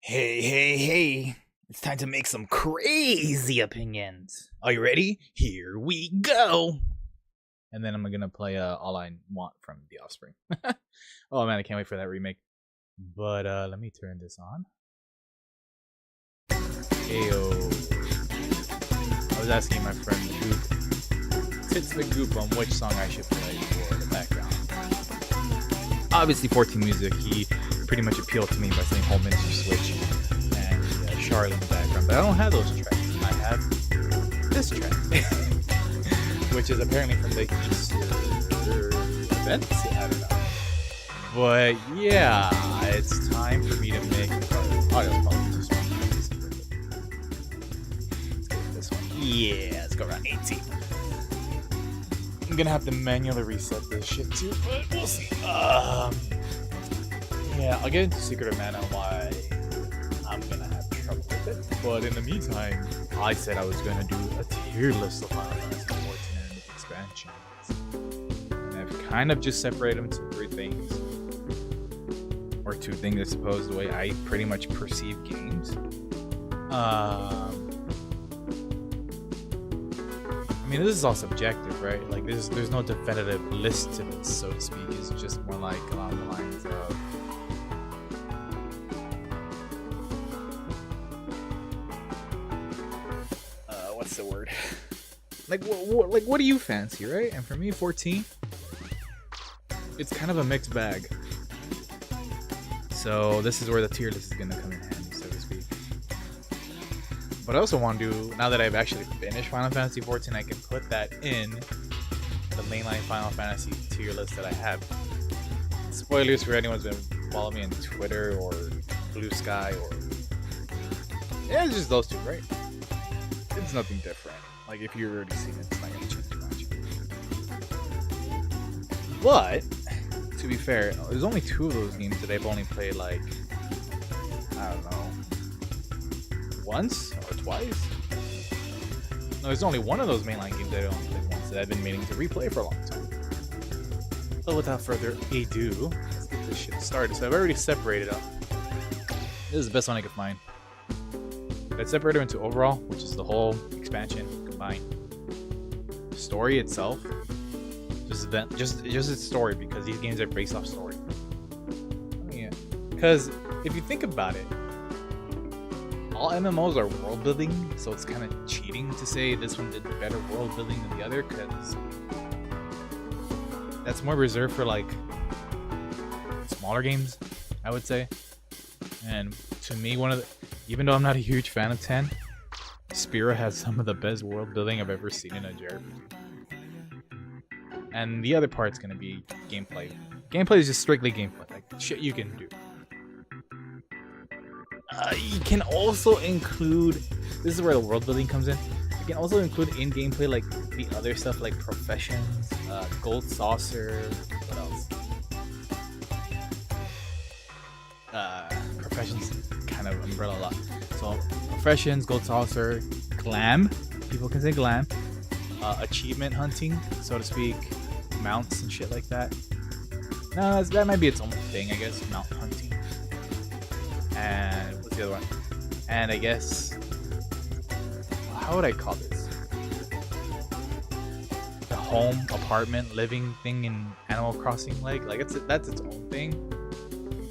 Hey, hey, hey. It's time to make some crazy opinions. Are you ready? Here we go. And then I'm gonna play All I Want from The Offspring. Oh man, I can't wait for that remake. But let me turn this on. Ayo. I was asking my friend Goop, Tits McGoop, on which song I should play for the background. Obviously 14 music, he pretty much appealed to me by saying Home Minister Switch and Charlotte in the background, but I don't have those tracks. I have this track, which is apparently from the Easter events. I don't know, but yeah, it's time for me to make. Oh, that's probably just one. Let's go with this one. Yeah, let's go around 18. I'm gonna have to manually reset this shit too, but we'll see. Yeah, I'll get into Secret of Mana why I'm gonna have trouble with it. But in the meantime, I said I was gonna do a tier list of Final Fantasy XIV and expansions. And I've kind of just separated them into three things. Or two things, I suppose, the way I pretty much perceive games. I mean, this is all subjective, right? Like, there's no definitive list to this, so to speak. It's just more like along the lines of what's the word? Like, what do you fancy, right? And for me, 14, it's kind of a mixed bag. So this is where the tier list is gonna come in handy, so to speak. But I also want to do, now that I've actually finished Final Fantasy XIV, I can put that in the mainline Final Fantasy tier list that I have. Spoilers for anyone who's been following me on Twitter or Blue Sky or... yeah, it's just those two, right? It's nothing different. Like, if you've already seen it, it's not going to change too much. But, to be fair, there's only two of those games that I've only played, like, I don't know, once or twice? No, there's only one of those mainline games that I only played once that I've been meaning to replay for a long time. So without further ado, let's get this shit started. So I've already separated up. This is the best one I could find. Let's separate them into overall, which is the whole expansion combined. Story itself, just its story, because these games are based off story. Yeah, because if you think about it, all MMOs are world building, so it's kind of cheating to say this one did better world building than the other, because that's more reserved for like smaller games, I would say. And to me, even though I'm not a huge fan of 10, Spira has some of the best world building I've ever seen in a JRPG. And the other part's gonna be gameplay. Gameplay is just strictly gameplay, like shit you can do. You can also include, this is where the world building comes in. You can also include in gameplay like the other stuff like professions, gold saucer, what else? Professions kind of umbrella a lot. So professions, gold saucer, glam, people can say glam, achievement hunting, so to speak, mounts and shit like that. No, that might be its own thing, I guess, mount hunting. And what's the other one? And I guess, how would I call this? The home, apartment, living thing in Animal Crossing, like that's its own thing.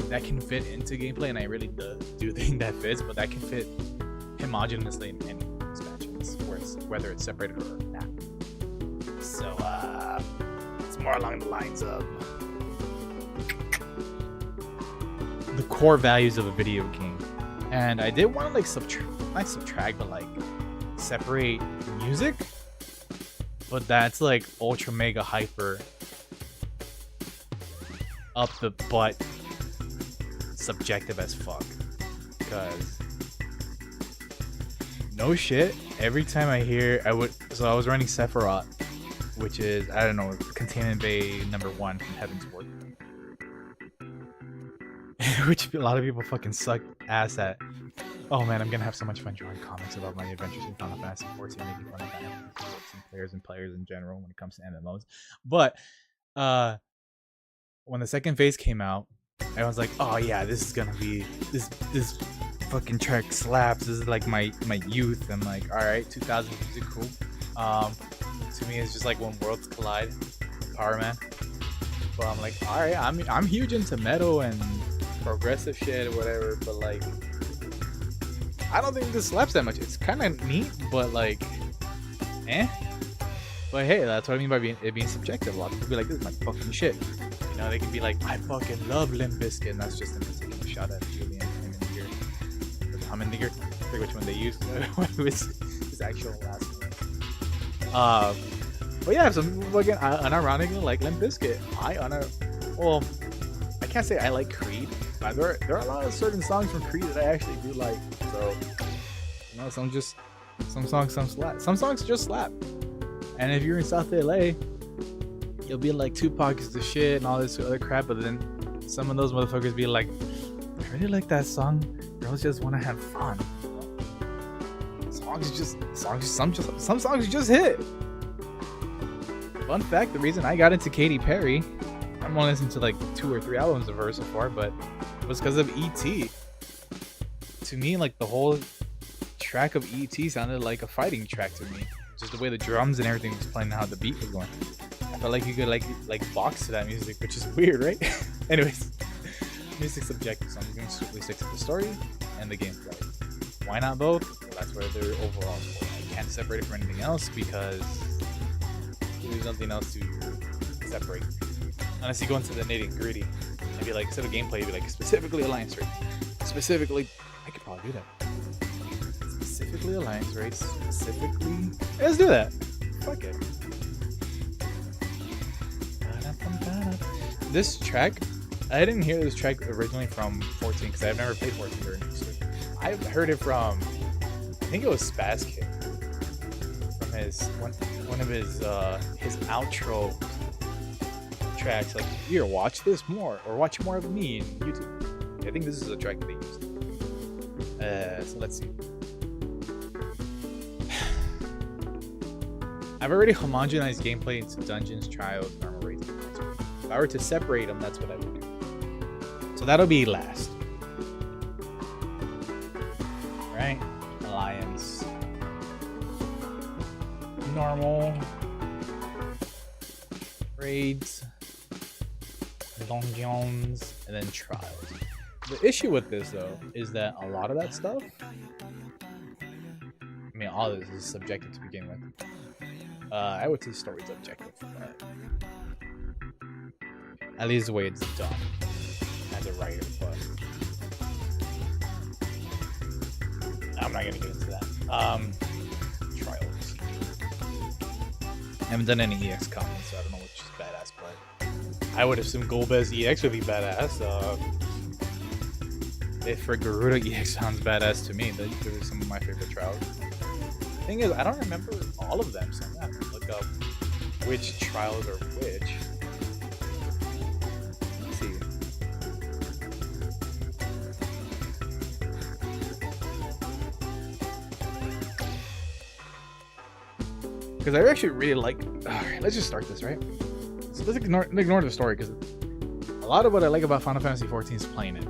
That can fit into gameplay, and I really do think that fits, but that can fit homogeneously in any expansions, whether it's separated or not. So, it's more along the lines of the core values of a video game. And I did want to, like, subtract, but, like, separate music, but that's, like, ultra mega hyper up the butt subjective as fuck, because no shit, every time I hear I was running Sephiroth, which is, I don't know, Containment Bay #1 from Heaven's Ward, which a lot of people fucking suck ass at. Oh man, I'm gonna have so much fun drawing comics about my adventures in Final Fantasy XIV, making fun of Final Fantasy XIV and players in general when it comes to MMOs. But when the second phase came out, I was like, oh yeah, this is gonna be this fucking track slaps. This is like my youth. I'm like, all right, 2000 music, cool. To me, it's just like when worlds collide, Power Man. But I'm like, all right, I'm huge into metal and progressive shit or whatever. But like, I don't think this slaps that much. It's kind of neat, but like, eh. But hey, that's what I mean by it being subjective. A lot of people be like, this is my fucking shit. You know, they can be like, I fucking love Limp Bizkit, and that's just them taking a shot at Julian Hummindiger. I forget which one they used. It was his actual last name. But yeah, some people fucking unironically like Limp Bizkit. Well, I can't say I like Creed. But there are a lot of certain songs from Creed that I actually do like. So, you know, some songs just slap. And if you're in South LA, you'll be like, Tupac is the shit and all this other crap. But then some of those motherfuckers be like, I really like that song. Girls just want to have fun. Some songs just hit. Fun fact: the reason I got into Katy Perry, I'm only listening to like 2 or 3 albums of her so far, but it was because of E.T. To me, like the whole track of E.T. sounded like a fighting track to me. Just the way the drums and everything was playing, how the beat was going. I felt like you could like box to that music, which is weird, right? Anyways, music's subjective, so I'm going to strictly stick to the story and the gameplay. Why not both? Well, that's where they're overall score. I can't separate it from anything else because there's nothing else to separate. Unless you go into the nitty gritty and be like, instead of gameplay, you'd be like, specifically alliance rate. Specifically, I could probably do that. Specifically alliance rate. Specifically, let's do that. Fuck it. This track, I didn't hear this track originally from 14 because I've never played 14 during history. I've heard it from, I think it was Spaz Kid, from his one of his outro tracks. Like, here, watch this more, or watch more of me on YouTube. I think this is a track that they used. So let's see. I've already homogenized gameplay into dungeons, trials, normal raids. If I were to separate them, that's what I would do. So that'll be last. Right? Alliance. Normal. Raids. Dungeons. And then trials. The issue with this, though, is that a lot of that stuff, I mean, all of this is subjective to begin with. I would say story's objective, but at least the way it's done as a writer, but I'm not gonna get into that. Trials. I haven't done any EX comments, so I don't know which is badass, but I would assume Golbez EX would be badass. If for Garuda EX sounds badass to me, those are some of my favorite trials. Thing is, I don't remember all of them, so I'm gonna have to look up which trials are which. Let's see. Because I actually really like. Alright, let's just start this, right? So let's ignore the story, because a lot of what I like about Final Fantasy XIV is playing it.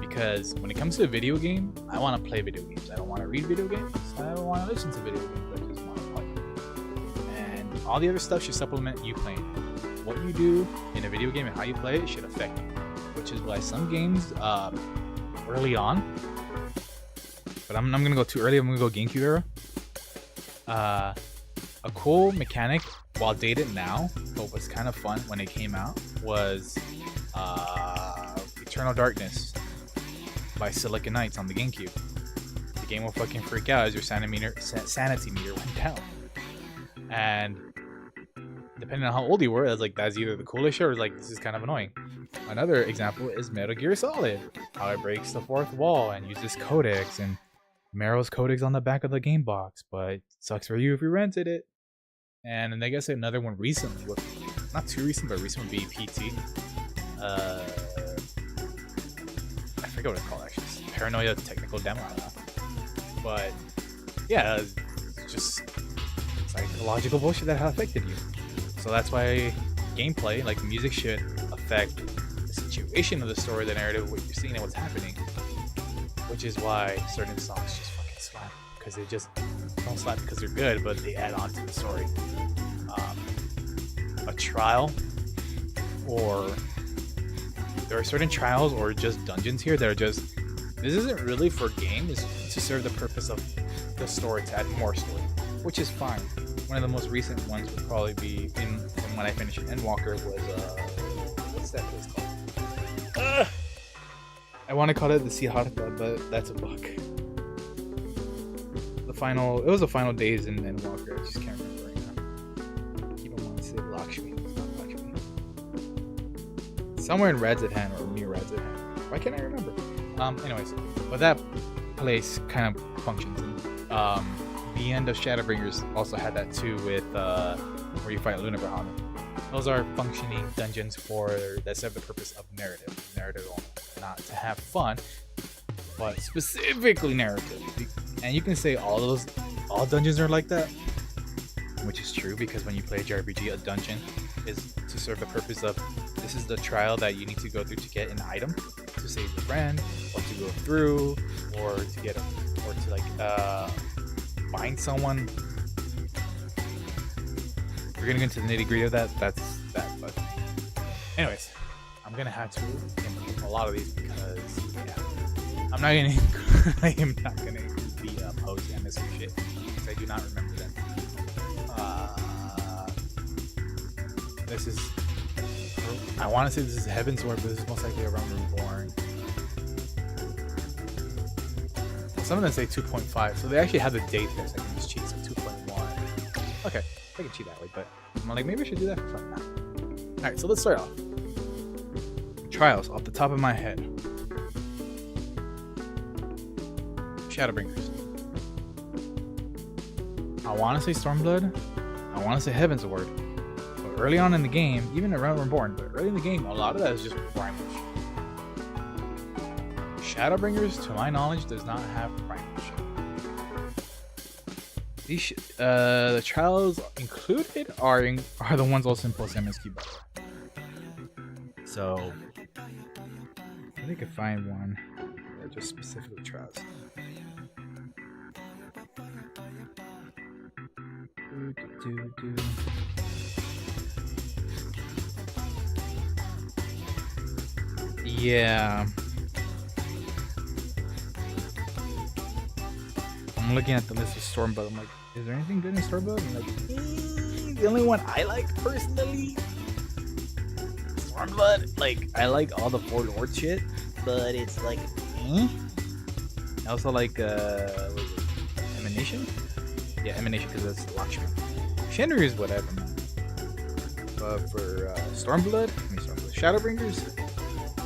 Because when it comes to a video game, I want to play video games. I don't want to read video games. I don't want to listen to video games. I just want to play. And all the other stuff should supplement you playing. What you do in a video game and how you play it should affect you. Which is why some games, early on, but I'm going to go too early. I'm going to go GameCube era. A cool mechanic, while dated now, but was kind of fun when it came out, was Eternal Darkness by Silicon Knights on the GameCube. The game will fucking freak out as your sanity meter went down. And depending on how old you were, that's either the coolest shit or this is kind of annoying. Another example is Metal Gear Solid, how it breaks the fourth wall and uses codecs, and Meryl's codecs on the back of the game box, but it sucks for you if you rented it. And I guess another one recently, not too recent, but recent would be PT. I forget what it's called actually. It's Paranoia Technical Demo. I don't know. But yeah, it's just psychological bullshit that affected you. So that's why gameplay, like music, should affect the situation of the story, the narrative, what you're seeing and what's happening. which is why certain songs just fucking slap, because they just don't slap because they're good, but they add on to the story. A trial, or there are certain trials or just dungeons here that are just, this isn't really for game, it's to serve the purpose of the story, to add more story, which is fine. One of the most recent ones would probably be from when I finished Endwalker was what's that place called? I want to call it the Siddhartha, but that's a book. It was the final days in Endwalker. I just can't remember right now. You don't want to say Lakshmi. It's not Lakshmi. Somewhere in Radzidhan or near Radzidhan. Why can't I remember? Anyways, but that place kind of functions. The end of Shadowbringers also had that too, with where you fight Luna Brahman. Those are functioning dungeons that serve the purpose of narrative only, not to have fun, but specifically narrative. And you can say all dungeons are like that, which is true, because when you play a JRPG, a dungeon is to serve the purpose of, this is the trial that you need to go through to get an item, to save your friend, or to go through, or to get or to find someone. We're gonna get into the nitty gritty of that. That's that. But anyways, I'm gonna have to implement a lot of these because I'm not gonna. I am not gonna be posting on this shit because I do not remember them. This is. I want to say this is Heaven's Ward, but this is most likely a Realm Reborn. Some of them say 2.5, so they actually have the date there, so I can just cheat. So 2.1. Okay, I can cheat that way, but I'm like, maybe I should do that for fun now. Alright, so let's start off. Trials, off the top of my head. Shadowbringers. I want to say Stormblood. I want to say Heaven's Ward. But early on in the game, even around Reborn, but early in the game, a lot of that is just primal. Shadowbringers, to my knowledge, does not have primal shit. The trials included are the ones also in post MSQ battle. So I think I could find one or just specifically trials. Yeah. I'm looking at the list of Stormblood. I'm like, is there anything good in Stormblood? I'm like, the only one I like personally, Stormblood. Like, I like all the Four Lord shit, but it's like, I also like, what is it? Emanation? Yeah, Emanation, because that's Lakshmi. Shenryu is whatever, man. But for Shadowbringers,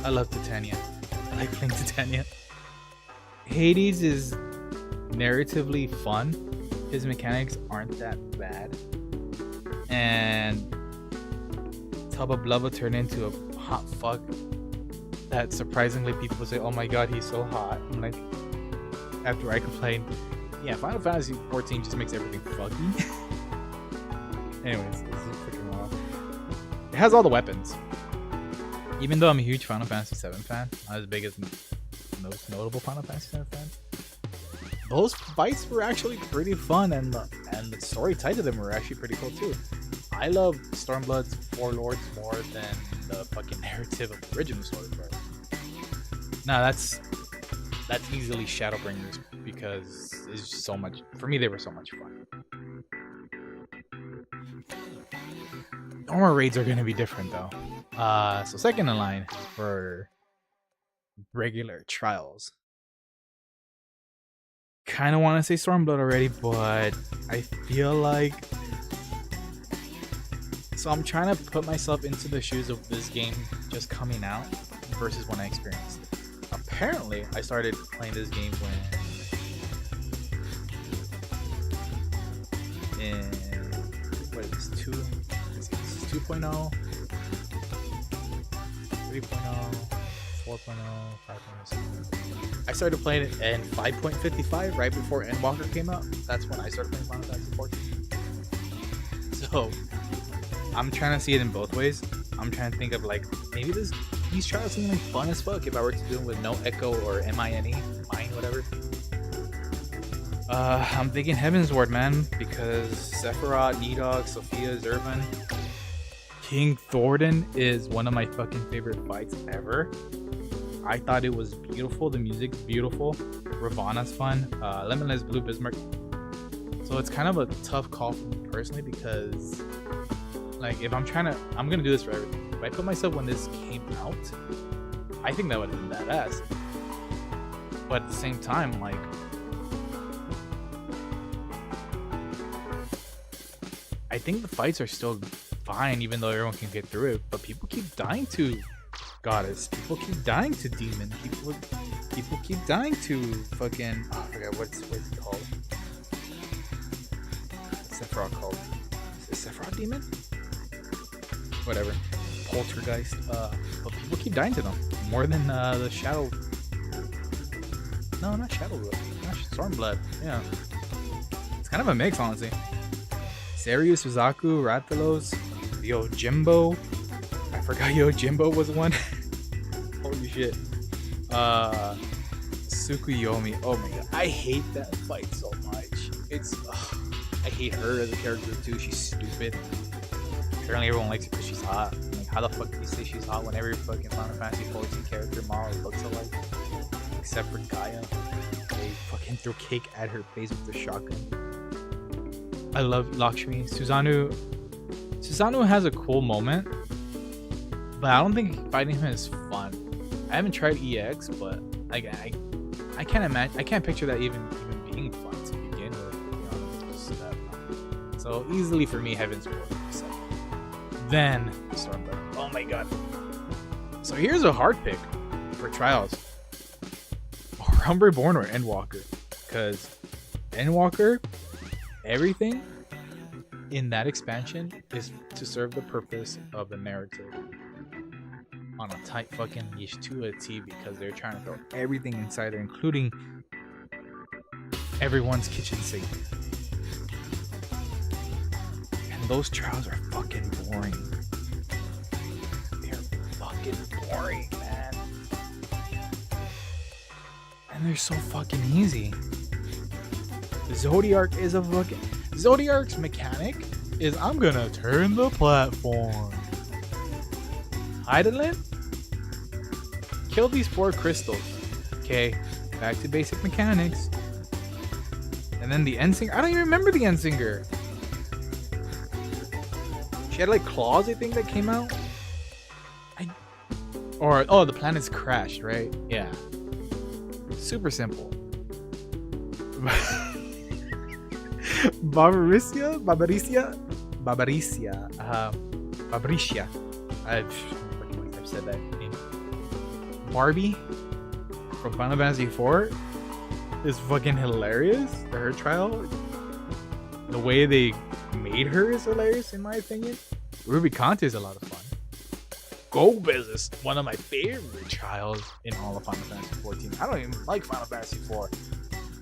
I love Titania. I like playing Titania. Hades is narratively fun. His mechanics aren't that bad. And Tubba Blubba turned into a hot fuck that surprisingly people say, oh my god, he's so hot. I'm like, after I complained, yeah, Final Fantasy XIV just makes everything fucky. Anyways, this is freaking wild. It has all the weapons. Even though I'm a huge Final Fantasy VII fan, not as big as most notable Final Fantasy VII fan, those fights were actually pretty fun, and the story tied to them were actually pretty cool too. I love Stormblood's Four Lords more than the fucking narrative of the original Stormblood. Nah, that's easily Shadowbringers because it's just so much. For me, they were so much fun. Normal raids are gonna be different though. So second in line for regular trials. Kind of want to say Stormblood already, but I feel like, so I'm trying to put myself into the shoes of this game just coming out versus when I experienced it. Apparently, I started playing this game when what is this, 2.0, 3.0, 4.0, 5.0. I started playing it in 5.55 right before Endwalker came out. That's when I started playing Final Fantasy XIV. So I'm trying to see it in both ways. I'm trying to think of like, maybe these trials seem like fun as fuck if I were to do them with no echo or MINE, mind whatever. I'm thinking Heaven's Ward, man, because Sephiroth, Nidhogg, Sophia, Zervan, King Thornton is one of my fucking favorite fights ever. I thought it was beautiful. The music's beautiful. Ravana's fun. Limitless Blue Bismarck. So it's kind of a tough call for me personally because, like, if I'm gonna do this for everything. If I put myself when this came out, I think that would have been badass. But at the same time, like, I think the fights are still fine, even though everyone can get through it. But people keep dying to Goddess. People keep dying to Demon. People keep dying to fucking. Oh, I forgot what's it called. What's Sephiroth called? Is it Sephiroth Demon? Whatever. Poltergeist. But people keep dying to them more than the Shadow. No, not Shadow Blood. Not Stormblood. Yeah. It's kind of a mix, honestly. Serious, Suzaku, Rathalos, Yojimbo. I forgot Yojimbo was one. Holy shit. Tsukuyomi. Oh my god. I hate that fight so much. I hate her as a character too. She's stupid. Apparently everyone likes it because she's hot. Like, how the fuck do you say she's hot when every fucking Final Fantasy XIV character model looks alike? Except for Gaia. They fucking throw cake at her face with the shotgun. I love Lakshmi. Susanoo has a cool moment, but I don't think fighting him is fun. I haven't tried EX, but I can't imagine. I can't picture that even being fun to begin with. So easily for me, Heaven's Ward. Then Stormblood. Oh my god. So here's a hard pick for Trials: Realm Reborn or Endwalker, because Endwalker, everything in that expansion is to serve the purpose of the narrative on a tight fucking niche to a T, because they're trying to throw everything inside there, including everyone's kitchen sink. And those trials are fucking boring. They're fucking boring, man. And they're so fucking easy. Zodiark is a fucking... Zodiark's mechanic is I'm gonna turn the platform. Hydaelyn? Kill these 4 crystals. Okay, back to basic mechanics. And then the Endsinger. I don't even remember the Endsinger. She had like claws, I think, that came out. Oh, the planets crashed, right? Yeah. Super simple. Babricia. I've said that name. Barbie from Final Fantasy IV is fucking hilarious. Her trial, the way they made her is hilarious in my opinion. Ruby Conte is a lot of fun. Golbez is one of my favorite trials in all of Final Fantasy XIV. I don't even like Final Fantasy IV.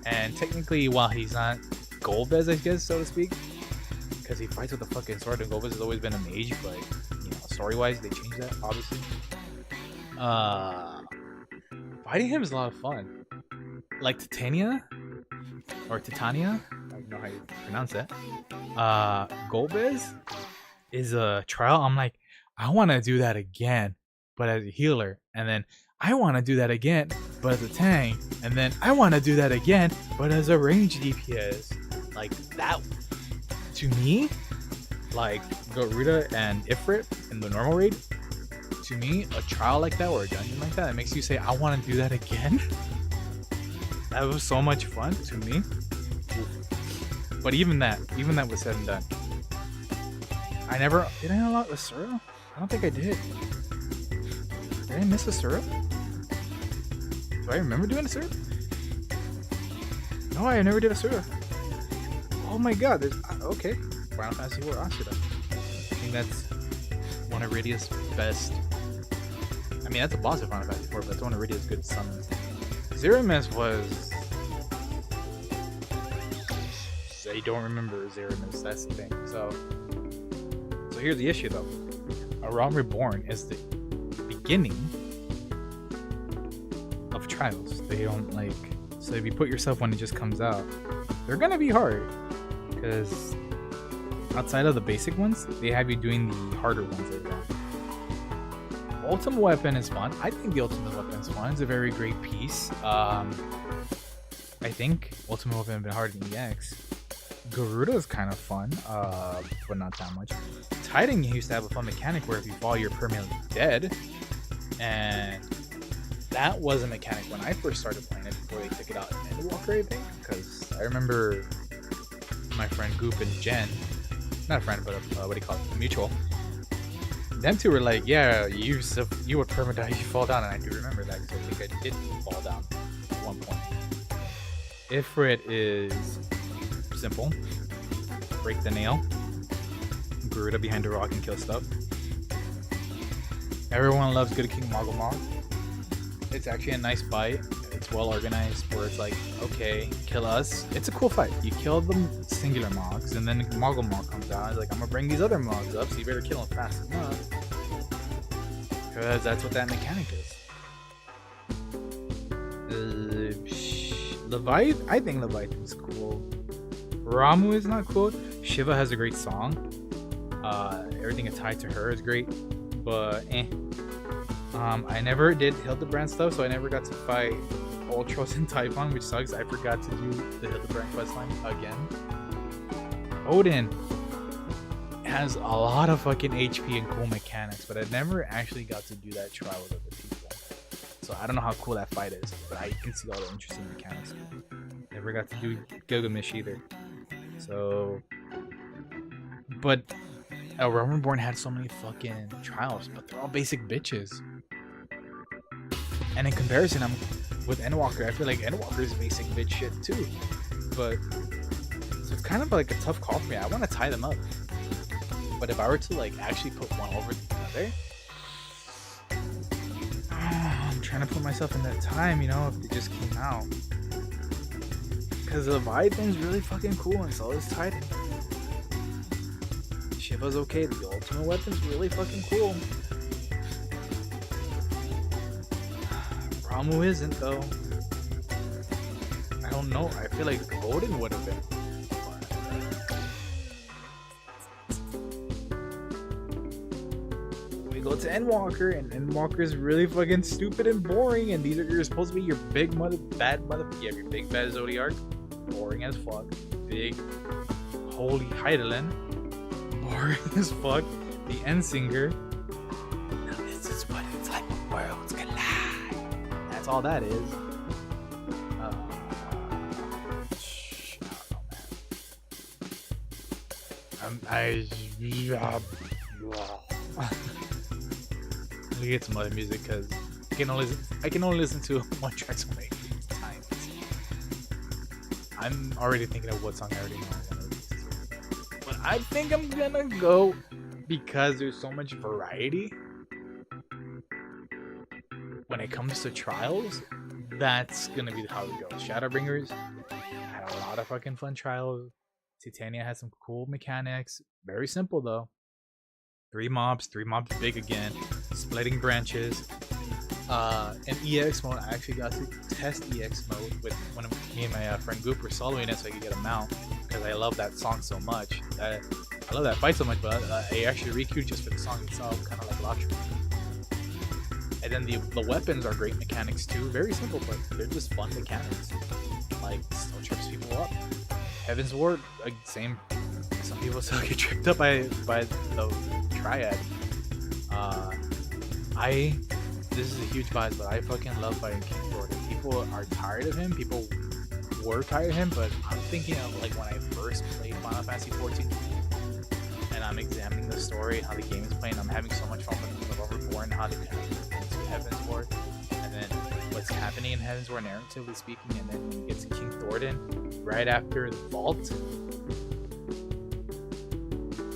And technically, while he's not Golbez, I guess, so to speak, because he fights with a fucking sword, and Golbez has always been a mage, but, you know, story-wise, they changed that, obviously. Fighting him is a lot of fun. Like Titania, or Titania, I don't know how you pronounce that. Golbez is a trial. I'm like, I want to do that again, but as a healer, and then I want to do that again, but as a tank, and then I want to do that again, but as a range DPS. Like that, to me, like Garuda and Ifrit in the normal raid, to me, a trial like that or a dungeon like that, it makes you say, I want to do that again. That was so much fun to me. But even that was said and done. Did I unlock Asura? I don't think I did. Did I miss Asura? Do I remember doing Asura? No, I never did Asura. Oh my god, okay. Final Fantasy IV Asura. I think that's one of Rydia's best. I mean, that's a boss of Final Fantasy IV, but that's one of Rydia's good summons. Zeramis was... I don't remember Zeramis, that's the thing. So here's the issue though. A Realm Reborn is the beginning of Trials. They don't like So if you put yourself when it just comes out, they're gonna be hard. Because outside of the basic ones, they have you doing the harder ones as well. Ultimate Weapon is fun. I think the Ultimate Weapon is fun. It's a very great piece. I think Ultimate Weapon has been hard in EX. Garuda is kind of fun, but not that much. Titan used to have a fun mechanic where if you fall, you're permanently dead. And that was a mechanic when I first started playing it before they took it out in Endwalker, I think. Because I remember my friend Goop and Jen, not a friend, but what do you call it? A mutual. Them two were like, yeah, you would perma-die, you fall down. And I do remember that because I think I did fall down at one point. Ifrit is simple. Break the nail. Garuda behind a rock and kill stuff. Everyone loves Good King Moggle. It's actually a nice fight. It's well organized where it's like, okay, kill us. It's a cool fight. You kill the singular Mogs and then Moggle comes out. It's like, I'm gonna bring these other Mogs up, so you better kill them fast enough. Because that's what that mechanic is. Leviathan, I think Leviathan's cool. Ramu is not cool. Shiva has a great song. Everything tied to her is great, but I never did Hildebrand stuff, so I never got to fight Ultros and Typhon, which sucks. I forgot to do the Hildebrand questline again. Odin has a lot of fucking HP and cool mechanics, but I never actually got to do that trial with other people. So I don't know how cool that fight is, but I can see all the interesting mechanics. Never got to do Gilgamesh either. So, but Realm had so many fucking trials, but they're all basic bitches. And in comparison, I'm with Endwalker. I feel like Endwalker is basic bitch shit too. But so it's kind of like a tough call for me. I want to tie them up, but if I were to like actually put one over the other, I'm trying to put myself in that time, you know, if they just came out. Because the Leviathan's really fucking cool, and so is Titan. Shiva's okay. The Ultimate Weapon's really fucking cool. Ramu isn't though. I don't know. I feel like Odin would have been. We go to Endwalker, and Endwalker is really fucking stupid and boring. And these are you're supposed to be your big bad mother. Yeah, your big bad Zodiac. Boring as fuck. Big holy Heidelin. Boring as fuck. The Endsinger. Now this is what it's like when worlds collide. That's all that is. I don't know, man. Let me get some other music because I can only listen to one track so many times. I'm already thinking of what song I already know. But I think I'm gonna go because there's so much variety when it comes to trials. That's gonna be how it goes. Shadowbringers had a lot of fucking fun trials. Titania has some cool mechanics. Very simple though. 3 mobs big again. Splitting branches. In EX mode, I actually got to test EX mode with one of me and my friend Goop were soloing it so I could get a mount because I love that song so much. I love that fight so much, but I actually requeued just for the song itself, kind of like Lottery. And then the weapons are great mechanics too. Very simple, but they're just fun mechanics. Like, still trips people up. Heaven's Ward, like, same. Some people still get tripped up by the Triad. This is a huge bias, but I fucking love fighting King Thornton. People are tired of him. People were tired of him, but I'm thinking of like when I first played Final Fantasy XIV, and I'm examining the story and how the game is playing. I'm having so much fun with the Overborn, how they connect into Heaven's Ward, and then what's happening in Heaven's Ward narratively speaking, and then when you get to King Thornton, right after the vault,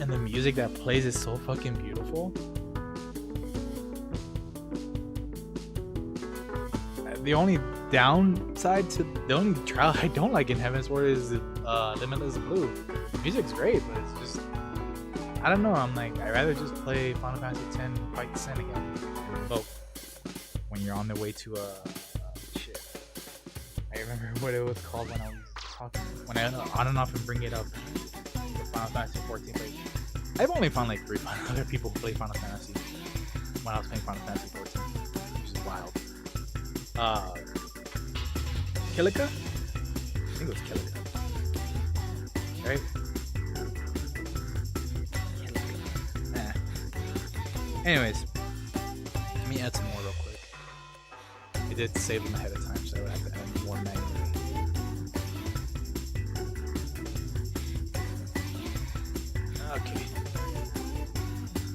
and the music that plays is so fucking beautiful. The only downside to the only trial I don't like in Heaven's Ward is Limitless Blue. The music's great, but it's just, I don't know. I'm like, I'd rather just play Final Fantasy X and fight Sen again. Both. When you're on the way to shit. I remember what it was called when I was talking. When I on and off and bring it up. Final Fantasy XIV. But I've only found like 3 other people who play Final Fantasy when I was playing Final Fantasy XIV, which is wild. Kilika? I think it was Kilika. Right? Anyways, let me add some more real quick. I did save them ahead of time, so I would have to add more manually. Okay.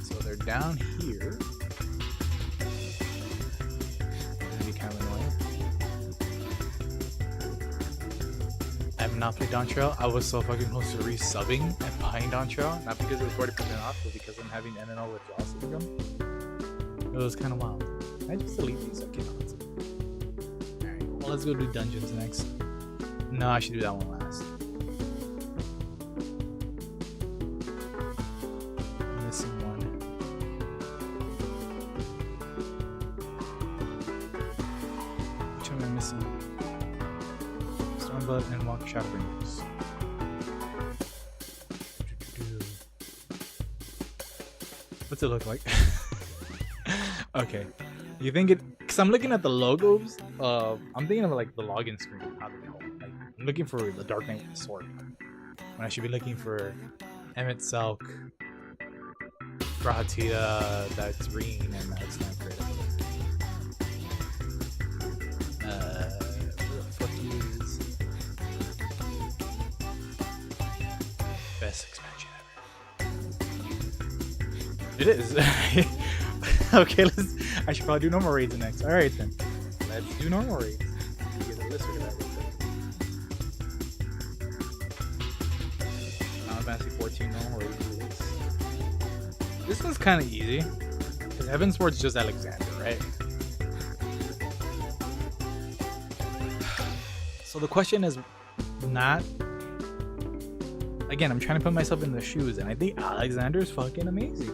So they're down here. Gonna be kind of annoying. I have not played Dawn Trail. I was so fucking close to resubbing and buying Dawn Trail. Not because it was 40% off, but because I'm having MMO withdrawal syndrome. It was kind of wild. Can I just delete these? I cannot. Alright, well, let's go do dungeons next. No, I should do that one last. I'm missing one. Which one am I missing? Stormblood and Walk Shadowbringers. What's it look like? Okay, you think it? Cause I'm looking at the logos. I'm thinking of like the login screen. How do they hold? Like, I'm looking for the Dark Knight with the sword, when I should be looking for Emmett Selk, Grahatita, that's Reen, and that's not great. Where the fuck is best expansion ever? It is. Okay, I should probably do normal raids next. Alright then. Let's do normal raids. Get a list of that real quick. Final Fantasy XIV normal raids release. This one's kind of easy. Because Heavensward's just Alexander, right? So the question is not... Again, I'm trying to put myself in the shoes, and I think Alexander's fucking amazing.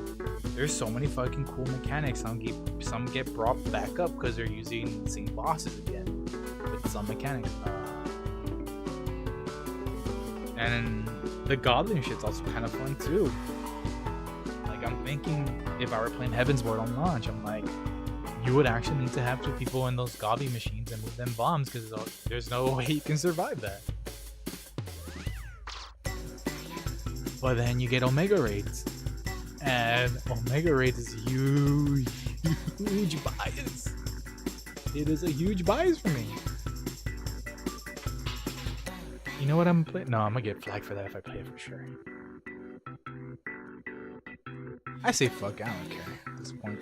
There's so many fucking cool mechanics. Some get brought back up because they're using the same bosses again with some mechanics. And the goblin shit's also kind of fun too. Like, I'm thinking if I were playing Heavensward on launch, I'm like, you would actually need to have 2 people in those goblin machines and move them bombs, because there's no way you can survive that. But then you get Omega Raids. And Omega Raids is huge bias. It is a huge bias for me. You know what I'm playing? No, I'm gonna get flagged for that if I play it for sure. I say fuck, I don't care at this point.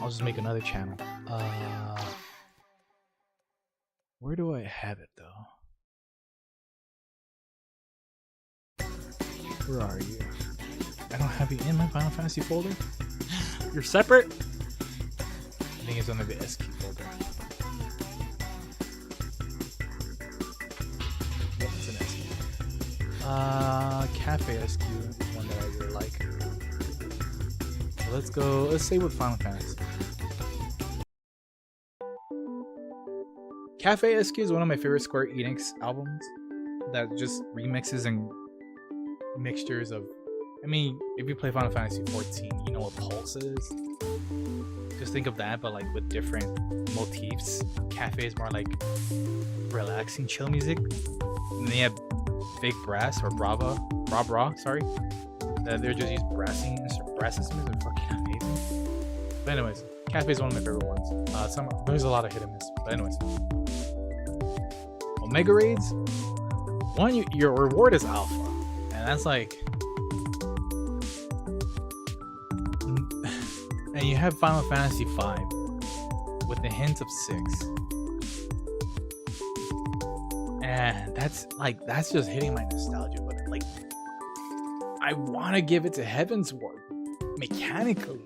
I'll just make another channel. Where do I have it though? Where are you? I don't have you in my Final Fantasy folder. You're separate? I think it's under the SQ folder. Yep, it's an SQ. Cafe SQ is one that I really like. So let's say with Final Fantasy. Cafe SQ is one of my favorite Square Enix albums that just remixes and mixtures of... I mean, if you play Final Fantasy XIV, you know what Pulse is. Just think of that, but like with different motifs. Cafe is more like relaxing, chill music. And they have Big Brass or Brava, sorry. They're just used brass instruments. They're fucking amazing. But anyways, Cafe is one of my favorite ones. There's a lot of hit and miss. But anyways, Omega Raids. One, your reward is Alpha, and that's like. And you have Final Fantasy V with the hint of 6. And that's just hitting my nostalgia button. Like, I want to give it to Heavensward mechanically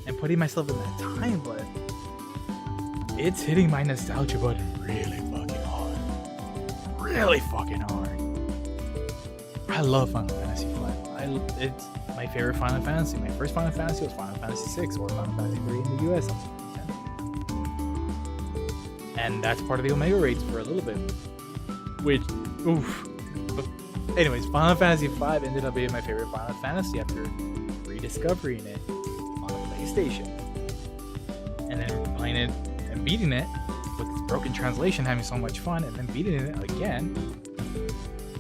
and putting myself in that time, but it's hitting my nostalgia button really fucking hard. Really fucking hard. I love Final Fantasy V. It's my favorite Final Fantasy. My first Final Fantasy was Final Fantasy VI or Final Fantasy III in the US. and that's part of the Omega raids for a little bit. Which, oof. But anyways, Final Fantasy V ended up being my favorite Final Fantasy after rediscovering it on the PlayStation, and then playing it and beating it with this broken translation, having so much fun, and then beating it again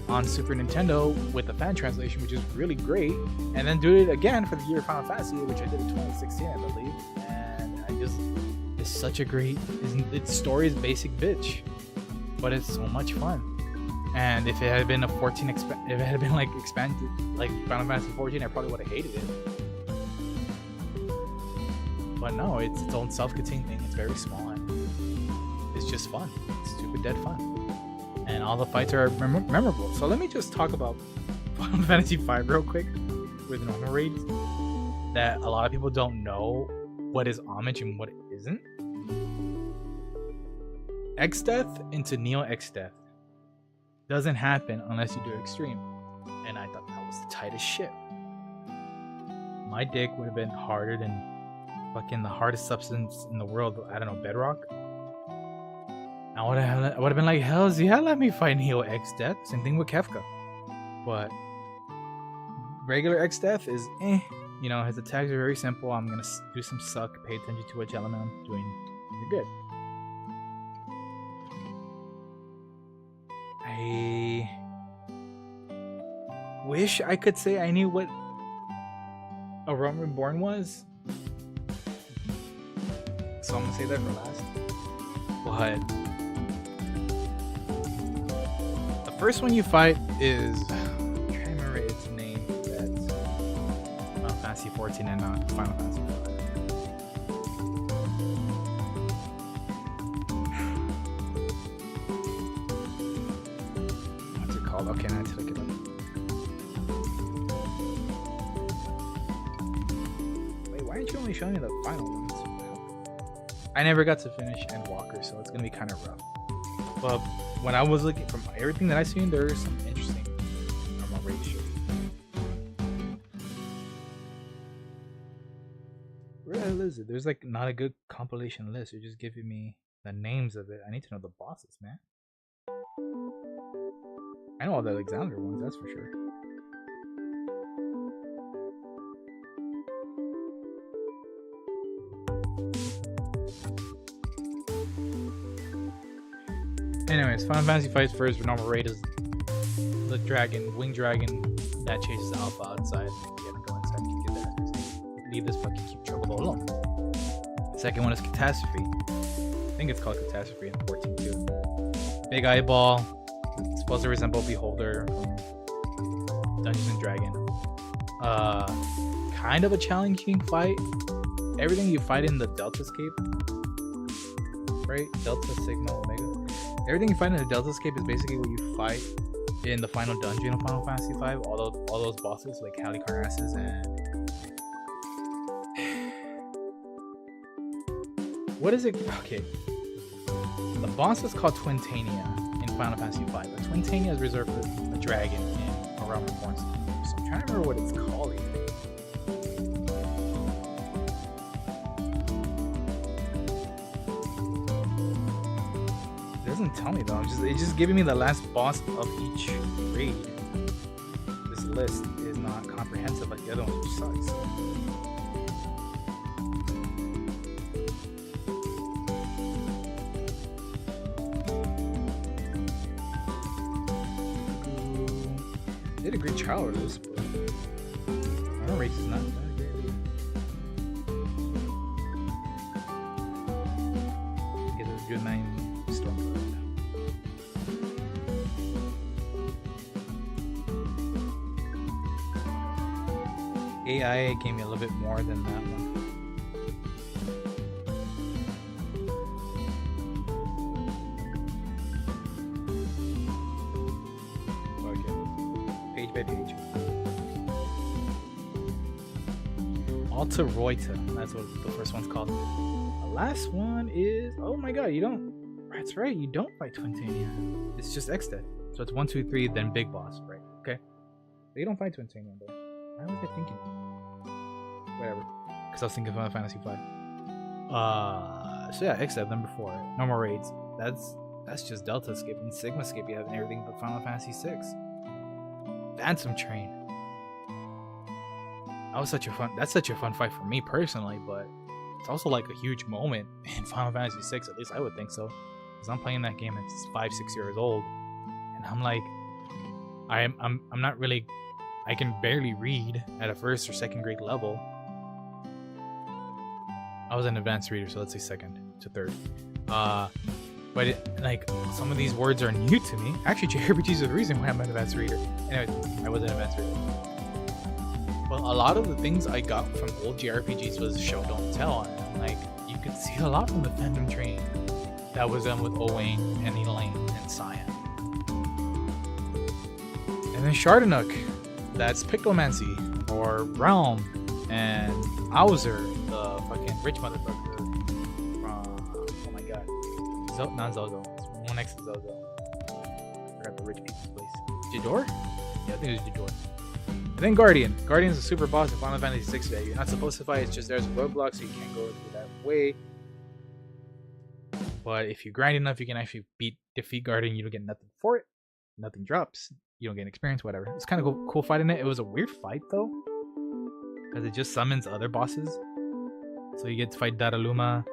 on Super Nintendo with the fan translation, which is really great, and then do it again for the year of Final Fantasy, which I did in 2016, I believe. And it's such a great, its story is basic bitch, but it's so much fun. And if it had been a 14, if it had been like expanded, like Final Fantasy 14, I probably would have hated it. But no, it's its own self-contained thing. It's very small and it's just fun. It's stupid dead fun. And all the fights are memorable. So let me just talk about Final Fantasy V real quick with normal raids that a lot of people don't know what is homage and what isn't. X-Death into Neo X-Death doesn't happen unless you do extreme. And I thought that was the tightest shit. My dick would have been harder than fucking the hardest substance in the world. I don't know, bedrock. I would have been like, hells yeah, let me fight Neo X-Death. Same thing with Kefka. But regular X-Death is you know, his attacks are very simple. I'm gonna do some suck, pay attention to which element I'm doing. You're good. I wish I could say I knew what A Realm Reborn was, so I'm gonna say that for last. But the first one you fight is, I'm trying to remember its name. That's Final Fantasy XIV and not Final Fantasy V. What's it called? Okay, now I have to look it up. Wait, why aren't you only showing me the final ones? I never got to finish Endwalker, so it's gonna be kind of rough. But when I was looking, from everything that I've seen, there's some interesting normal ratio. Where the hell is it? There's like not a good compilation list. You're just giving me the names of it. I need to know the bosses, man. I know all the Alexander ones, that's for sure. Anyways, Final Fantasy fights first for normal raid is the dragon, winged dragon that chases Alpha outside. You gotta go inside and kick his ass. Leave this fucking cute chocobo alone. The second one is Catastrophe. I think it's called Catastrophe in 14 too. Big eyeball. It's supposed to resemble Beholder from Dungeons and Dragons. Kind of a challenging fight. Everything you fight in the Deltascape, right? Delta, Sigma, Omega. Everything you fight in the Deltascape is basically what you fight in the final dungeon of Final Fantasy V. All those bosses like Halicarnassus and what is it? Okay, the boss is called Twintania in Final Fantasy V, but Twintania is reserved for a dragon in A Realm Reborn. So I'm trying to remember what it's called here. It doesn't tell me though. It's just giving me the last boss of each raid. This list is not comprehensive like the other ones, which sucks. Did a great trial of this, but our race is not that great. Get a good 9 storm. AI gave me a little bit more than that one. Okay. Page by page. Alta Reuta. That's what the first one's called. The last one is, oh my god, you don't. That's right, you don't fight Twintania. It's just X-Death. So it's 1, 2, 3, then Big Boss, right? Okay. They don't fight Twintania though. Why was I thinking? Whatever. Because I was thinking of Final Fantasy V. So yeah, X-Death number 4. Normal raids. that's just Delta Skip and Sigma Skip. You have and everything but Final Fantasy VI. Phantom Train. That's such a fun fight for me personally, but it's also like a huge moment in Final Fantasy VI. At least I would think so, because I'm playing that game. It's 5-6 years old, and I'm like, I'm not really. I can barely read at a first or second grade level. I was an advanced reader, so let's say second to third. But like some of these words are new to me. Actually, JRPGs is the reason why I'm an advanced reader. Anyway, I was an advanced reader. But a lot of the things I got from old JRPGs was show don't tell, and like you could see a lot from the Phantom Train that was done with Owain and Elaine and Cyan. And then Shardanook, that's Pictomancy or Realm and Auser, the fucking rich motherfucker from, oh my god, not Zozo, it's one next to Zozo. I forgot the rich people's place. Jador? Yeah, I think it was Jador. And then Guardian. Guardian's a super boss in Final Fantasy VI today. You're not supposed to fight, it's just there's a roadblock, so you can't go through that way. But if you grind enough, you can actually defeat Guardian. You don't get nothing for it. Nothing drops. You don't get experience, whatever. It's kind of cool fighting it. It was a weird fight though, because it just summons other bosses. So you get to fight Daraluma,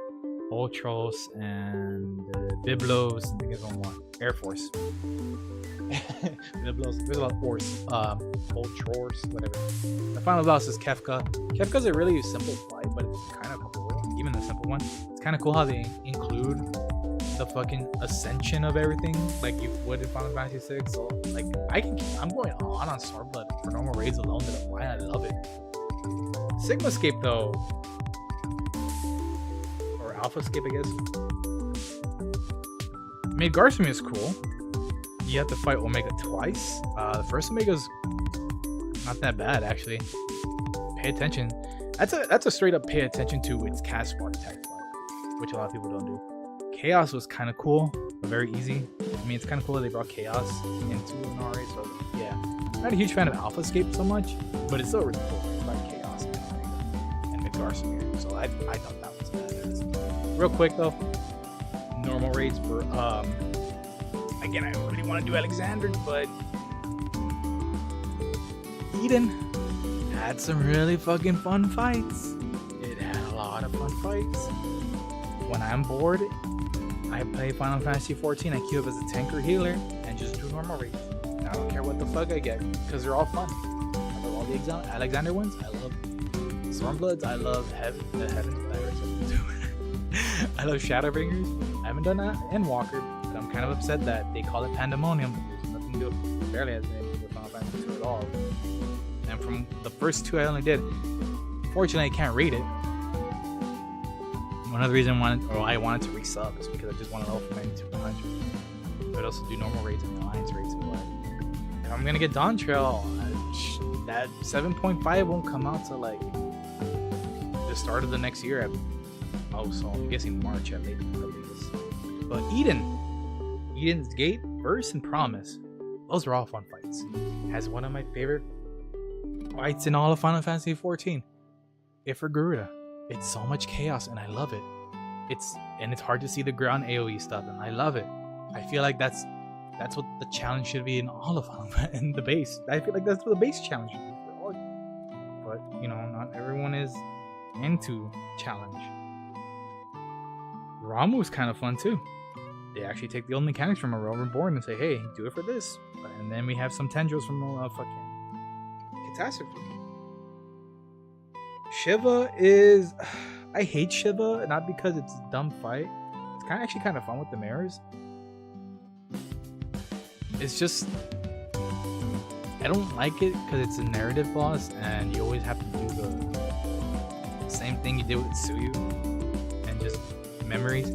Ultros, and Biblos. I think it's on one. Air Force. Biblos. There's a lot of Force. Ultros, whatever. The final boss is Kefka. Kefka's a really simple fight, but it's kind of cool. Even the simple one. It's kind of cool how they include the fucking ascension of everything like you would in Final Fantasy VI. So like I'm going on Stormblood for normal raids alone that I'm I love it. Sigmascape though, or Alphascape I guess. Maid Garson is cool. You have to fight Omega twice. The first Omega's not that bad actually. Pay attention. That's a straight up pay attention to its cast spark type fight, which a lot of people don't do. Chaos was kind of cool, but very easy. I mean, it's kind of cool that they brought Chaos into an RA, so yeah. I'm not a huge fan of Alphascape so much, but it's still really cool. It's about Chaos and Midgarson, so I thought that was badass. Real quick though, normal raids for again, I really want to do Alexander, but Eden had some really fucking fun fights. It had a lot of fun fights. When I'm bored, I play Final Fantasy XIV. I queue up as a tanker healer and just do normal raids. I don't care what the fuck I get because they're all fun. I love all the Alexander ones. I love Stormbloods. I love the Heaven. I love Shadowbringers. I haven't done that in Walker, but I'm kind of upset that they call it Pandemonium. There's nothing to do. It barely has anything to do with Final Fantasy II at all. And from the first two I only did. Fortunately, I can't read it. One other reason I wanted to resub is because I just want to level from 92 to 100. But also do normal raids and alliance raids and what. If I'm gonna get Dawn Trail, that 7.5 won't come out till like the start of the next year. So I'm guessing March at latest. But Eden's Gate, Burst, and Promise. Those are all fun fights. It has one of my favorite fights in all of Final Fantasy XIV. Ifrit Garuda. It's so much chaos and I love it. It's hard to see the ground AoE stuff and I love it. I feel like that's what the challenge should be in all of them and the base. I feel like that's what the base challenge should be for all. But you know, not everyone is into challenge. Ramuh's kind of fun too. They actually take the old mechanics from A Realm Reborn and say, hey, do it for this. And then we have some tendrils from fucking Catastrophe. Shiva is... I hate Shiva, not because it's a dumb fight. It's actually kind of fun with the mirrors. It's just... I don't like it because it's a narrative boss and you always have to do the same thing you did with Tsuyu. And just memories.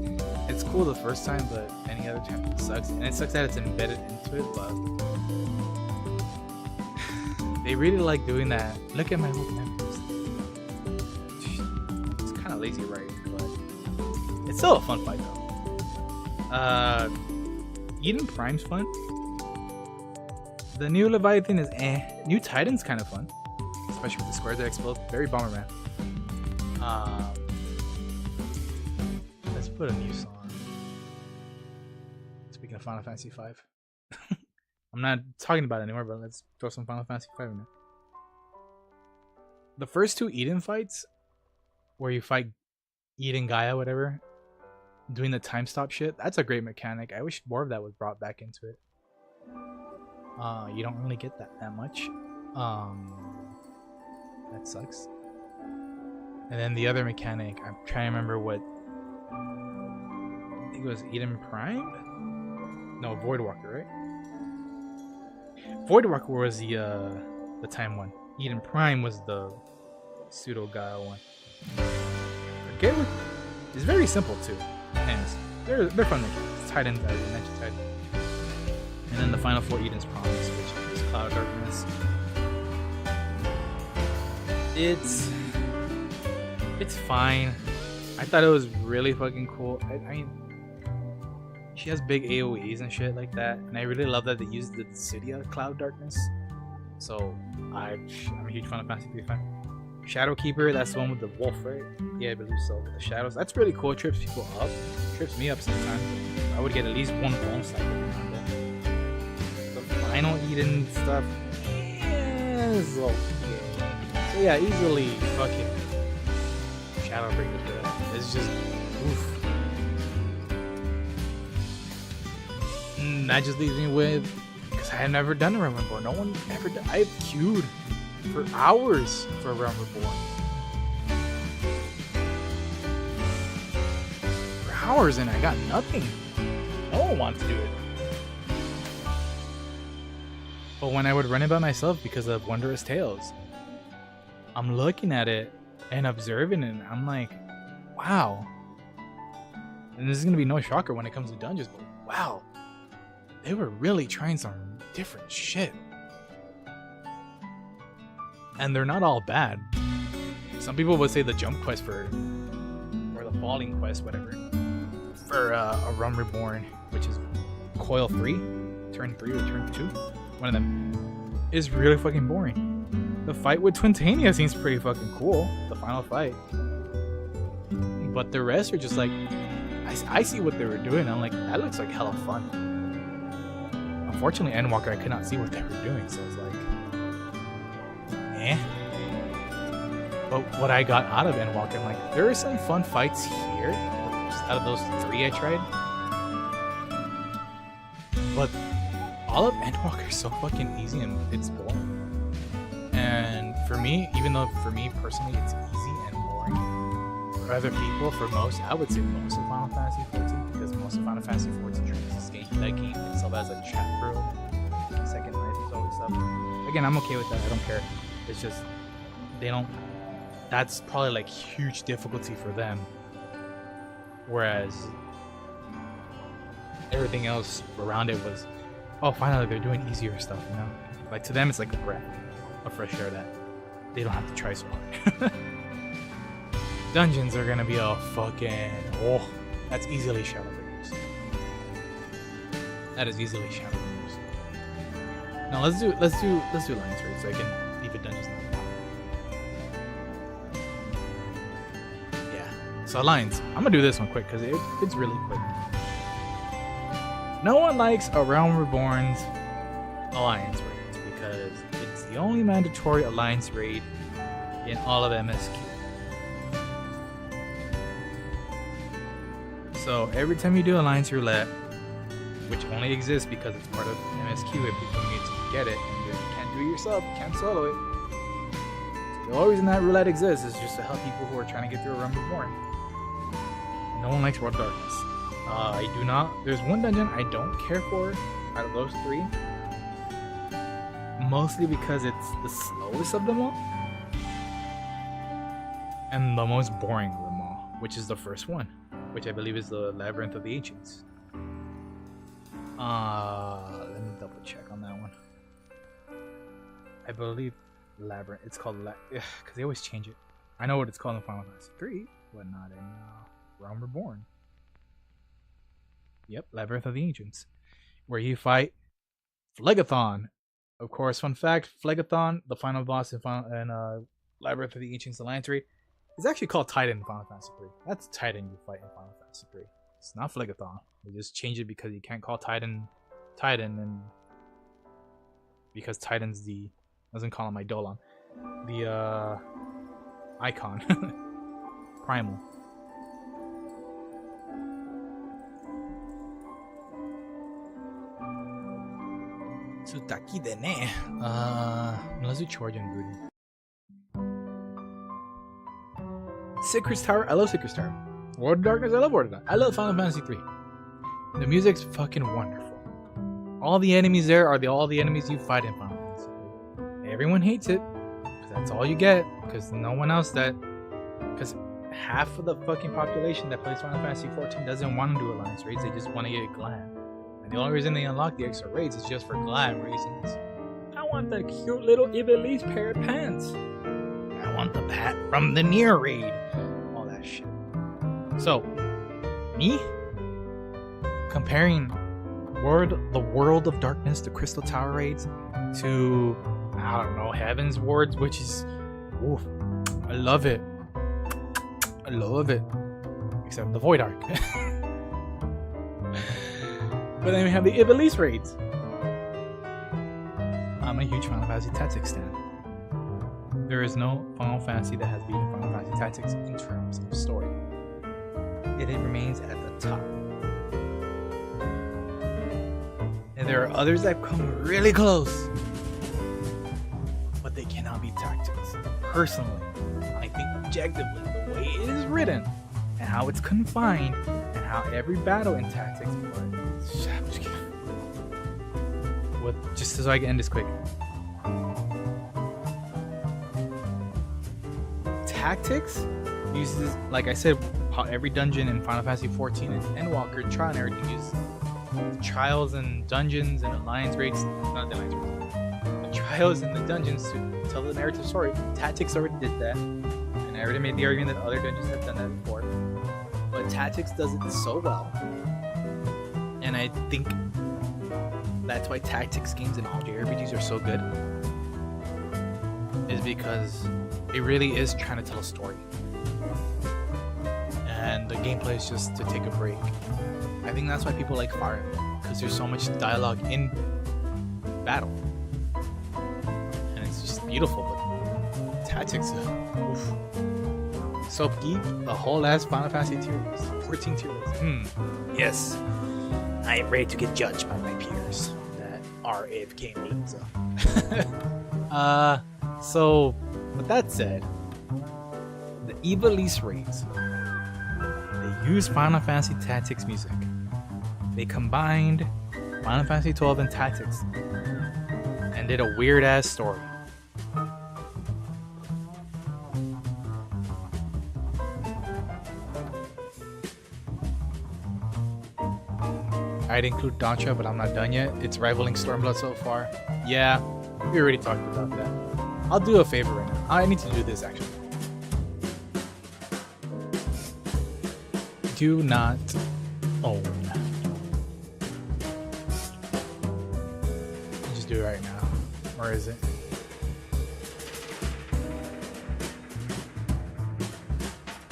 It's cool the first time, but any other time it sucks. And it sucks that it's embedded into it, but... they really like doing that. Look at my old memories. Lazy writing, but it's still a fun fight though. Eden Prime's fun. The new Leviathan is New Titan's kind of fun, especially with the squares that explode. Very Bomberman. Let's put a new song. Final Fantasy V. I'm not talking about it anymore, but let's throw some Final Fantasy V in there. The first two Eden fights, where you fight Eden Gaia, whatever, doing the time stop shit, that's a great mechanic. I wish more of that was brought back into it. You don't really get that much. That sucks. And then the other mechanic, I'm trying to remember what. I think it was Eden Prime? No, Voidwalker, right? Voidwalker was the time one. Eden Prime was the pseudo Gaia one. Okay, it's very simple too. And they're fun mechanics. Titans, as I mentioned, Titan. And then the final four Eden's Promise, which is Cloud Darkness. It's fine. I thought it was really fucking cool. I mean, she has big AoEs and shit like that, and I really love that they used the Cydia Cloud Darkness. So I'm a huge Final Fantasy III fan. Shadowkeeper, that's the one with the wolf, right? Yeah, I believe so. With the shadows, that's pretty cool. It trips people up. It trips me up sometimes. I would get at least one bone cycle around it. The final Eden stuff is okay. So yeah, easily fucking Shadowbringers for that. It's just oof. That just leaves me with, because I have never done a Realm Reborn. No one ever done. I've queued for hours for a Realm Reborn. For hours, and I got nothing. No one wants to do it. But when I would run it by myself because of Wondrous Tales, I'm looking at it and observing it, and I'm like, wow. And this is gonna be no shocker when it comes to dungeons, but wow, they were really trying some different shit. And they're not all bad. Some people would say the jump quest or the falling quest, whatever, for a Realm Reborn, which is Coil 3, Turn 3 or Turn 2, one of them, is really fucking boring. The fight with Twintania seems pretty fucking cool, the final fight. But the rest are just like, I see what they were doing, I'm like, that looks like hella fun. Unfortunately, Endwalker, I could not see what they were doing, so I was like, eh. But what I got out of Endwalker, I'm like, there are some fun fights here, just out of those 3 I tried. But all of Endwalker is so fucking easy and it's boring. And for me, even though for me personally it's easy and boring, for other people, for most, I would say most of Final Fantasy XIV, because most of Final Fantasy XIV treats this game, that game itself as a chat room, second life, all this stuff. Again, I'm okay with that. I don't care. It's just they don't. That's probably like huge difficulty for them, whereas everything else around it was, oh, finally they're doing easier stuff. You know, like to them it's like a breath of fresh air that they don't have to try so hard. Dungeons are gonna be a fucking that's easily Shadowbringers. That is easily Shadowbringers. Now let's do Alliance Raid so I can leave it dungeons. Yeah. So Alliance, I'm gonna do this one quick because it's really quick. No one likes a Realm Reborn's Alliance Raid because it's the only mandatory Alliance Raid in all of MSQ. So every time you do Alliance Roulette, which only exists because it's part of MSQ, if people need to get it, and you can't do it yourself, you can't solo it. So the only reason that roulette exists is just to help people who are trying to get through a Realm Reborn. No one likes World Darkness. I do not. There's one dungeon I don't care for out of those 3. Mostly because it's the slowest of them all. And the most boring of them all, which is the first one, which I believe is the Labyrinth of the Ancients. Let me double check on that one. I believe Labyrinth. It's called because they always change it. I know what it's called in Final Fantasy III, but not in Realm Reborn. Yep, Labyrinth of the Ancients, where you fight Phlegathon. Of course, fun fact: Phlegathon, the final boss in Labyrinth of the Ancients Alliance Raid, is actually called Titan in Final Fantasy III. That's Titan you fight in Final Fantasy III. It's not Fligathon. They just changed it because you can't call Titan, and because Titan's the doesn't call him Eidolon, the icon, primal. Tsutaki de ne. Let's do Chorja and Booty. Secret's Tower. I love Secret's Tower. World of Darkness. I love World of Darkness. I love Final Fantasy III. The music's fucking wonderful. All the enemies there are all the enemies you fight in Final Fantasy III. Everyone hates it, because that's all you get. Because no one else because half of the fucking population that plays Final Fantasy XIV doesn't want to do alliance raids. They just want to get glam. And the only reason they unlock the extra raids is just for glam reasons. I want that cute little Iblis pair of pants. I want the pat from the Nier raid. All that shit. So, me comparing the World of Darkness, the Crystal Tower raids, to, I don't know, Heaven's Wards, which is, oof, I love it. I love it. Except the Void Arc. But then we have the Iblis raids. I'm a huge Final Fantasy Tactics stan. There is no Final Fantasy that has beaten Final Fantasy Tactics in terms of story. It remains at the top. And there are others that come really close, but they cannot beat Tactics. Personally, I think objectively, the way it is written, and how it's confined, and how every battle in Tactics, just so I can end this quick. Tactics uses, like I said, how every dungeon in Final Fantasy XIV and Endwalker, Trial and everything uses trials and dungeons and alliance raids, not the alliance raids, the trials and the dungeons to tell the narrative story. Tactics already did that, and I already made the argument that other dungeons have done that before. But Tactics does it so well, and I think that's why Tactics games and all JRPGs are so good, is because it really is trying to tell a story. And the gameplay is just to take a break. I think that's why people like Fire Emblem, because there's so much dialogue in battle. And it's just beautiful, but Tactics, oof. So deep, the whole ass Final Fantasy tier list, 14 tier list. Yes. I am ready to get judged by my peers that are AFK memes. So, with that said, the Iblis raids, they use Final Fantasy Tactics music. They combined Final Fantasy XII and Tactics and did a weird ass story. I'd include Dantra, but I'm not done yet. It's rivaling Stormblood so far. Yeah, we already talked about that. I'll do a favor right now. I need to do this actually. Do not own. Just do it right now. Where is it?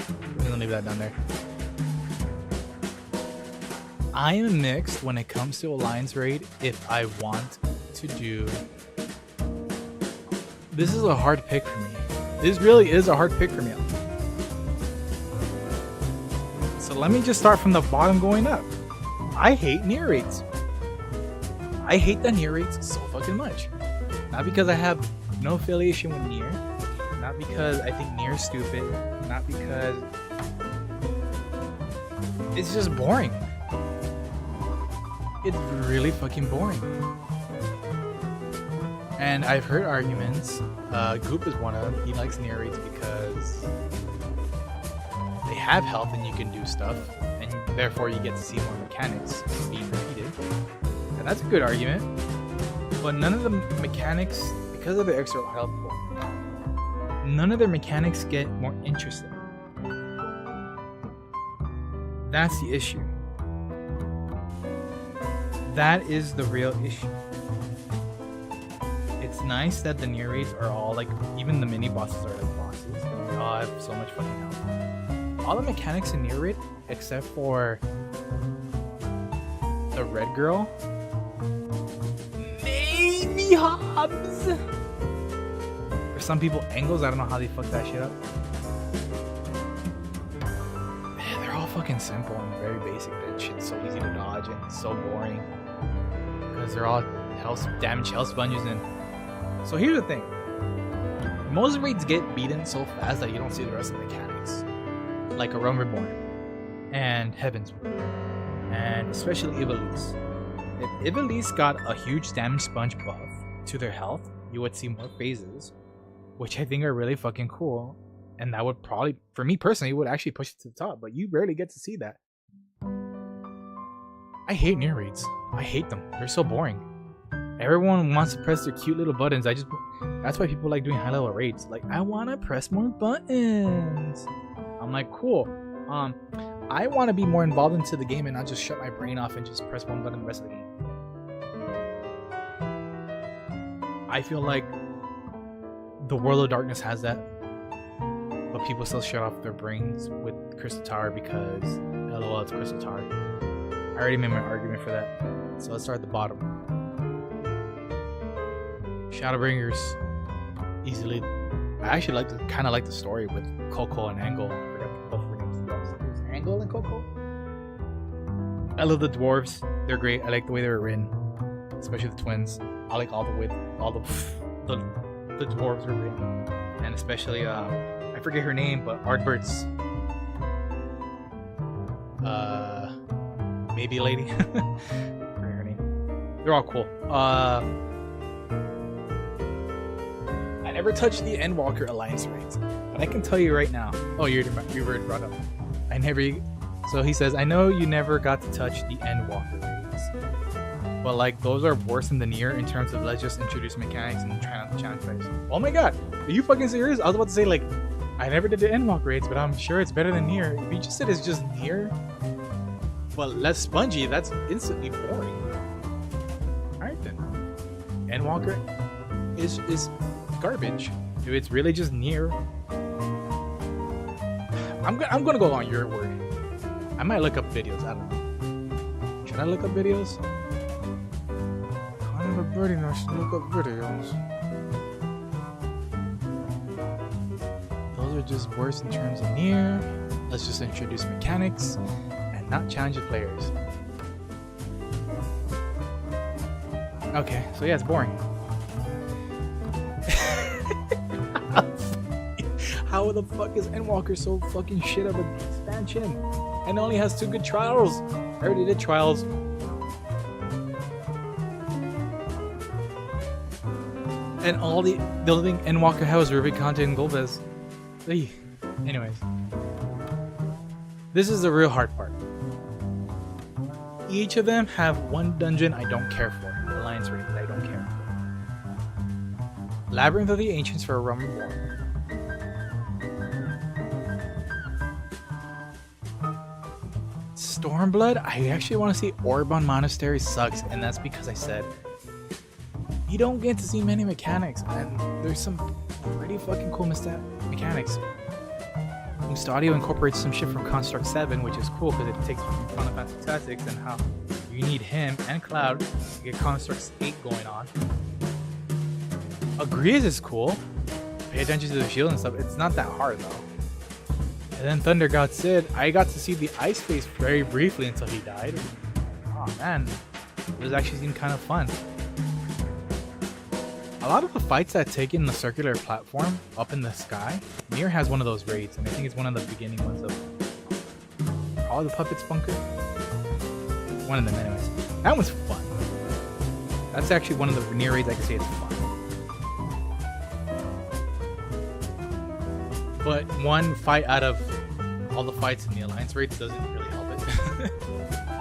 I'm gonna leave that down there. I am mixed when it comes to Alliance Raid if I want to do... This is a hard pick for me. This really is a hard pick for me. So let me just start from the bottom going up. I hate Nier raids. I hate the Nier raids so fucking much. Not because I have no affiliation with Nier. Not because I think Nier is stupid. Not because... It's just boring. It's really fucking boring. And I've heard arguments, Goop is one of them, he likes Nier raids because they have health and you can do stuff, and therefore you get to see more mechanics being repeated. And that's a good argument. But none of the mechanics, because of the extra health, none of their mechanics get more interesting. That's the issue. That is the real issue. It's nice that the Nier raids are all like, even the mini bosses are like bosses. They all have so much fucking health. All the mechanics in Nier raid, except for The red girl? Maybe Hobbs? For some people, angles. I don't know how they fuck that shit up. They're all fucking simple and very basic. That shit's so easy to dodge and so boring. Because they're all damage health sponges. And so here's the thing. Most raids get beaten so fast that you don't see the rest of the mechanics. Like a Realm Reborn. And Heaven's Word. And especially Ivalice. If Ivalice got a huge damage sponge buff to their health, you would see more phases, which I think are really fucking cool. And that would probably, for me personally, would actually push it to the top, but you rarely get to see that. I hate near raids. I hate them. They're so boring. Everyone wants to press their cute little buttons. That's why people like doing high level raids. Like, I want to press more buttons. I'm like, cool. I want to be more involved into the game and not just shut my brain off and just press one button the rest of the game. I feel like the World of Darkness has that, but people still shut off their brains with Crystal Tower because LOL, it's Crystal Tower. I already made my argument for that. So let's start at the bottom. Shadowbringers, easily. I actually kind of like the story with Coco and Angle. Angle and Coco. I love the dwarves. They're great. I like the way they were written, especially the twins. I like all the dwarves were written, and especially I forget her name, but Ardbert's maybe lady. I forget her name. They're all cool. I never touched the Endwalker Alliance raids, but I can tell you right now. Oh, you were brought up. So he says, I know you never got to touch the Endwalker raids, but like those are worse than the Nier in terms of let's just introduce mechanics and try not to challenge players. Oh my god, are you fucking serious? I was about to say like, I never did the Endwalker raids, but I'm sure it's better than Nier. If you just said it's just Nier, but less spongy, that's instantly boring. Alright then. Endwalker is garbage. If it's really just Nier, I'm gonna go on your word. I might look up videos. I don't know. Should I look up videos? Kind of a birdie knows to look up videos. Those are just worse in terms of Nier. Let's just introduce mechanics and not challenge the players. Okay, so yeah, it's boring. How the fuck is Endwalker so fucking shit of an expansion and only has 2 good trials? I already did trials. And all the only thing Endwalker has is Ruby content and Golbez. Anyways. This is the real hard part. Each of them have one dungeon I don't care for. The Alliance raid that I don't care for. Labyrinth of the Ancients for a Realm Reborn. Stormblood, I actually want to see Orbon Monastery sucks, and that's because I said you don't get to see many mechanics, and there's some pretty fucking cool mechanics. Mustadio incorporates some shit from Construct 7, which is cool because it takes from Final Fantasy Tactics and how you need him and Cloud to get Construct 8 going on. Agrees is cool. Pay attention to the shield and stuff. It's not that hard though. And then Thunder God Sid, I got to see the ice face very briefly until he died. Oh man, it was actually seemed kind of fun. A lot of the fights that take in the circular platform up in the sky, Nier has one of those raids, and I think it's one of the beginning ones of probably the Puppets Bunker. One of them anyways. That one's fun. That's actually one of the Nier raids I can say it's fun. But one fight out of all the fights in the Alliance raids doesn't really help it.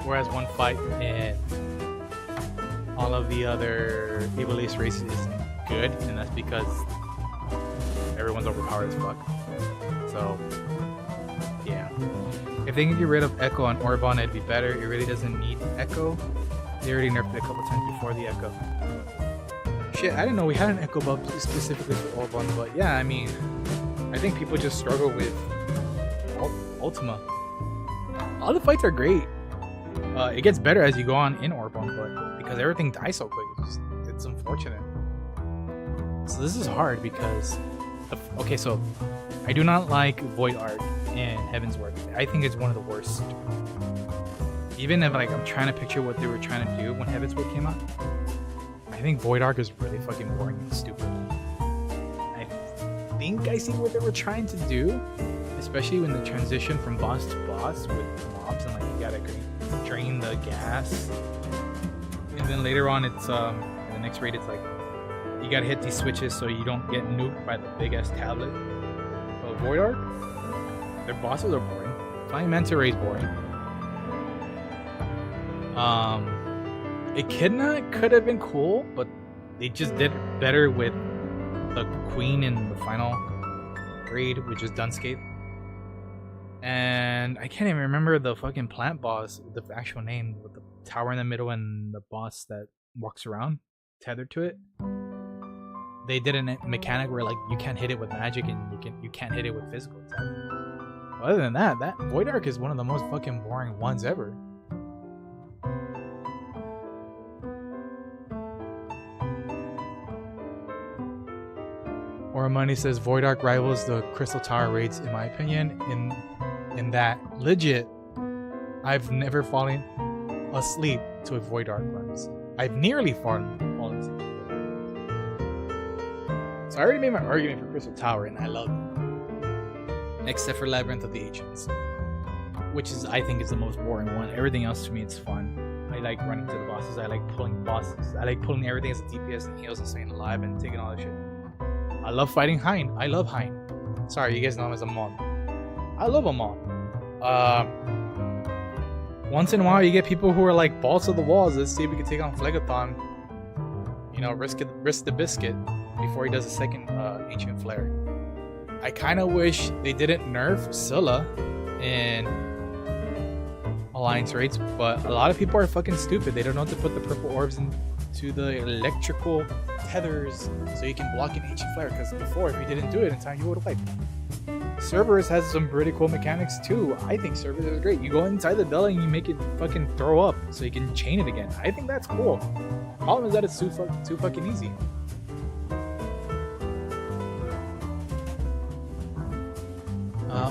Whereas one fight in all of the other Ivalice races is good, and that's because everyone's overpowered as fuck. So, yeah. If they can get rid of Echo on Orbon, it'd be better. It really doesn't need Echo. They already nerfed it a couple times before the Echo. Shit, I didn't know we had an Echo buff specifically for Orbon, but yeah, I mean, I think people just struggle with Ultima. All the fights are great. It gets better as you go on in Orbon, but because everything dies so quick, it's unfortunate. So this is hard because, okay, so I do not like Void Art in Heaven's Word. I think it's one of the worst. Even if like I'm trying to picture what they were trying to do when Heaven's Word came out, I think Void Arc is really fucking boring and stupid. I think I see what they were trying to do, especially when the transition from boss to boss with mobs and like you gotta drain the gas, and then later on it's in the next raid it's like you gotta hit these switches so you don't get nuked by the big ass tablet. But Void Arc, their bosses are boring. Flying Manta Ray is boring. Echidna could have been cool, but they just did better with the Queen in the final raid, which is Dunscape. And I can't even remember the fucking plant boss, the actual name, with the tower in the middle and the boss that walks around tethered to it. They did a mechanic where like you can't hit it with magic and you can't hit it with physical attack. Other than that, that Void Arc is one of the most fucking boring ones ever. Money says Void Arc rivals the Crystal Tower raids in my opinion in that legit I've never fallen asleep to a Void Arc runs. I've nearly fallen asleep. So I already made my argument for Crystal Tower and I love it. Except for Labyrinth of the Ancients, which is I think is the most boring one. Everything else to me it's fun. I like running to the bosses, I like pulling bosses, I like pulling everything as a DPS and heals and staying alive and taking all that shit. I love fighting Hein. I love Hein. Sorry, you guys know him as a Mon. I love a Mon. Once in a while, you get people who are like balls to the walls. Let's see if we can take on Phlegathon. You know, risk the biscuit before he does a second Ancient Flare. I kind of wish they didn't nerf Scylla in Alliance raids, but a lot of people are fucking stupid. They don't know how to put the purple orbs into the electrical tethers so you can block an Ancient Flare, because before if you didn't do it in time you would have wiped. Cerberus has some pretty cool mechanics too. I think Cerberus is great. You go inside the Bella and you make it fucking throw up so you can chain it again. I think that's cool. Problem is that it's too fucking easy.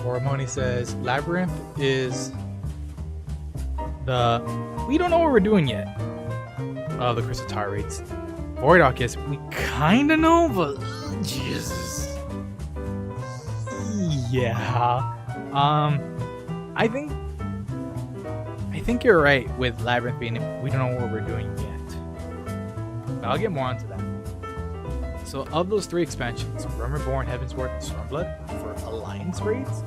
Oramoni says Labyrinth is we don't know what we're doing yet. The Crystal Tower raids. Void Arc is we kinda know, but Jesus. Yeah. I think you're right with Labyrinth being we don't know what we're doing yet. But I'll get more onto that. So of those 3 expansions, Realm Reborn, Heaven's Word, and Stormblood for Alliance raids,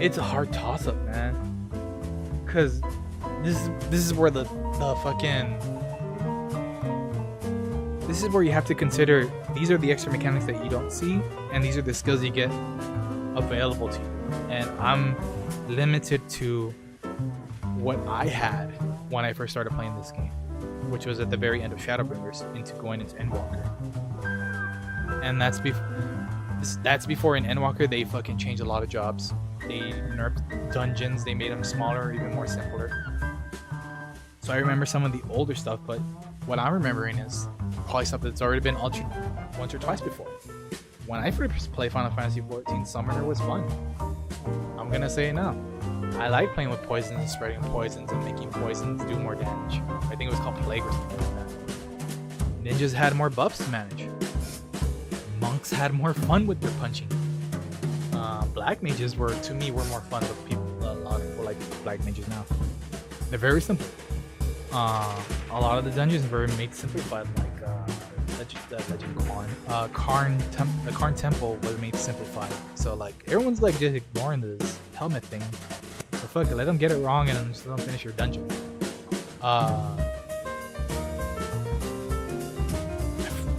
it's a hard toss-up, man. Cause this is where the fucking this is where you have to consider these are the extra mechanics that you don't see, and these are the skills you get available to you. And I'm limited to what I had when I first started playing this game, which was at the very end of Shadowbringers into going into Endwalker. And that's before in Endwalker they fucking changed a lot of jobs. They nerfed dungeons, they made them smaller, even more simpler. So I remember some of the older stuff, but what I'm remembering is probably stuff that's already been altered once or twice before. When I first played Final Fantasy XIV, Summoner was fun. I'm gonna say it now. I like playing with poisons and spreading poisons and making poisons do more damage. I think it was called Plague or something like that. Ninjas had more buffs to manage. Monks had more fun with their punching. Black mages were more fun, but a lot of people like black mages now. They're very simple. A lot of the dungeons were made simplified, like Legend Karn. The Karn Temple was made simplified. So like everyone's like just ignoring this helmet thing. So fuck it, let them get it wrong and just let them finish your dungeon. I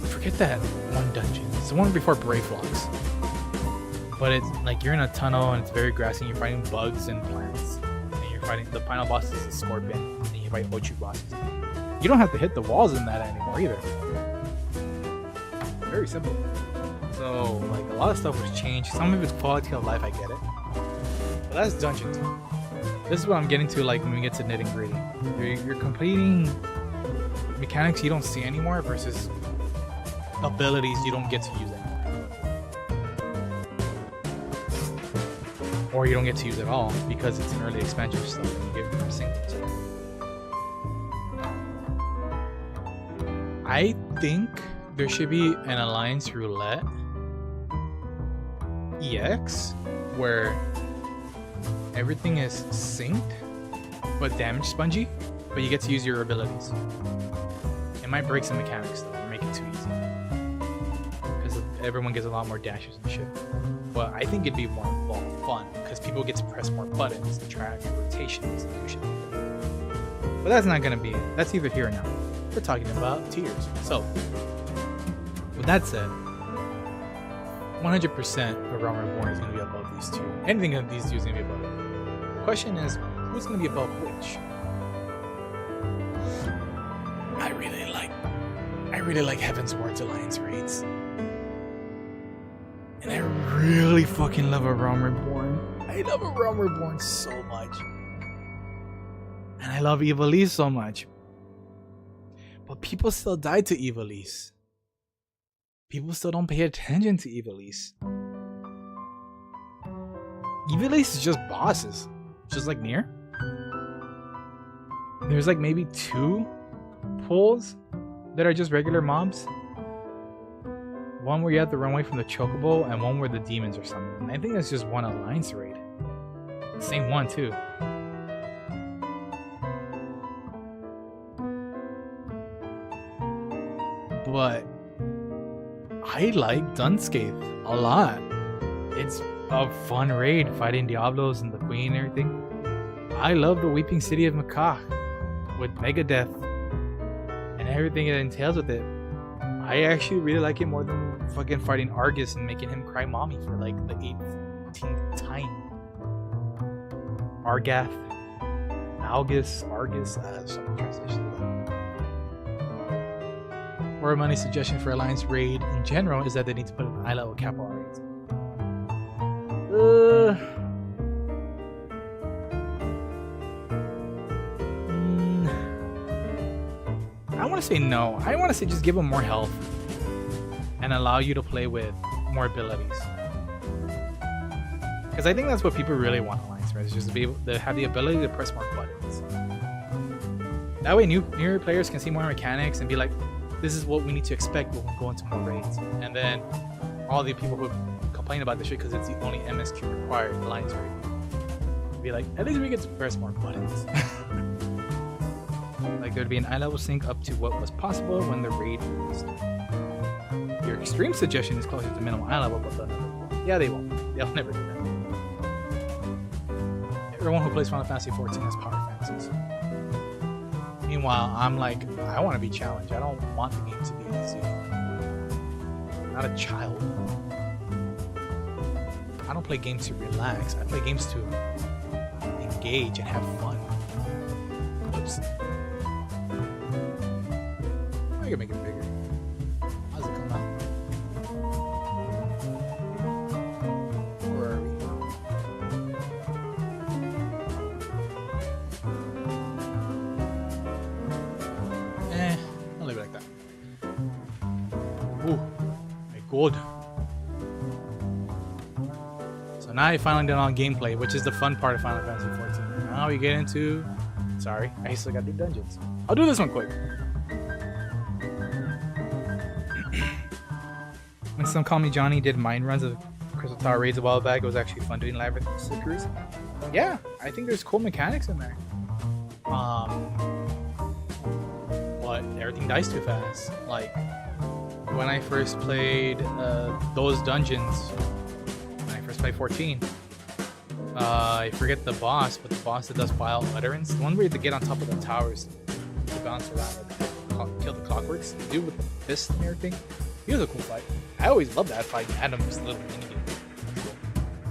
forget that one dungeon. It's the one before Brave Locks. But it's like you're in a tunnel and it's very grassy and you're fighting bugs and plants. And you're fighting the final boss is a scorpion. And you fight Ochu bosses. You don't have to hit the walls in that anymore either. Very simple. So like a lot of stuff was changed. Some of it's quality of life, I get it. But that's dungeons. This is what I'm getting to, like, when we get to nitty gritty. You're completing mechanics you don't see anymore versus abilities you don't get to use anymore. Or you don't get to use at all because it's an early expansion stuff and you get from single. I think there should be an Alliance Roulette EX where everything is synced but damage spongy, but you get to use your abilities. It might break some mechanics though, or make it too easy. Because everyone gets a lot more dashes and shit. But I think it'd be more fun because people get to press more buttons and track rotations and do shit like that. But that's not gonna be it. That's either here or now. We're talking about tiers. So, with that said, 100% of Realm Reborn is going to be above these two. Anything of these two is going to be above it. The question is, who's going to be above which? I really like Heaven's Ward's Alliance raids. And I really fucking love a Realm Reborn. I love a Realm Reborn so much. And I love Ivalice so much. But people still die to Ivalice. People still don't pay attention to Ivalice. Ivalice is just bosses. Just like Nier. There's like maybe 2 pulls that are just regular mobs. One where you have to run away from the chocobo, and one where the demons are summoned. And I think that's just one Alliance raid. Same one too. But I like Dunscape a lot. It's a fun raid, fighting Diablos and the Queen and everything. I love the Weeping City of Makah with Megadeth and everything it entails with it. I actually really like it more than fucking fighting Argus and making him cry mommy for like the 18th time. Argath, Argus, some translation. Or a money suggestion for Alliance raid in general is that they need to put an eye level cap on raids. I want to say no. I want to say just give them more health and allow you to play with more abilities. Because I think that's what people really want Alliance raids, just to be able to have the ability to press more buttons. That way newer players can see more mechanics and be like, this is what we need to expect when we go into more raids. And then all the people who complain about this shit because it's the only MSQ required Alliance raid be like, at least we get to press more buttons. Like there'd be an eye level sync up to what was possible when the raid released. Your extreme suggestion is closer to minimum eye level, but yeah, they won't. They'll never do that. Everyone who plays Final Fantasy XIV has power fantasies. Meanwhile, I'm like, I want to be challenged. I don't want the game to be easy. I'm not a child. I don't play games to relax. I play games to engage and have fun. Oops. I can make it bigger. How's it come out? Where are we? I'll leave it like that. Ooh, my god. So now you're finally done on gameplay, which is the fun part of Final Fantasy XIV. Now we get into... Sorry, I still gotta do dungeons. I'll do this one quick. When Some Call Me Johnny did mine runs of Crystal Tower raids a while back, it was actually fun doing Labyrinth Seekers. Yeah, I think there's cool mechanics in there. But everything dies too fast. Like, when I first played those dungeons, when I first played 14, I forget the boss, but the boss that does Vile Utterance, the one where you have to get on top of the towers to bounce around and kill the clockworks, the dude with the fist and everything. He was a cool fight. I always loved that fight. Adam's little mini game. That's cool.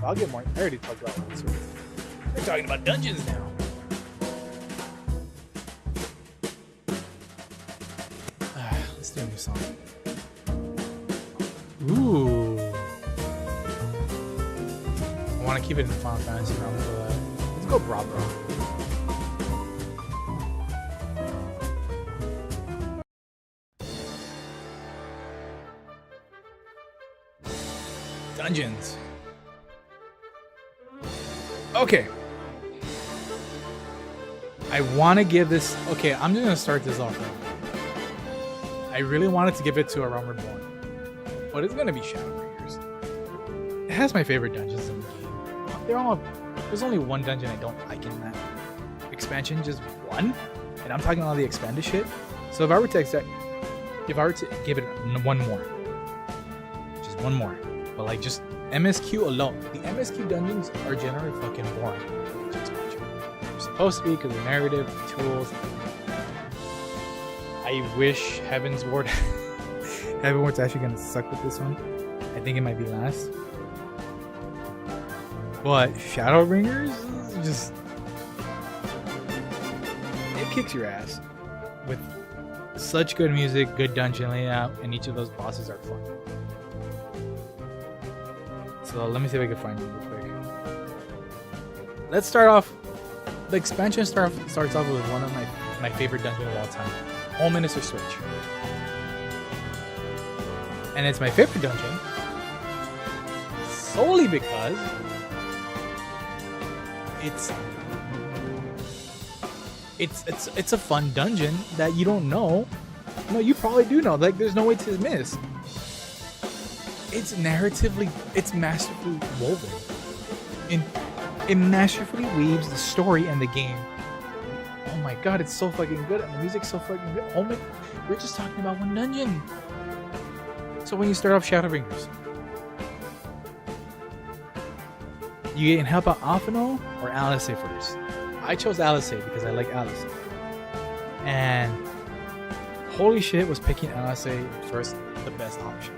I'll get more. I already talked about this. We're talking about dungeons now. Let's do a new song. Ooh. I want to keep it in the Final Fantasy realm, but let's Let's go Bravo. Dungeons. Okay. I want to give this... Okay, I'm just going to start this off right now. I really wanted to give it to A Realm Reborn. But it's going to be Shadowbringers. It has my favorite dungeons in the game. They're all... There's only one dungeon I don't like in that expansion. Just one. And I'm talking all the expanded shit. So if I were to give it one more. Just one more. But like just MSQ alone. The MSQ dungeons are generally fucking boring. They're supposed to be because of narrative, tools. I wish Heaven's Ward Heaven's Ward's actually gonna suck with this one. I think it might be last. But Shadowbringers just it kicks your ass with such good music, good dungeon layout, and each of those bosses are fun. So let me see if I can find it real quick. Let's start off. The expansion starts off with one of my favorite dungeons of all time, Home Minister Switch. And it's my favorite dungeon solely because it's a fun dungeon that you don't know. No, you probably do know. Like, there's no way to miss. It's narratively, it's masterfully woven. It masterfully weaves the story and the game. Oh my god, it's so fucking good, and the music's so fucking good. Oh my, we're just talking about one dungeon. So when you start off Shadowbringers, you can help out Alphino or Alice first. I chose Alice because I like Alice. And holy shit, was picking Alice first the best option.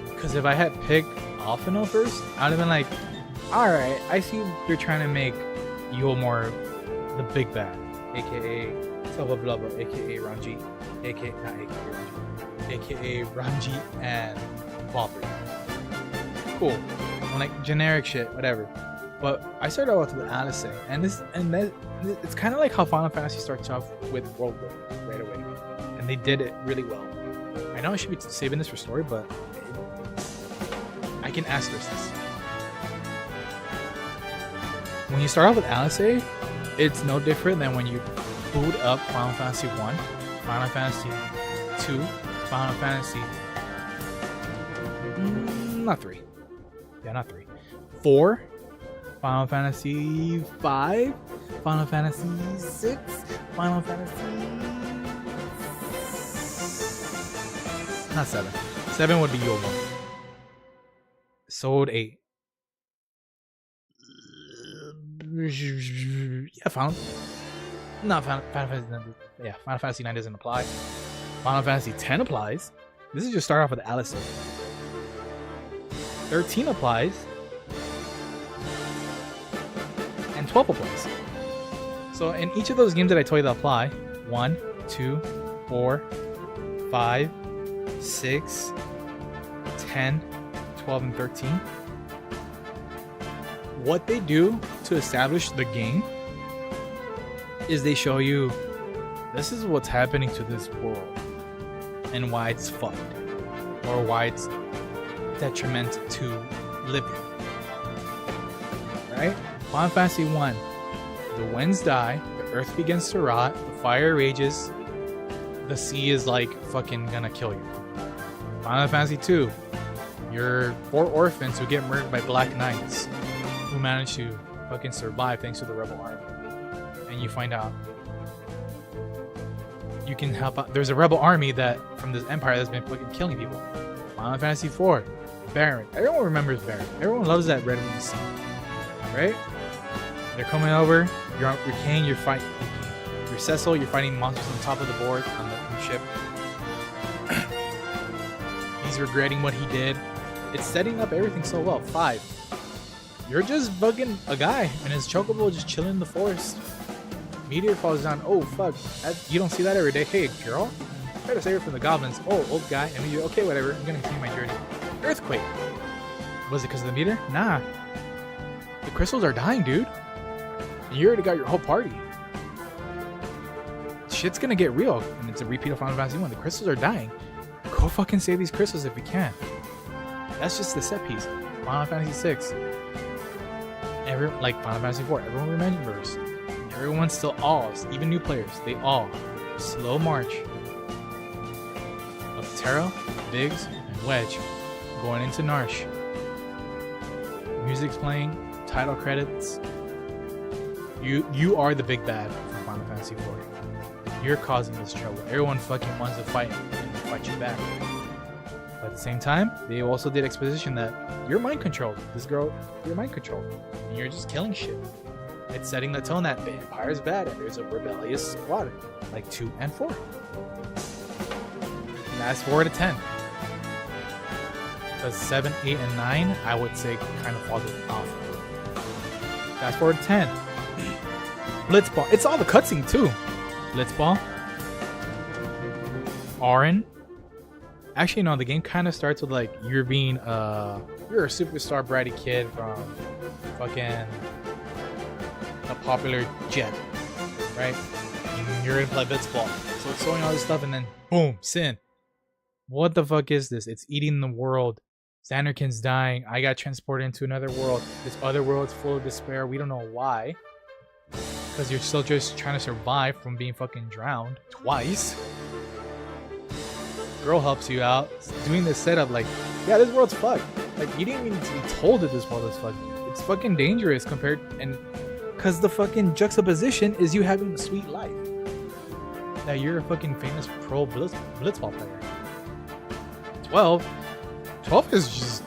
Because if I had picked Alphino first, I would have been like, alright, I see you're trying to make Yulmore the big bad, aka blah blah blah, aka Ranji, aka not aka Ranji, aka Ranji and Bopper. Cool, like generic shit, whatever. But I started off with Alice, and it's kind of like how Final Fantasy starts off with World War right away, and they did it really well. I know I should be saving this for story, but I can asterisk this. When you start off with Alice, it's no different than when you boot up Final Fantasy 1, Final Fantasy 2, Final Fantasy... not 3. Yeah, not 3. 4, Final Fantasy 5, Final Fantasy 6, Final Fantasy... not 7. 7 would be your one. Sold 8. Yeah, Final Fantasy 9 doesn't apply. Final Fantasy 10 applies. This is just start off with Alice. 13 applies. And 12 applies. So in each of those games that I told you that apply, 1, 2, 4, 5, 6, 10, 12, and 13. What they do to establish the game is they show you this is what's happening to this world and why it's fucked or why it's detrimental to living. Right? Final Fantasy 1, the winds die, the earth begins to rot, the fire rages, the sea is like fucking gonna kill you. Final Fantasy 2, you're 4 orphans who get murdered by Black Knights who manage to fucking survive thanks to the rebel army. And you find out you can help out. There's a rebel army that from this empire that's been fucking killing people. Final Fantasy 4, Baron. Everyone remembers Baron. Everyone loves that red wing scene, right? They're coming over. You're king. You're fighting. You're Cecil. You're fighting monsters on top of the board on the ship. He's regretting what he did. It's setting up everything so well. 5. You're just bugging a guy and his chocobo just chilling in the forest. Meteor falls down. Oh fuck! You don't see that every day. Hey girl, try to save her from the goblins. Oh, old guy. And you okay? Whatever. I'm gonna continue my journey. Earthquake. Was it because of the meteor? Nah. The crystals are dying, dude. And you already got your whole party. Shit's gonna get real, and it's a repeat of Final Fantasy 1. The crystals are dying. Go fucking save these crystals if you can. That's just the set piece. Final Fantasy 6. Like Final Fantasy 4, everyone remembers. Everyone still alls, even new players, they all. Slow march of Terra, Biggs, and Wedge going into Narsh. Music's playing, title credits. You are the big bad from Final Fantasy 4. You're causing this trouble. Everyone fucking wants to fight and fight you back. But at the same time, they also did exposition that you're mind controlled. This girl, you're mind controlled. And you're just killing shit. It's setting the tone that the Empire's bad and there's a rebellious squad, like 2 and 4. Fast forward to 10. Because 7, 8, and 9, I would say, kind of falls off. Fast forward to 10. Blitzball. It's all the cutscene too. Blitzball. Auron. Actually, no, the game kind of starts with like you're a superstar bratty kid from fucking a popular jet, right? And you're gonna play Blitzball. So it's showing all this stuff, and then boom, Sin. What the fuck is this? It's eating the world. Xanderkin's dying. I got transported into another world. This other world's full of despair. We don't know why. Because you're still just trying to survive from being fucking drowned twice. Girl helps you out. Doing this setup like, yeah, this world's fucked. Like, you didn't even need to be told that this world is fucked. It's fucking dangerous compared, and because the fucking juxtaposition is you having a sweet life. That you're a fucking famous pro blitzball player. 12 is just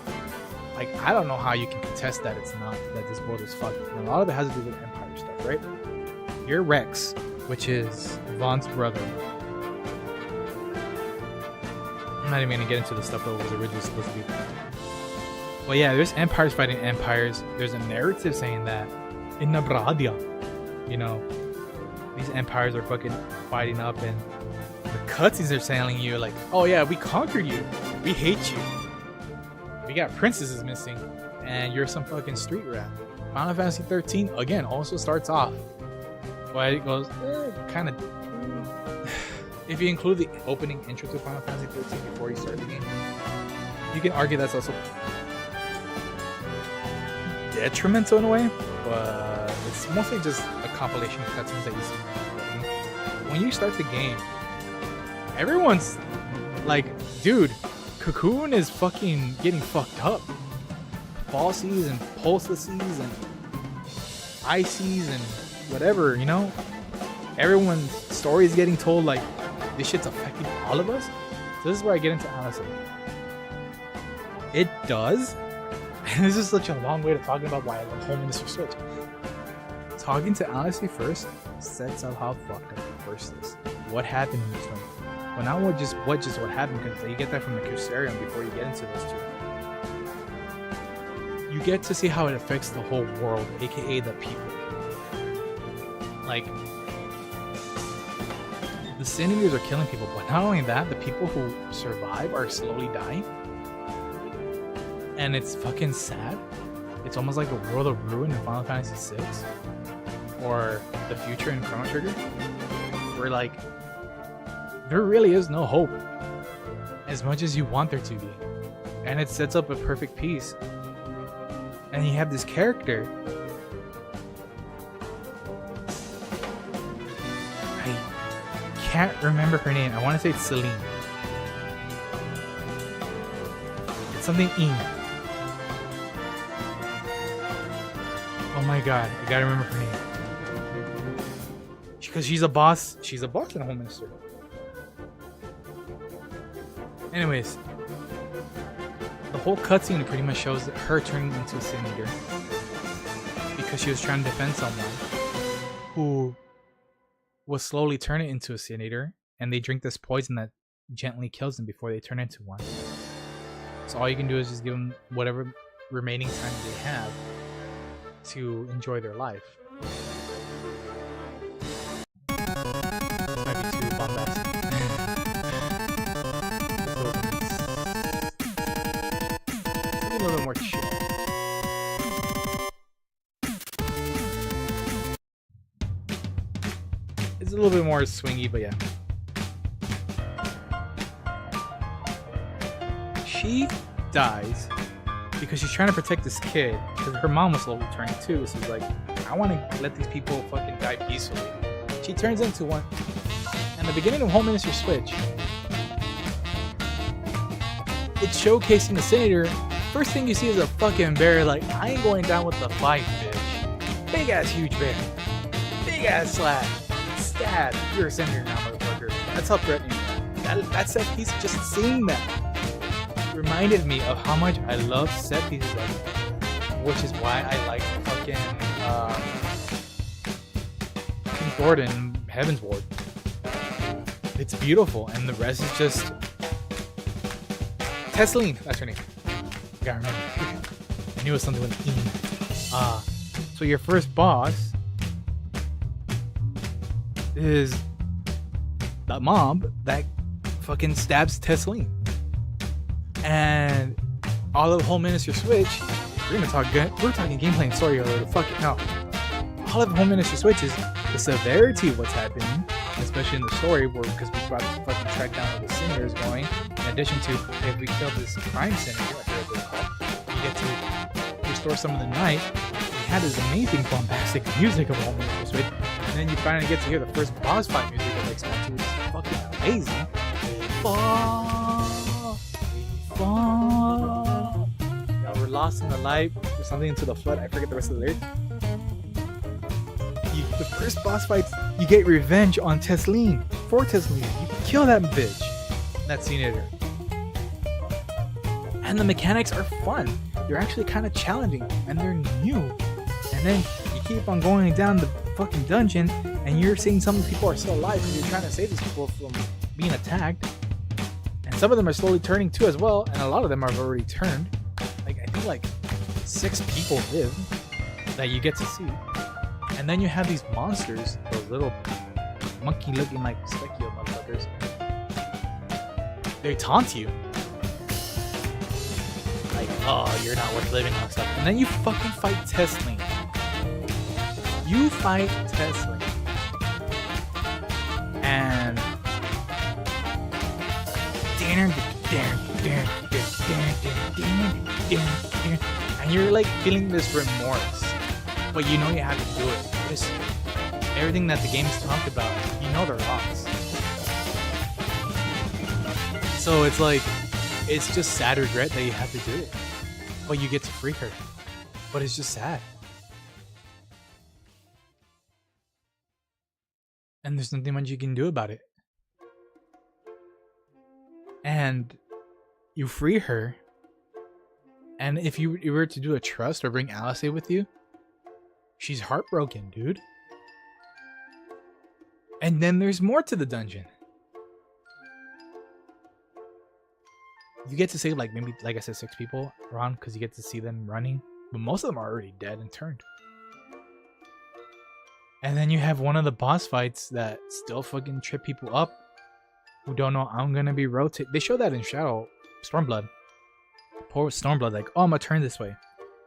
like, I don't know how you can contest that it's not, that this world is fucked. And a lot of it has to do with Empire stuff, right? You're Rex, which is Vaughn's brother. I'm not even gonna get into the stuff that was originally supposed to be. Well, yeah, there's empires fighting empires. There's a narrative saying that in Nabradia, you know, these empires are fucking fighting up, and the cutscenes are telling you like, oh yeah, we conquered you. We hate you. We got princesses missing, and you're some fucking street rat. Final Fantasy 13 again also starts off, but it goes kind of. If you include the opening intro to Final Fantasy 13 before you start the game, you can argue that's also detrimental in a way, but it's mostly just a compilation of cutscenes that you see. When you start the game, everyone's like, dude, Cocoon is fucking getting fucked up. Falsies and Pulsies and Ices and whatever, you know? Everyone's story is getting told like, this shit's affecting all of us. So this is where I get into Alice. It does. And this is such a long way to talking about why I love Home Minister Switch. Talking to Alice first sets up how fucked up the first is. What happened in this one? Well, not what happened, because you get that from the Cusarium before you get into those two. You get to see how it affects the whole world, aka the people. Like, the Sin-Eaters are killing people, but not only that, the people who survive are slowly dying. And it's fucking sad. It's almost like the world of ruin in Final Fantasy VI. Or the future in Chrono Trigger. Where like, there really is no hope. As much as you want there to be. And it sets up a perfect piece. And you have this character. I can't remember her name. I want to say it's Celine. It's something Ing. Oh my god, I gotta remember her name. Because she's a boss. She's a boss in Home Minister. Anyways, the whole cutscene pretty much shows her turning into a Sin-Eater because she was trying to defend someone who will slowly turn it into a Sin-Eater, and they drink this poison that gently kills them before they turn into one. So all you can do is just give them whatever remaining time they have to enjoy their life. This might be too bombastic. A little more chill. It's a little bit more swingy, but yeah. She dies because she's trying to protect this kid because her mom was slowly turning too. So she's like, I want to let these people fucking die peacefully. She turns into one. And the beginning of Home Minister Switch, it's showcasing the senator. First thing you see is a fucking bear like, I ain't going down with the fight, bitch. Big ass huge bear. Big ass slash. Stab. You're a senator now, motherfucker. That's how threatening you are. That set piece, just seeing that reminded me of how much I love set pieces like that. Which is why I like fucking King Thornton, Heaven's Ward. It's beautiful, and the rest is just Tesseline, that's her name. I gotta remember. I knew it was something with E. So your first boss is the mob that fucking stabs Tesseline. And all of Home Minister Switch, we're talking gameplay and story already. Fuck it, no. All of Home Minister Switch is the severity of what's happening, especially in the story, because we got to fucking track down where the senator is going. In addition to, if we kill this crime senator, I forget what it's called, you get to restore some of the night. We had this amazing bombastic music of Home Minister Switch, and then you finally get to hear the first boss fight music of X-Men 2, which is fucking amazing. Yeah, we're lost in the light, or something into the flood. I forget the rest of the lyrics. The first boss fights, you get revenge on Tesseline. For Tesseline, you kill that bitch. That senator. And the mechanics are fun. They're actually kind of challenging, and they're new. And then you keep on going down the fucking dungeon, and you're seeing some people are still alive because you're trying to save these people from being attacked. And some of them are slowly turning too as well, and a lot of them have already turned. Like, I think like 6 people live that you get to see. And then you have these monsters, those little monkey looking like Specchio motherfuckers. They taunt you. Like, oh, you're not worth living on stuff. And then you fucking fight Tesseline. You fight Tesseline. And and you're like feeling this remorse. But you know you have to do it. Because everything that the game's talked about, you know they're lost. So it's like, it's just sad regret that you have to do it. But you get to free her. But it's just sad. And there's nothing much you can do about it. And you free her. And if you were to do a trust or bring Alice with you, she's heartbroken, dude. And then there's more to the dungeon. You get to save like maybe, like I said, 6 people around because you get to see them running. But most of them are already dead and turned. And then you have one of the boss fights that still fucking trip people up who don't know I'm gonna be rotated. They show that in Shadow Stormblood. Poor Stormblood, like, oh, I'm gonna turn this way.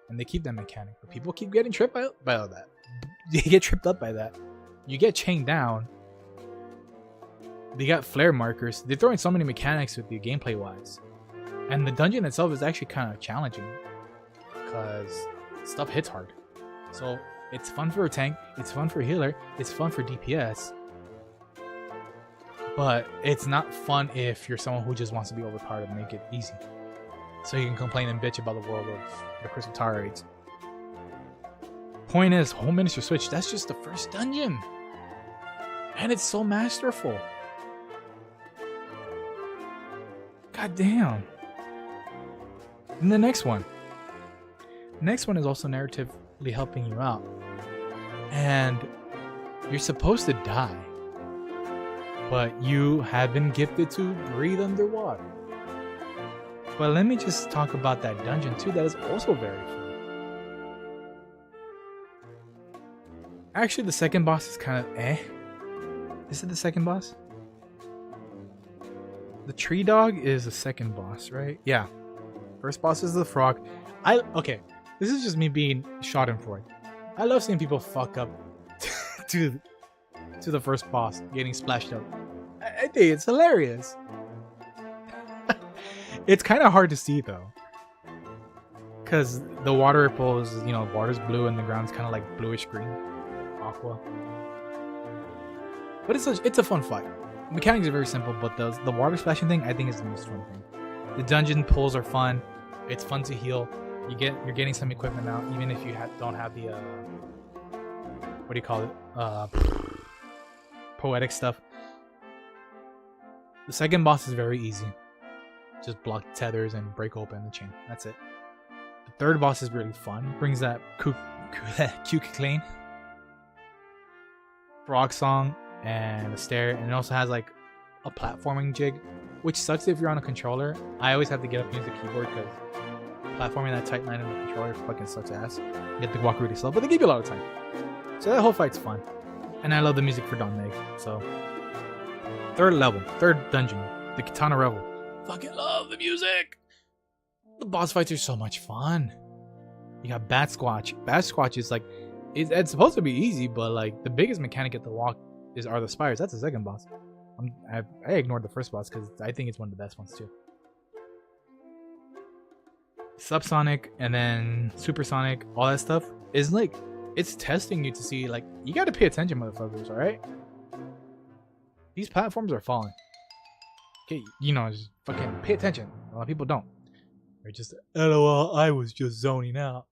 And they keep that mechanic. But people keep getting tripped by all that. They get tripped up by that. You get chained down. They got flare markers. They're throwing so many mechanics with you gameplay wise. And the dungeon itself is actually kind of challenging. Because stuff hits hard. So it's fun for a tank. It's fun for a healer. It's fun for DPS. But it's not fun if you're someone who just wants to be overpowered and make it easy. So you can complain and bitch about the world of the Crystal Tower raids. Point is, Home Minister Switch, that's just the first dungeon. And it's so masterful. God damn. And the next one. The next one is also narratively helping you out. And you're supposed to die. But you have been gifted to breathe underwater. But let me just talk about that dungeon too, that is also very fun. Actually, the second boss is kind of eh. Is it the second boss? The tree dog is the second boss, right? Yeah. First boss is the frog. Okay, this is just me being schadenfreude. I love seeing people fuck up to to the first boss getting splashed out. I think it's hilarious. It's kind of hard to see though, because the water ripples, water's blue and the ground's kind of like bluish green, aqua. But it's a fun fight. Mechanics are very simple, but the water splashing thing I think is the most fun thing. The dungeon pulls are fun. It's fun to heal. You're getting some equipment now, even if you don't have the what do you call it? Poetic stuff. The second boss is very easy. Just block tethers and break open the chain. That's it. The third boss is really fun. Brings that clean frog song and a stair, and it also has like a platforming jig, which sucks if you're on a controller. I always have to get up and use the keyboard because platforming that tight line in the controller fucking sucks ass. You have to walk really slow, but they give you a lot of time. So that whole fight's fun. And I love the music for Don Meg. So third dungeon, the Katana Revel. Fucking love the music. The boss fights are so much fun. You got Bat Squatch. Bat Squatch is like, it's supposed to be easy, but like the biggest mechanic at the walk are the spires. That's the second boss. I ignored the first boss because I think it's one of the best ones too. Subsonic and then Supersonic, all that stuff is like, it's testing you to see, like, you gotta pay attention, motherfuckers, alright? These platforms are falling. Okay, just fucking pay attention. A lot of people don't. They're just, LOL, I was just zoning out.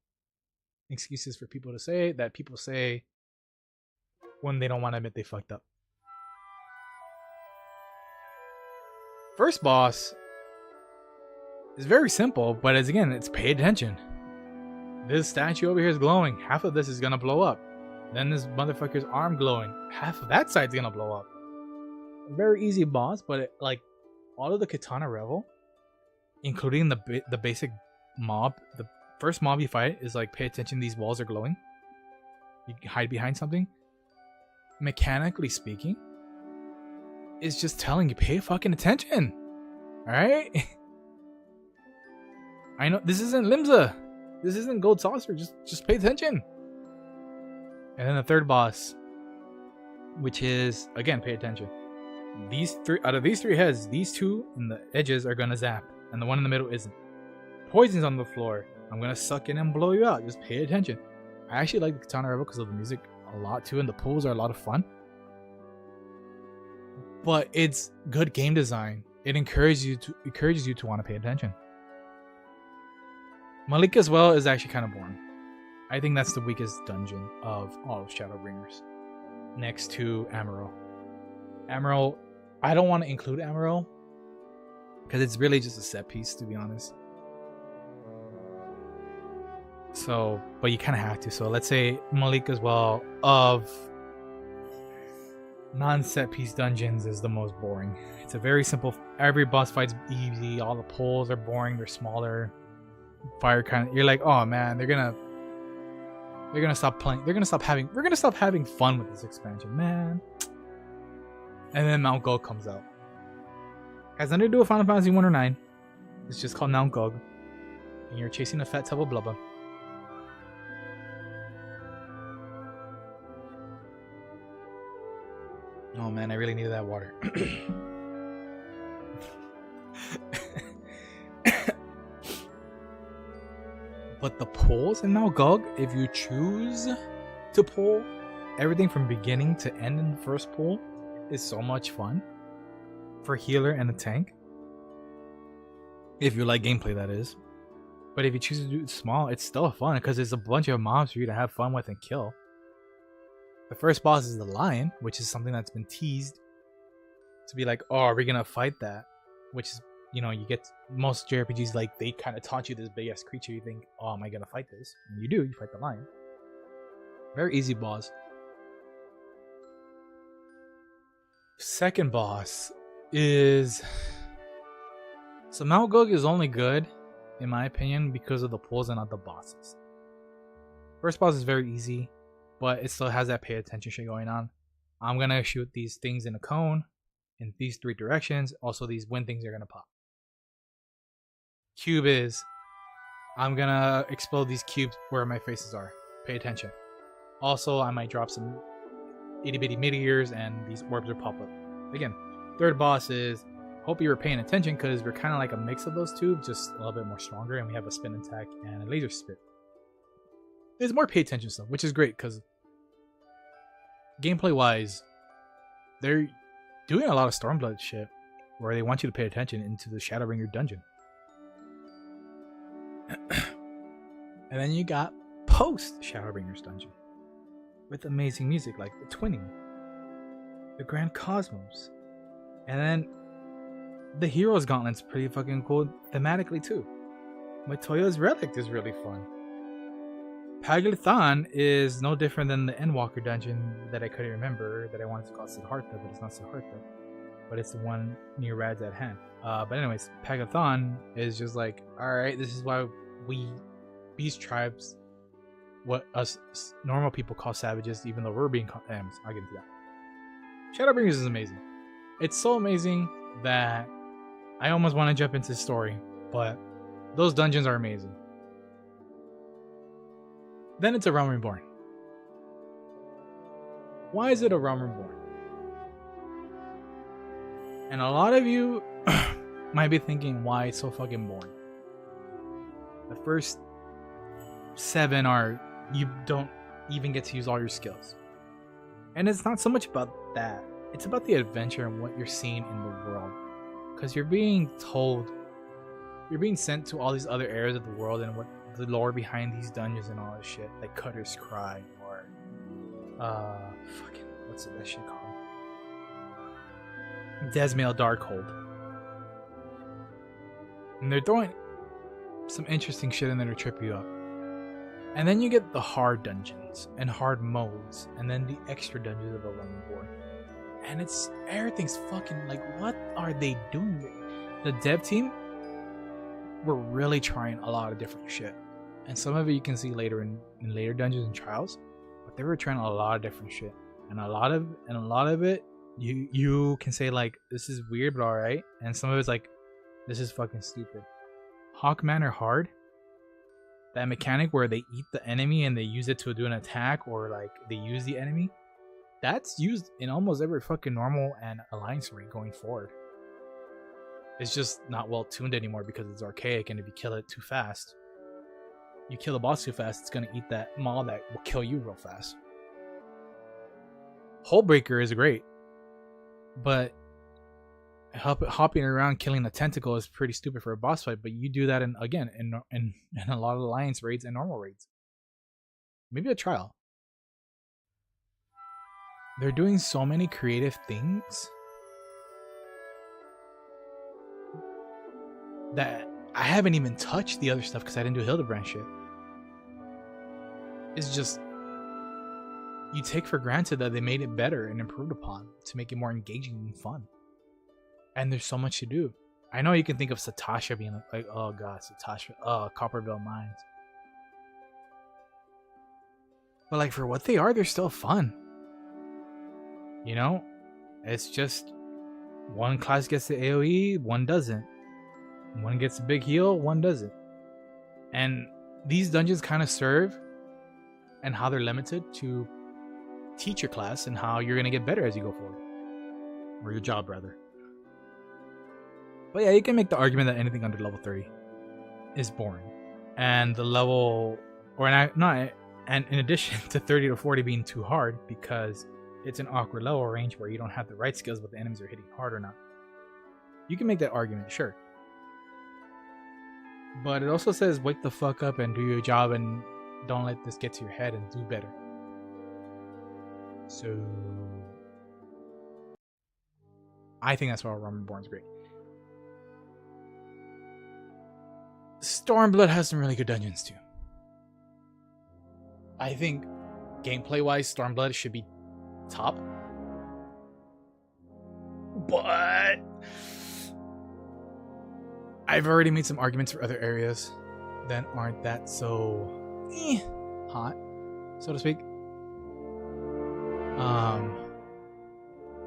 Excuses for people to say that people say when they don't want to admit they fucked up. First boss is very simple, but it's pay attention. This statue over here is glowing. Half of this is gonna blow up. Then this motherfucker's arm glowing. Half of that side's gonna blow up. Very easy boss, but all of the Katana Revel, including the basic mob, the first mob you fight is like, pay attention, these walls are glowing. You can hide behind something. Mechanically speaking, it's just telling you, pay fucking attention. Alright? I know this isn't Limsa. This isn't Gold Saucer. Just pay attention. And then the third boss, which is, again, pay attention. Out of these three heads, these two in the edges are gonna zap, and the one in the middle isn't. Poison's on the floor. I'm gonna suck in and blow you out. Just pay attention. I actually like the Katana Revel because of the music a lot too, and the pulls are a lot of fun. But it's good game design. It encourages you to want to pay attention. Malik as well is actually kind of boring. I think that's the weakest dungeon of all of Shadowbringers, next to Amaral. Amaral, I don't want to include Amaral because it's really just a set piece, to be honest. So, but you kind of have to. So let's say Malik as well of non-set piece dungeons is the most boring. It's a very simple. Every boss fight's easy. All the pulls are boring. They're smaller. Fire kind of. You're like, oh man, they're gonna stop playing. We're gonna stop having fun with this expansion, man. And then Mount Gog comes out. Has nothing to do with Final Fantasy 1 or 9. It's just called Mount Gog. And you're chasing a fat tub of blubber. Oh man, I really needed that water. But the pulls in Mount Gog, if you choose to pull everything from beginning to end in the first pull, is so much fun for healer and a tank. If you like gameplay, that is. But if you choose to do it small, it's still fun because there's a bunch of mobs for you to have fun with and kill. The first boss is the lion, which is something that's been teased to be like, oh, are we gonna fight that? Which is, you get most JRPGs, like, they kind of taunt you this big ass creature. You think, oh, am I gonna fight this? And you do, you fight the lion. Very easy boss. Second boss is, so Mount Gog is only good, in my opinion, because of the pulls and not the bosses. First boss is very easy, but it still has that pay attention shit going on. I'm gonna shoot these things in a cone in these three directions. Also, these wind things are gonna pop. Cube is, I'm gonna explode these cubes where my faces are. Pay attention. Also, I might drop some itty bitty meteors, and these orbs will pop up. Again, third boss is, hope you were paying attention because we're kind of like a mix of those two, just a little bit more stronger, and we have a spin attack and a laser spit. There's more pay attention stuff, which is great because gameplay wise, they're doing a lot of Stormblood shit where they want you to pay attention into the Shadowbringer dungeon. And then you got post Shadowbringer's dungeon with amazing music like the Twinning, the Grand Cosmos, and then the Heroes Gauntlet's pretty fucking cool thematically too. Matoya's Relic is really fun. Pagalithan is no different than the Endwalker dungeon that I couldn't remember that I wanted to call Siddhartha, but it's not Siddhartha. But it's the one near Rad's at hand. But anyways, Pagalithan is just like, alright, this is why we, beast tribes, what us normal people call savages, even though we're being called M's. I'll get into that. Shadowbringers is amazing. It's so amazing that I almost want to jump into the story, but those dungeons are amazing. Then it's A Realm Reborn. Why is it A Realm Reborn? And a lot of you might be thinking, why it's so fucking boring. The first 7 are, you don't even get to use all your skills. And it's not so much about that. It's about the adventure and what you're seeing in the world. Because you're being told, you're being sent to all these other areas of the world and what the lore behind these dungeons and all this shit. Like Cutter's Cry or, fucking, what's that shit called? Desmail Darkhold. And they're throwing some interesting shit in there to trip you up. And then you get the hard dungeons and hard modes, and then the extra dungeons of the Realm Reborn. And it's, everything's fucking like, what are they doing? The dev team were really trying a lot of different shit. And some of it you can see later in later dungeons and trials, but they were trying a lot of different shit. And a lot of it you can say like, this is weird but alright, and some of it's like, this is fucking stupid. Hawkmanor Hard, that mechanic where they eat the enemy and they use it to do an attack, or like they use the enemy, that's used in almost every fucking normal and alliance raid going forward. It's just not well tuned anymore because it's archaic, and if you kill it too fast, you kill the boss too fast, it's gonna eat that maw that will kill you real fast. Hullbreaker is great, but hopping around killing a tentacle is pretty stupid for a boss fight. But you do that in a lot of alliance raids and normal raids. Maybe a trial. They're doing so many creative things that I haven't even touched the other stuff because I didn't do Hildebrand shit. It's just, you take for granted that they made it better and improved upon to make it more engaging and fun. And there's so much to do. I know you can think of Satasha being like, oh god, Satasha, Copperville Mines. But like, for what they are, they're still fun. You know? It's just, one class gets the AoE, one doesn't. One gets a big heal, one doesn't. And these dungeons kind of serve, and how they're limited, to teach your class and how you're going to get better as you go forward. Or your job, rather. But yeah, you can make the argument that anything under level 30 is boring. And the level, and in addition to 30 to 40 being too hard, because it's an awkward level range where you don't have the right skills but the enemies are hitting hard or not. You can make that argument, sure. But it also says, wake the fuck up and do your job and don't let this get to your head and do better. So I think that's why Realm Reborn is great. Stormblood has some really good dungeons too. I think gameplay wise, Stormblood should be top. But I've already made some arguments for other areas that aren't that so hot, so to speak.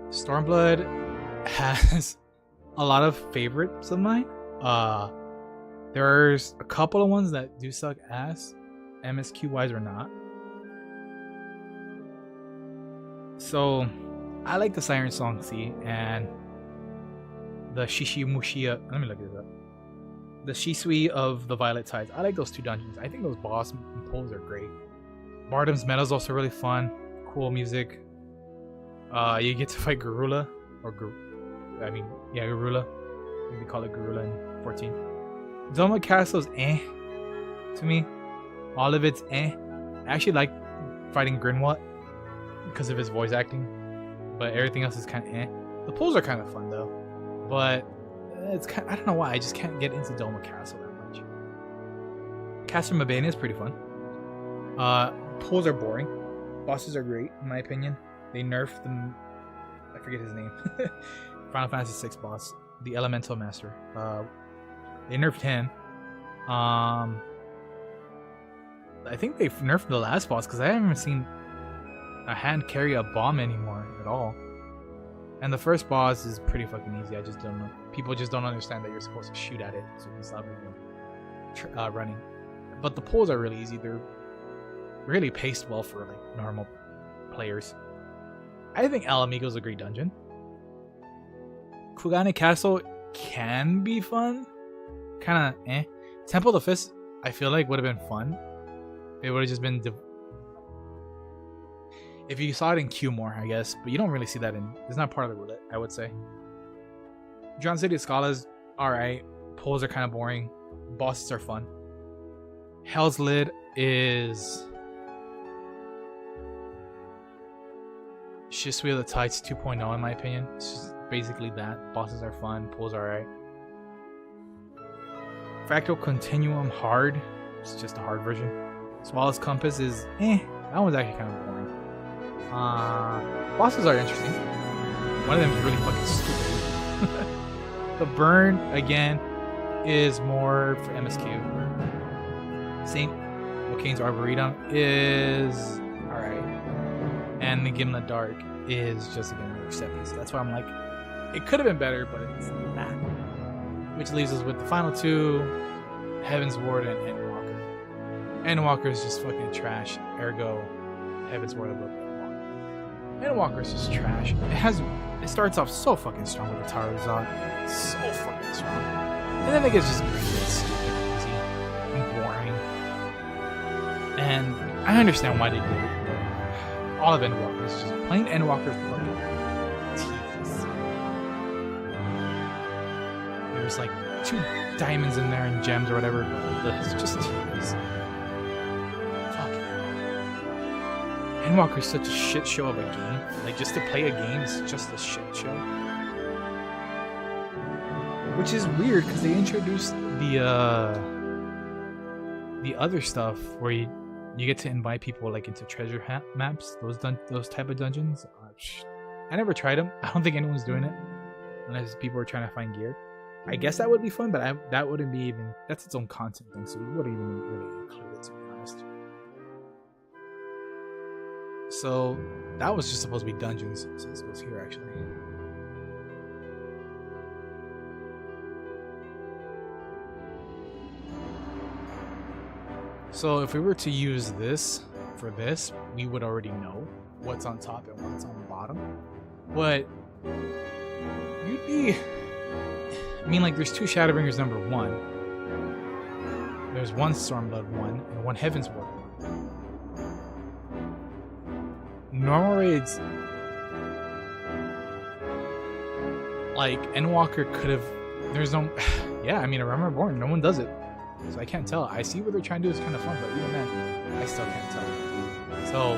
Stormblood has a lot of favorites of mine. There's a couple of ones that do suck ass, MSQ wise or not. So, I like the Siren Song Sea and the Shishimushia. Let me look it up. The Shisui of the Violet Tides. I like those 2 dungeons. I think those boss pulls are great. Bardam's Meadow is also really fun. Cool music. You get to fight Garula. Garula. I think they call it Garula in 14. Doma Castle's to me. All of it's I actually like fighting Grinwat because of his voice acting. But everything else is kind of The pulls are kind of fun though. But it's kind I don't know why. I just can't get into Doma Castle that much. Castle Mabane is pretty fun. Pulls are boring. Bosses are great, in my opinion. They nerfed them. I forget his name. Final Fantasy VI boss, the Elemental Master. They nerfed him. I think they've nerfed the last boss because I haven't seen a hand carry a bomb anymore at all. And the first boss is pretty fucking easy. I just don't know. People just don't understand that you're supposed to shoot at it, so you stop even running. But the pulls are really easy. They're really paced well for like normal players. I think El Amigo is a great dungeon. Kugane Castle can be fun. Kind of Temple of the Fist, I feel like would have been fun. It would have just been if you saw it in Q more, I guess, but you don't really see that in. It's not part of the roulette, I would say. Drown City of Scala's alright. Pulls are kind of boring. Bosses are fun. Hell's Lid is Shisui of the Tides 2.0 in my opinion. It's just basically that. Bosses are fun. Pulls are alright. Fractal Continuum Hard. It's just a hard version. Swallow's Compass is that one's actually kind of boring. Bosses are interesting. One of them is really fucking stupid. The Burn again is more for MSQ. Saint Wokane's Arboretum is alright. And the Gimlet Dark is just again another set piece. That's why I'm like, it could have been better, but it's not. Which leaves us with the final 2, Heaven's Ward and Endwalker. Endwalker is just fucking trash. Ergo, Heaven's Ward above Endwalker. Endwalker is just trash. It starts off so fucking strong with the Tower of Zod. So fucking strong. And then it gets just greedy and stupid and easy and boring. And I understand why they did it. All of Endwalker is just plain Endwalker is fucking tedious. There's like 2 diamonds in there and gems or whatever, but it's just tedious. Fucking hell. Endwalker is such a shit show of a game. Like, just to play a game is just a shit show. Which is weird because they introduced the other stuff where you get to invite people like into treasure maps, those type of dungeons. I never tried them. I don't think anyone's doing it unless people are trying to find gear. I guess that would be fun, but that wouldn't be even. That's its own content thing, so we wouldn't even really include it, to be honest. So that was just supposed to be dungeons. So this goes here actually. So if we were to use this for this, we would already know what's on top and what's on the bottom. But you'd be... I mean, like, there's 2 Shadowbringers number 1. There's 1 Stormblood 1 and 1 Heaven's Ward 1. Normal raids... Like, Endwalker could have... There's no... Yeah, I mean, a Realm Reborn, no one does it. So I can't tell. I see what they're trying to do is kind of fun, but even then, I still can't tell. So,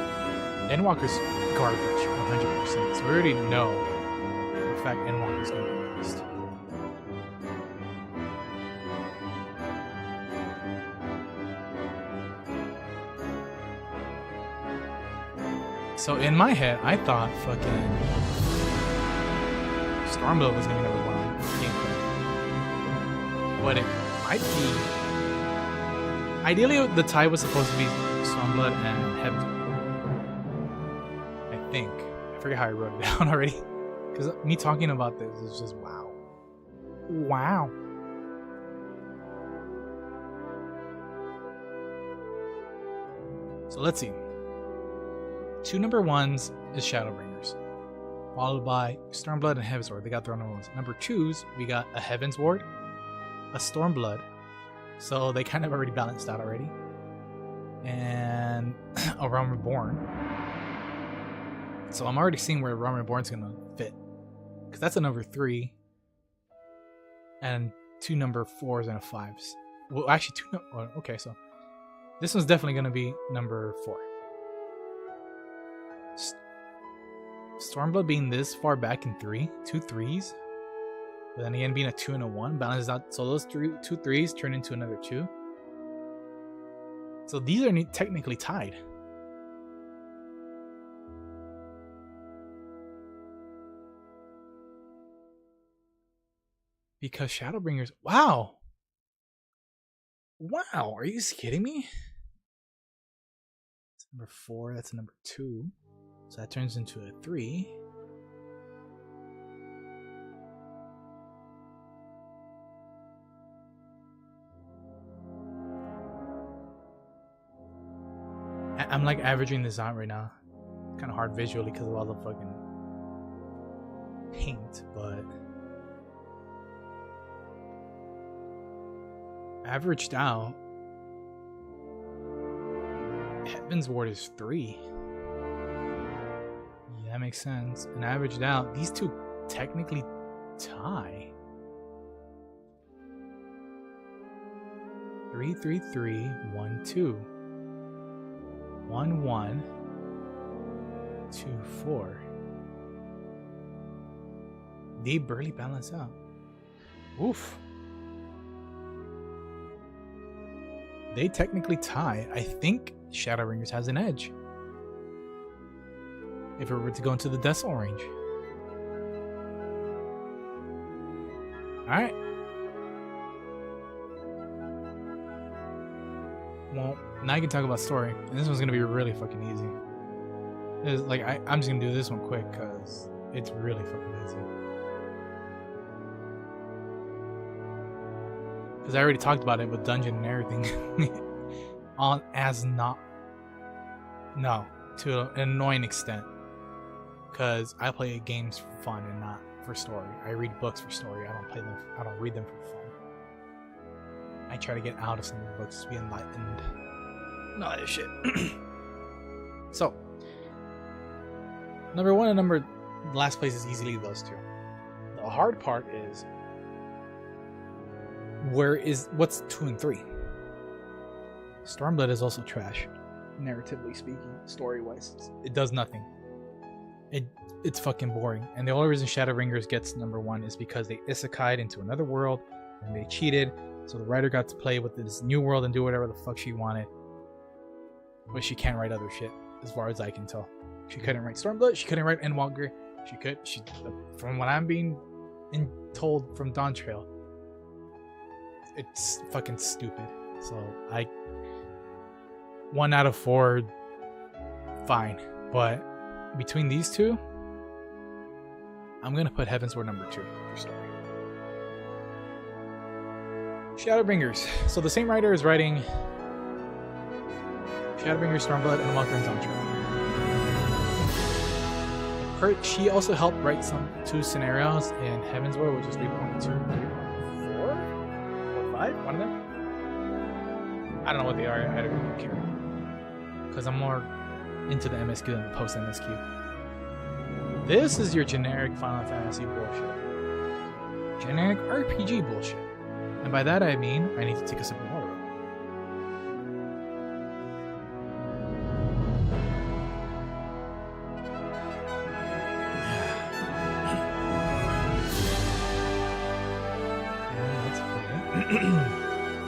Endwalker's garbage, 100%. So we already know for a fact Endwalker's going to be released. So in my head, I thought fucking Stormblood was going to be number 1 on gameplay. But it might be... Ideally, the tie was supposed to be Stormblood and Heaven's Ward. I think. I forget how I wrote it down already. Because me talking about this is just wow. Wow. So let's see. 2 number 1s is Shadowbringers, followed by Stormblood and Heavensward. They got their own number 1s. Number 2s, we got a Heavensward, a Stormblood, so they kind of already balanced out already, and a Realm Reborn. So I'm already seeing where Realm Reborn's gonna fit, because that's a number 3, and 2 number 4s and a 5s. Well, actually, okay, so this one's definitely gonna be number 4. Stormblood being this far back in 3, 2 3s, but then again being a 2 and a 1 balances out. So those 2 3s turn into another 2. So these are technically tied. Because Shadowbringers, wow, are you kidding me? That's number 4. That's number 2. So that turns into a 3. I'm like averaging this out right now. It's kind of hard visually because of all the fucking paint, but averaged out, Heavensward is 3. Yeah, that makes sense. And averaged out, these two technically tie. 3 3 3 1 2 1 1 2 4. They barely balance out. Oof. They technically tie. I think Shadowbringers has an edge if it were to go into the decimal range. Alright. Well, now I can talk about story. And this one's going to be really fucking easy. It's like, I'm just going to do this one quick because it's really fucking easy. Because I already talked about it with dungeon and everything. To an annoying extent. Because I play games for fun and not for story. I read books for story. I don't read them for fun. I try to get out of some of the books to be enlightened. No, that shit. So, number 1 and last place is easily those two. The hard part is what's 2 and 3? Stormblood is also trash, narratively speaking, story-wise. It does nothing. It's fucking boring. And the only reason Shadowbringers gets number 1 is because they isekai'd into another world and they cheated. So the writer got to play with this new world and do whatever the fuck she wanted. But she can't write other shit, as far as I can tell. She couldn't write Stormblood. She couldn't write Endwalker. From what I'm being told from Dawn Trail, it's fucking stupid. So 1 out of 4, fine. But between these two, I'm gonna put Heavensward number 2 for story. Shadowbringers. So the same writer is writing Shadowbringers, Stormblood, and Walker and Dawn Trail. She also helped write 2 scenarios in Heavensward, which is 3.2, 3.4, or 5, one of them. I don't know what they are. I don't really care because I'm more into the MSQ than the post MSQ. This is your generic Final Fantasy bullshit, generic RPG bullshit. And by that I mean, I need to take a sip of water.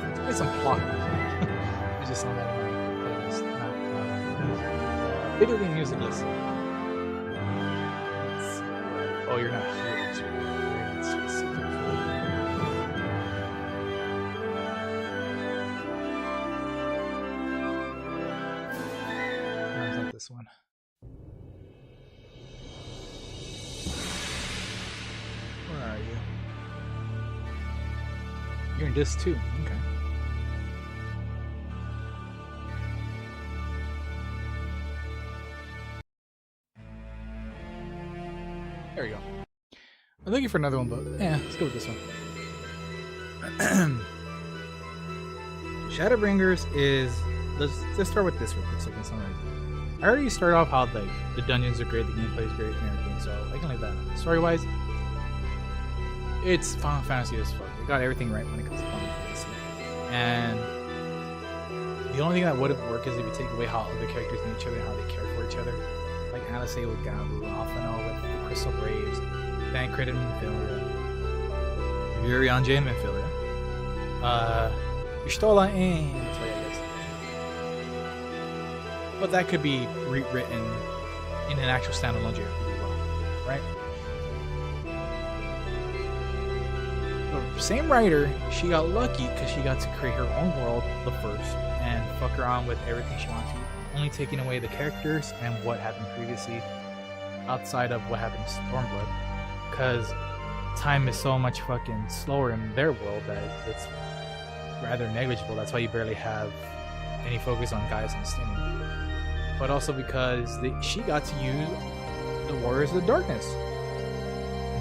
Let's play some plot. It's just not that playlist. Video game music list. Oh, you're not here. You're not specific. This one. Where are you? You're in disc 2. Okay. There we go. I'm looking for another one, but yeah, let's go with this one. Shadowbringers is let's start with this real quick so I can summarize it. I already started off how like the dungeons are great, the gameplay is great, and everything, so I can leave that. Story wise, it's Final Fantasy as fuck. They got everything right when it comes to Final Fantasy, and the only thing that wouldn't work is if you take away how other characters know each other and how they care for each other. Like Alice with Gabu, Alphino with the Crystal Braves, Bancred and Minfilia, Yuri J and Minfilia, Y'shtola and Toya, I guess. But that could be rewritten in an actual standalone JRPG, right? The same writer, she got lucky because she got to create her own world, the first, and fuck around with everything she wanted to, only taking away the characters and what happened previously outside of what happened to Stormblood, because time is so much fucking slower in their world that it's rather negligible. That's why you barely have any focus on Gaius and Stinian. But also because she got to use the Warriors of the Darkness,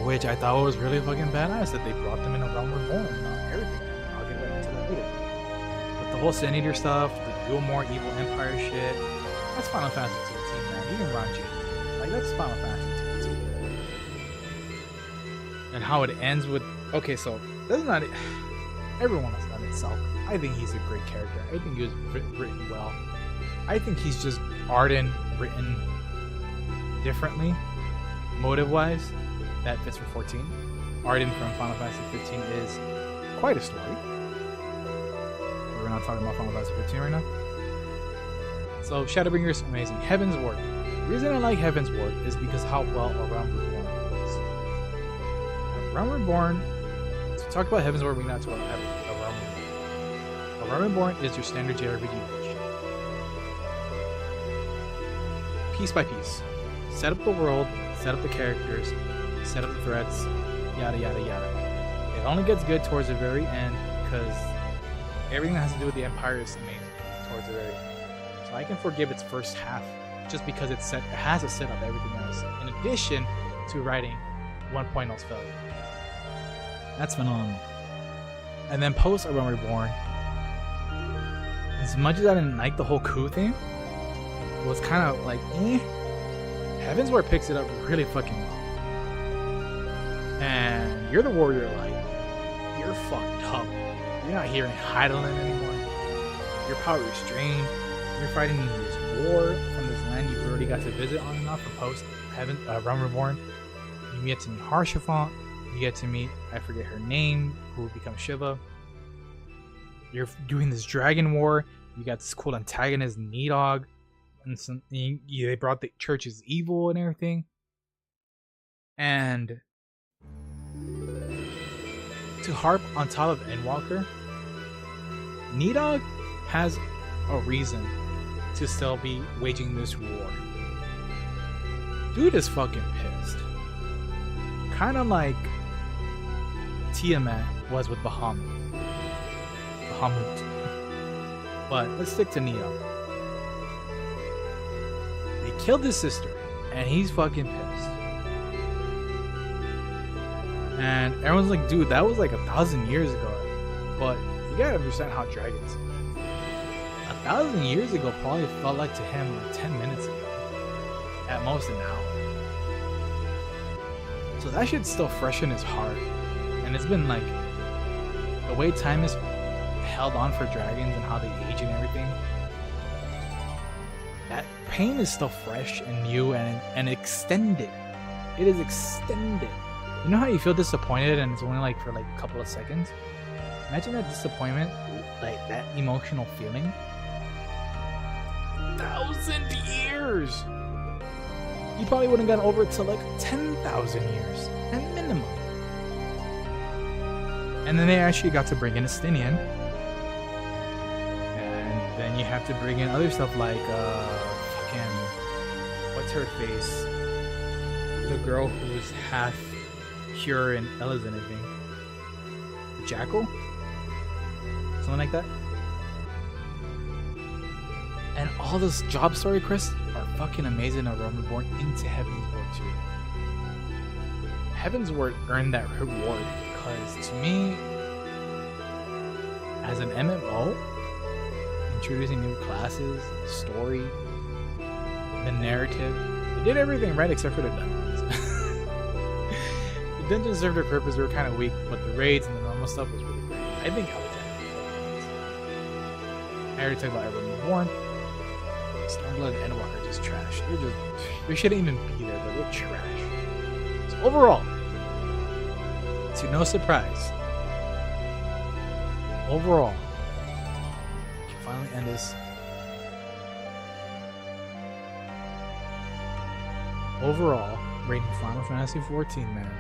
which I thought was really fucking badass that they brought them in a Realm Reborn and everything. I'll get back into that later. But the whole Sin Eater stuff, the Duel More Evil Empire shit, that's Final Fantasy XIV, man. Even Ranji. Like, that's Final Fantasy XIV. And how it ends with... Okay, so, that's not... Everyone has done itself. I think he's a great character. I think he was written well. I think he's just Arden written differently, motive-wise. That fits for 14. Arden from Final Fantasy 15 is quite a story. We're not talking about Final Fantasy 15 right now. So Shadowbringer is amazing. Heaven's Ward. The reason I like Heaven's Ward is because how well A Realm Reborn is. A Realm Reborn. To talk about Heaven's Ward, we not talk about A Realm Reborn. A Realm Reborn is your standard JRPG bullshit. Piece by piece. Set up the world, set up the characters, set up the threats, yada yada yada. It only gets good towards the very end because everything that has to do with the Empire is amazing towards the very end. So I can forgive its first half just because it has to set up everything else in addition to writing 1.0's failure. That's phenomenal. And then post A Realm Reborn, as much as I didn't like the whole coup thing, it was kind of like Heaven's Ward picks it up really fucking well. And you're the warrior, like, you're fucked up. You're not here in Heidelin anymore. Your power is drained. You're fighting in this war from this land you've already got to visit on and off for post Realm Reborn. You get to meet Haurchefant. You get to meet, I forget her name, who will become Shiva. You're doing this dragon war. You got this cool antagonist, Nidog. And they brought the church's evil and everything. And to harp on top of Endwalker, Nidog has a reason to still be waging this war. Dude is fucking pissed. Kind of like Tiamat was with Bahamut. But let's stick to Nidog. They killed his sister, and he's fucking pissed. And everyone's like, dude, that was like 1,000 years ago. But you gotta understand how dragons. 1,000 years ago probably felt like to him like 10 minutes ago. At most an hour. So that shit's still fresh in his heart. And it's been like, the way time is held on for dragons and how they age and everything. That pain is still fresh and new and extended. It is extended. You know how you feel disappointed and it's only like for like a couple of seconds? Imagine that disappointment, like that emotional feeling. 1,000 years! You probably wouldn't have gotten over it till like 10,000 years, at minimum. And then they actually got to bring in Estinian. And then you have to bring in other stuff like, fucking, what's her face? The girl who's half Cure and Ella's and everything. Jackal? Something like that. And all those job story quests are fucking amazing in Realm Reborn into Heaven's Ward 2. Heavensward earned that reward because to me, as an MMO, introducing new classes, story, the narrative, they did everything right except for the dungeons. The dungeons served their purpose, they were kind of weak, but the raids and the normal stuff was really great. I think I already talked about Everyone Reborn. Stormblood and Endwalker are just trash. They shouldn't even be there, but they're trash. So overall, to no surprise, overall, we can finally end this. Overall, rating Final Fantasy XIV, man,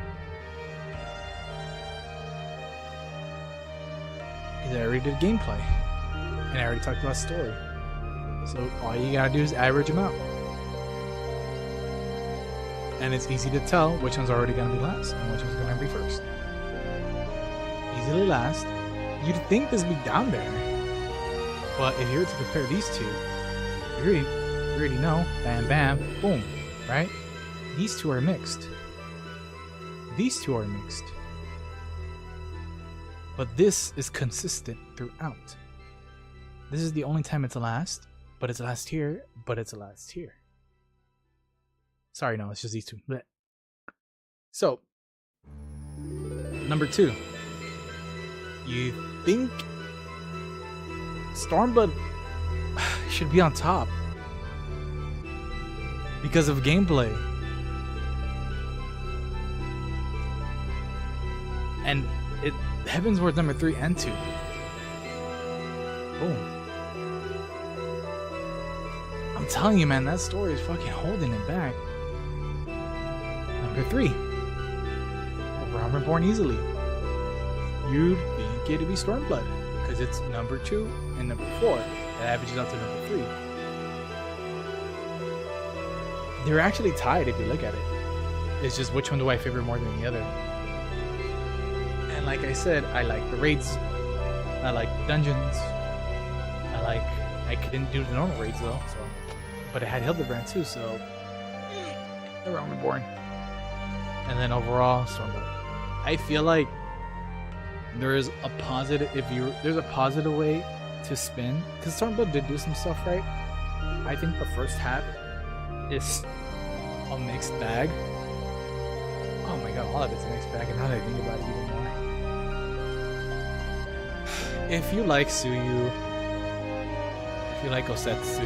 is I already did gameplay, and I already talked about story. So all you gotta do is average them out. And it's easy to tell which one's already gonna be last and which one's gonna be first. Easily last. You'd think this would be down there. But if you were to compare these two, you already know, bam, bam, boom, right? These two are mixed. These two are mixed. But this is consistent throughout. This is the only time it's a last. But it's last here, but it's a last here. Sorry, no, it's just these two. Blech. So, number 2. You think Stormblood should be on top because of gameplay. And Heavensward number 3 and 2. Boom. I'm telling you, man, that story is fucking holding it back. Number 3. Realm Reborn easily. You'd think it'd be Stormblood because it's number 2 and number 4. That averages out to number 3. They're actually tied if you look at it. It's just which one do I favor more than the other. And like I said, I like the raids. I like dungeons. I couldn't do the normal raids though, so. But it had Hildebrand too, so the Realm Reborn. And then overall, Stormblood. I feel like there's a positive way to spin, because Stormblood did do some stuff right. I think the first half is a mixed bag. Oh my god, all of it's a mixed bag, and now that I think about it even more. If you like Suyu, if you like Osetsu,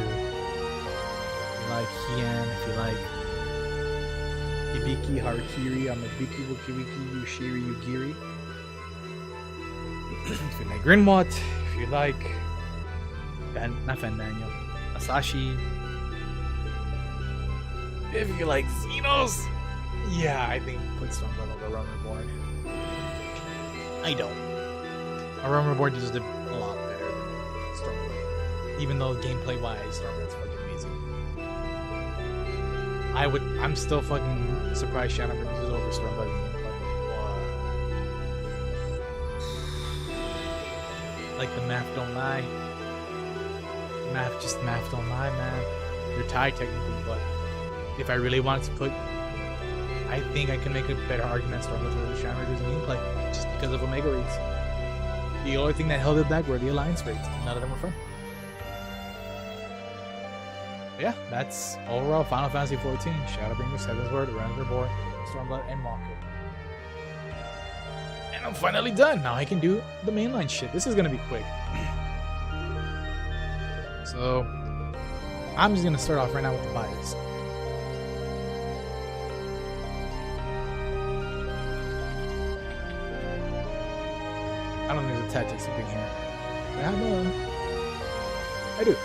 like Hien, if you like Hibiki, Harakiri, Amabiki, Wikiriki, Yushiri, Yugiri. If you like Grinwat, if you like not Fandaniel, Asashi. If you like Xenos, yeah, I think put Stormblood over Realm Reborn. I don't. Realm Reborn just did a lot better than Stormblood. Even though gameplay-wise, Stormblood's fucking amazing. I'm still fucking surprised Shadowbringers is over Stormblood in gameplay. Like the math don't lie. Math don't lie, man. You're tied technically, but if I really wanted to put, I think I can make a better argument Stormblood over Shadowbringers in gameplay just because of Omega raids. The only thing that held it back were the Alliance raids. None of them were fun. Yeah, that's overall Final Fantasy XIV, Shadowbringers, Heavensward, Realm Reborn, Stormblood, and Walker. And I'm finally done. Now I can do the mainline shit. This is gonna be quick. So, I'm just gonna start off right now with the bias. I don't think there's a tactics thing here. Yeah, no. I do.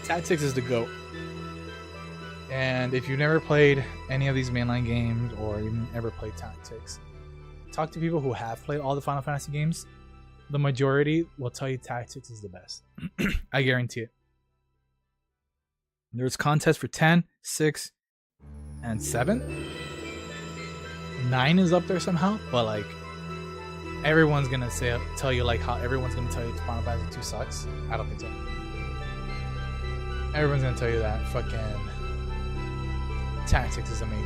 Tactics is the GOAT. And if you've never played any of these mainline games or even ever played Tactics, talk to people who have played all the Final Fantasy games. The majority will tell you Tactics is the best. I guarantee it. There's contests for 10, 6, and 7. 9 is up there somehow, but like everyone's gonna tell you like how everyone's gonna tell you Final Fantasy 2 sucks. I don't think so. Everyone's gonna tell you that fucking tactics is amazing.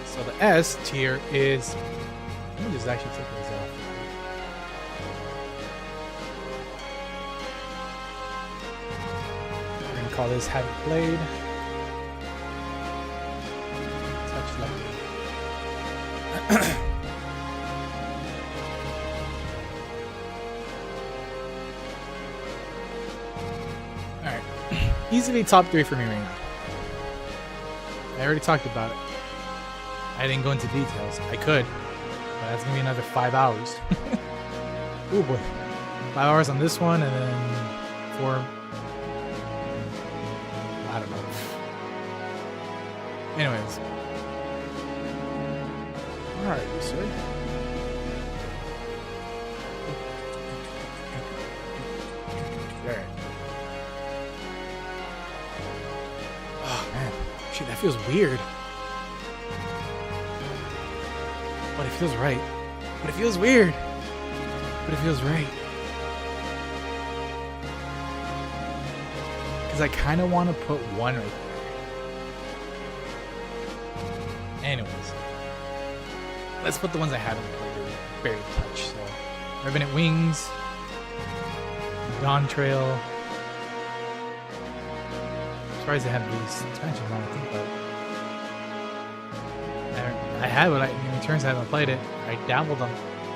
So the S tier is. Let me just actually take these off. We're gonna call this "Have You Played?" Touch lightly. Alright. Easily top 3 for me right now. I already talked about it. I didn't go into details. I could, but that's gonna be another 5 hours. Oh boy. 5 hours on this one, and then 4. I don't know. Anyways. Alright, you sir. Alright. Oh man. Shit, that feels weird. But it feels right. But it feels weird. But it feels right. Because I kind of want to put 1 right there. Anyways. Let's put the ones I haven't played or barely touched. So, Revenant Wings. Dawn Trail. I'm surprised they have these expansions on, I think, but I had, but in turns I haven't played it. I dabbled on.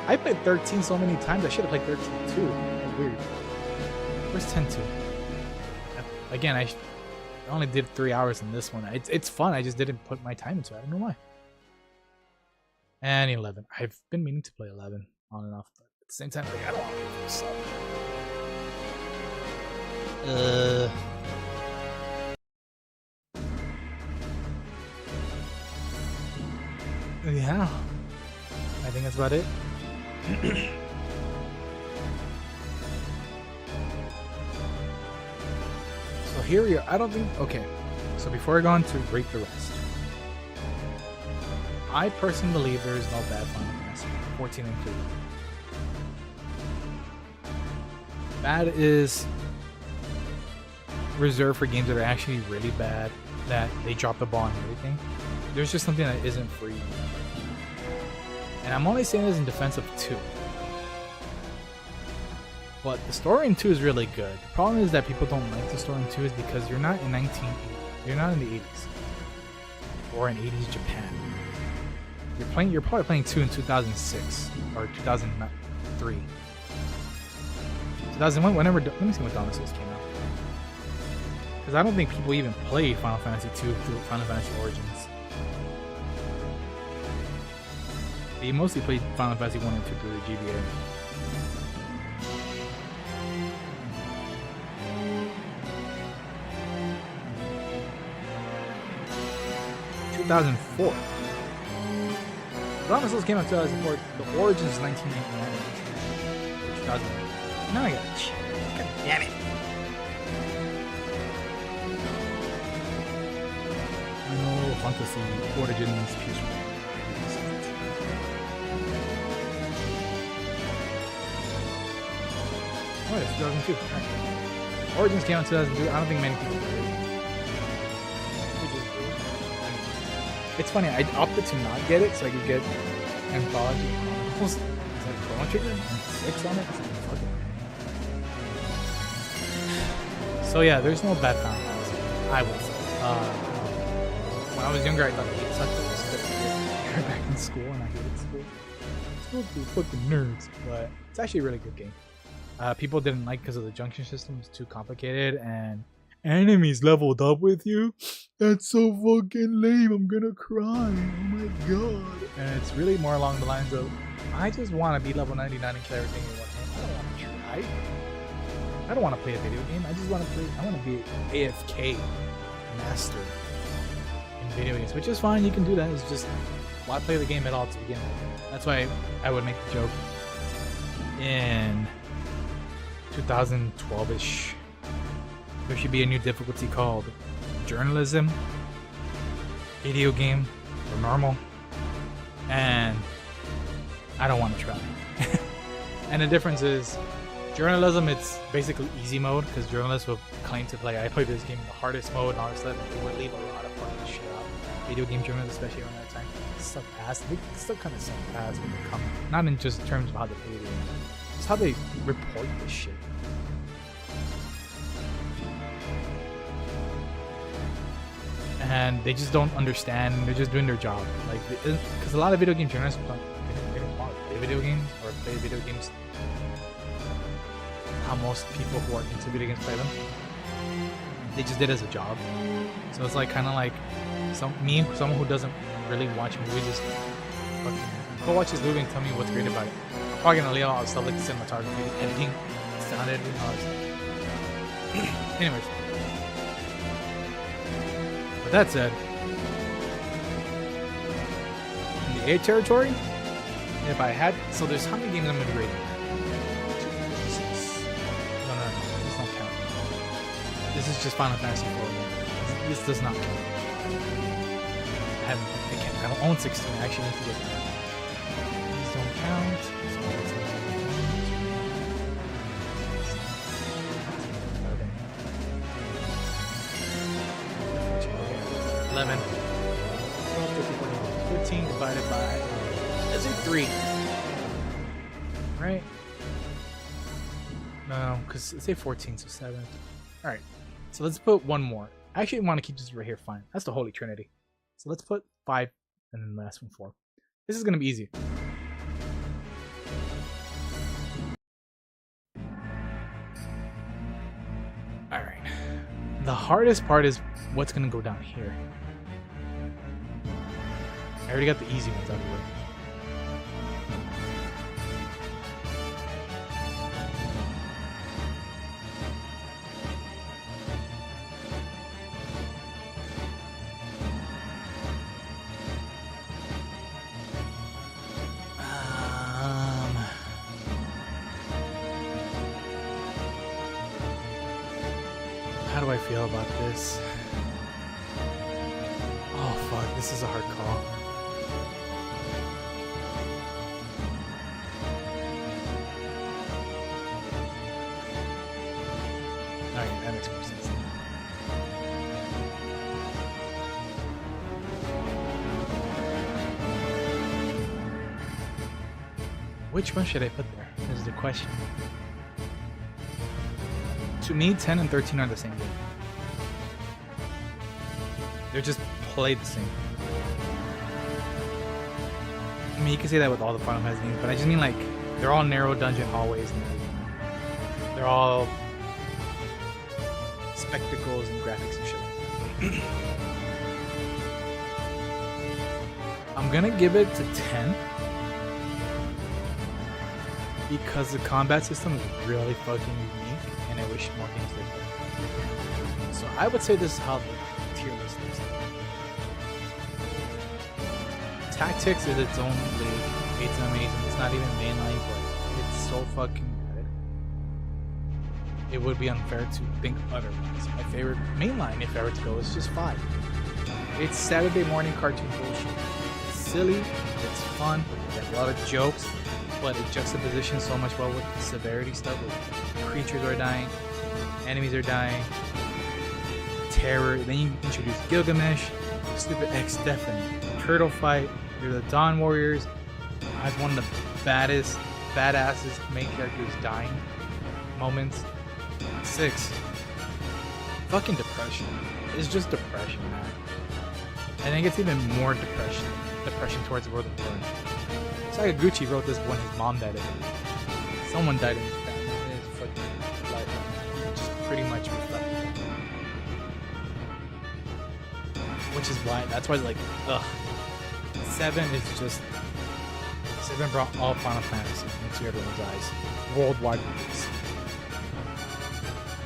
I played 13 so many times. I should have played 13 too. That's weird. Where's 10 2? Again, I only did 3 hours in this one. It's fun. I just didn't put my time into it. I don't know why. And 11. I've been meaning to play 11 on and off, but at the same time, like, I don't want to play this stuff. Yeah, I think that's about it. So here we are. I don't think. Okay, so before I go on to rate the rest, I personally believe there is no bad Final Fantasy, 14 included. Bad is reserved for games that are actually really bad, that they drop the ball and everything. There's just something that isn't for you. And I'm only saying this in defense of 2. But the story in 2 is really good. The problem is that people don't like the story in 2 is because you're not in 1980. You're not in the 80s. Or in 80s Japan. You're probably playing 2 in 2006 or 2003. 2001, whenever. Let me see when Dawn of Souls came out. Because I don't think people even played Final Fantasy 2 through Final Fantasy Origins. They mostly played Final Fantasy 1 and 2 through the GBA. In 2004. Dawn of Souls came out in 2004. The Origins is 1999. 2000. Now I gotta check. God damn it. Final Fantasy Origins PS1. Oh, it's 2002. Right. Origins came out in 2002. I don't think many people played it. Which is weird. It's funny, I opted to not get it so I could get Anthology Chronicles. It's like Chrono Trigger and 6 on it. Fuck it. So yeah, there's no bad Final Fantasy. I would say. When I was younger, I thought it sucked. I was back in school and I hated school. School's for fucking nerds, but it's actually a really good game. People didn't like because of the junction system. It's too complicated and enemies leveled up with you. That's so fucking lame. I'm gonna cry. Oh my god. And it's really more along the lines of, I just want to be level 99 and kill everything in one game. I don't want to try. I don't want to play a video game. I just want to play. I want to be AFK master in video games, which is fine. You can do that. It's just, why play the game at all to begin with? That's why I would make the joke in 2012-ish. There should be a new difficulty called journalism, video game, or normal. And I don't want to try. And the difference is, Journalism, it's basically easy mode because journalists will claim to play. I play this game in the hardest mode and all this stuff. It would leave a lot of fucking shit out. Video game journalists, especially around that time, suck ass. They still kind of suck ass when they come. Not in just terms of how they play it, it's how they report this shit. And they just don't understand. They're just doing their job, like because a lot of video game journalists don't want to play video games or play video games how most people who are into video games play them. They just did it as a job. So it's like kind of like someone who doesn't really watch a movie, just fucking go watch this movie and tell me what's great about it. I'm probably gonna leave out stuff like the cinematography, editing, sound editing, all that stuff. Anyways. With that said, in the A territory, if I had, so there's how many games I'm gonna rate? No, this don't count. This is just Final Fantasy XIV. This does not count. I don't own 16. I actually need to get that. These don't count. So that's 11, 12, 13, 14, 15 divided by, let's say 3. Right? No, because let's say 14, so 7. Alright, so let's put one more. I actually want to keep this right here, fine. That's the Holy Trinity. So let's put 5 and then the last one 4. This is going to be easy. Alright. The hardest part is what's going to go down here. I already got the easy ones out of the way. How do I feel about this? Oh fuck, this is a hard call. Alright, that makes more sense. Which one should I put there? Is the question. To me, 10 and 13 are the same game. They're just played the same. I mean, you can say that with all the Final Fantasy games, but I just mean like they're all narrow dungeon hallways and they're all spectacles and graphics and shit. I'm gonna give it to 10 because the combat system is really fucking unique, and I wish more games did that. So I would say this is how the tier list is. Tactics is its own league. It's amazing. It's not even mainline, but it's so fucking good. It would be unfair to think otherwise. My favorite mainline, if I were to go, is just 5. It's Saturday morning cartoon bullshit. It's silly. It's fun. There's a lot of jokes, but it juxtapositions so much well with the severity stuff. Where creatures are dying, enemies are dying, terror. Then you introduce Gilgamesh, stupid X-Death and Turtle fight. You're the Dawn Warriors. Has one of the badasses main characters dying moments. 6. Fucking depression. It's just depression, man. And it gets even more depression towards the world of Burn. Sakaguchi wrote this when his mom died. Someone died in his family. In his fucking life. He just pretty much reflected that. Which is why, that's why it's like, ugh. 7 is just, 7 brought all Final Fantasy into everyone's eyes. Worldwide release.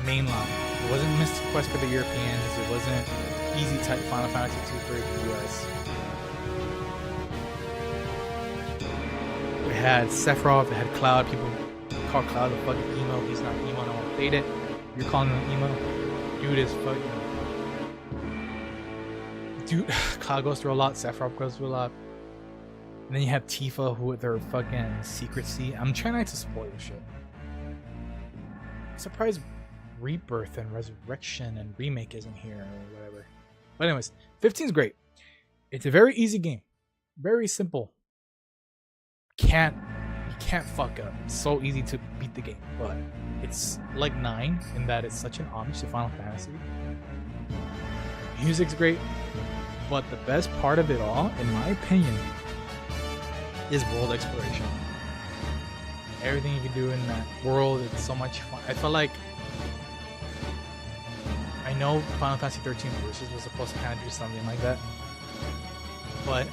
Mainline. It wasn't Mystic Quest for the Europeans. It wasn't easy type Final Fantasy 2 for the US. It had Sephiroth, it had Cloud. People call Cloud a fucking emo. He's not emo, no one played it. You're calling him emo. Dude is fucking... Dude, Cloud goes through a lot, Sephiroth goes through a lot. And then you have Tifa, who with her fucking secrecy. I'm trying not to spoil shit. surprised Rebirth and Resurrection and Remake isn't here or whatever. But anyways, 15 is great. It's a very easy game. Very simple. You can't fuck up. It's so easy to beat the game. But it's like 9 in that it's such an homage to Final Fantasy. Music's great. But the best part of it all, in my opinion, is world exploration. Everything you can do in that world, it's so much fun. I felt like, I know Final Fantasy XIII Versus was supposed to kind of do something like that, but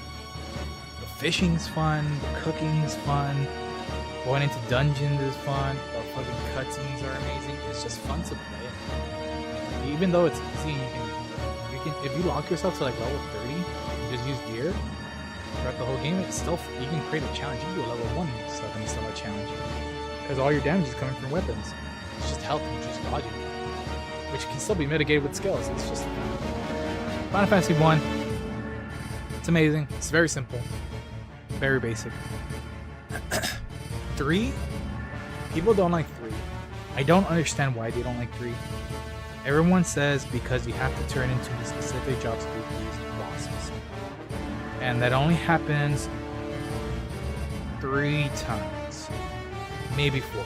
the fishing's fun, the cooking's fun, going into dungeons is fun, the fucking cutscenes are amazing. It's just fun to play. Even though it's easy, you can if you lock yourself to like level 30, and just use gear throughout the whole game, it's still, you can create a challenge. You can do a level 1 stuff and it's still a challenge, because all your damage is coming from weapons. It's just health and just dodging, which can still be mitigated with skills. It's just Final Fantasy 1. It's amazing. It's very simple, very basic. 3, people don't like 3. I don't understand why they don't like 3. Everyone says because you have to turn into the specific jobs to do these bosses, and that only happens 3 times, maybe 4.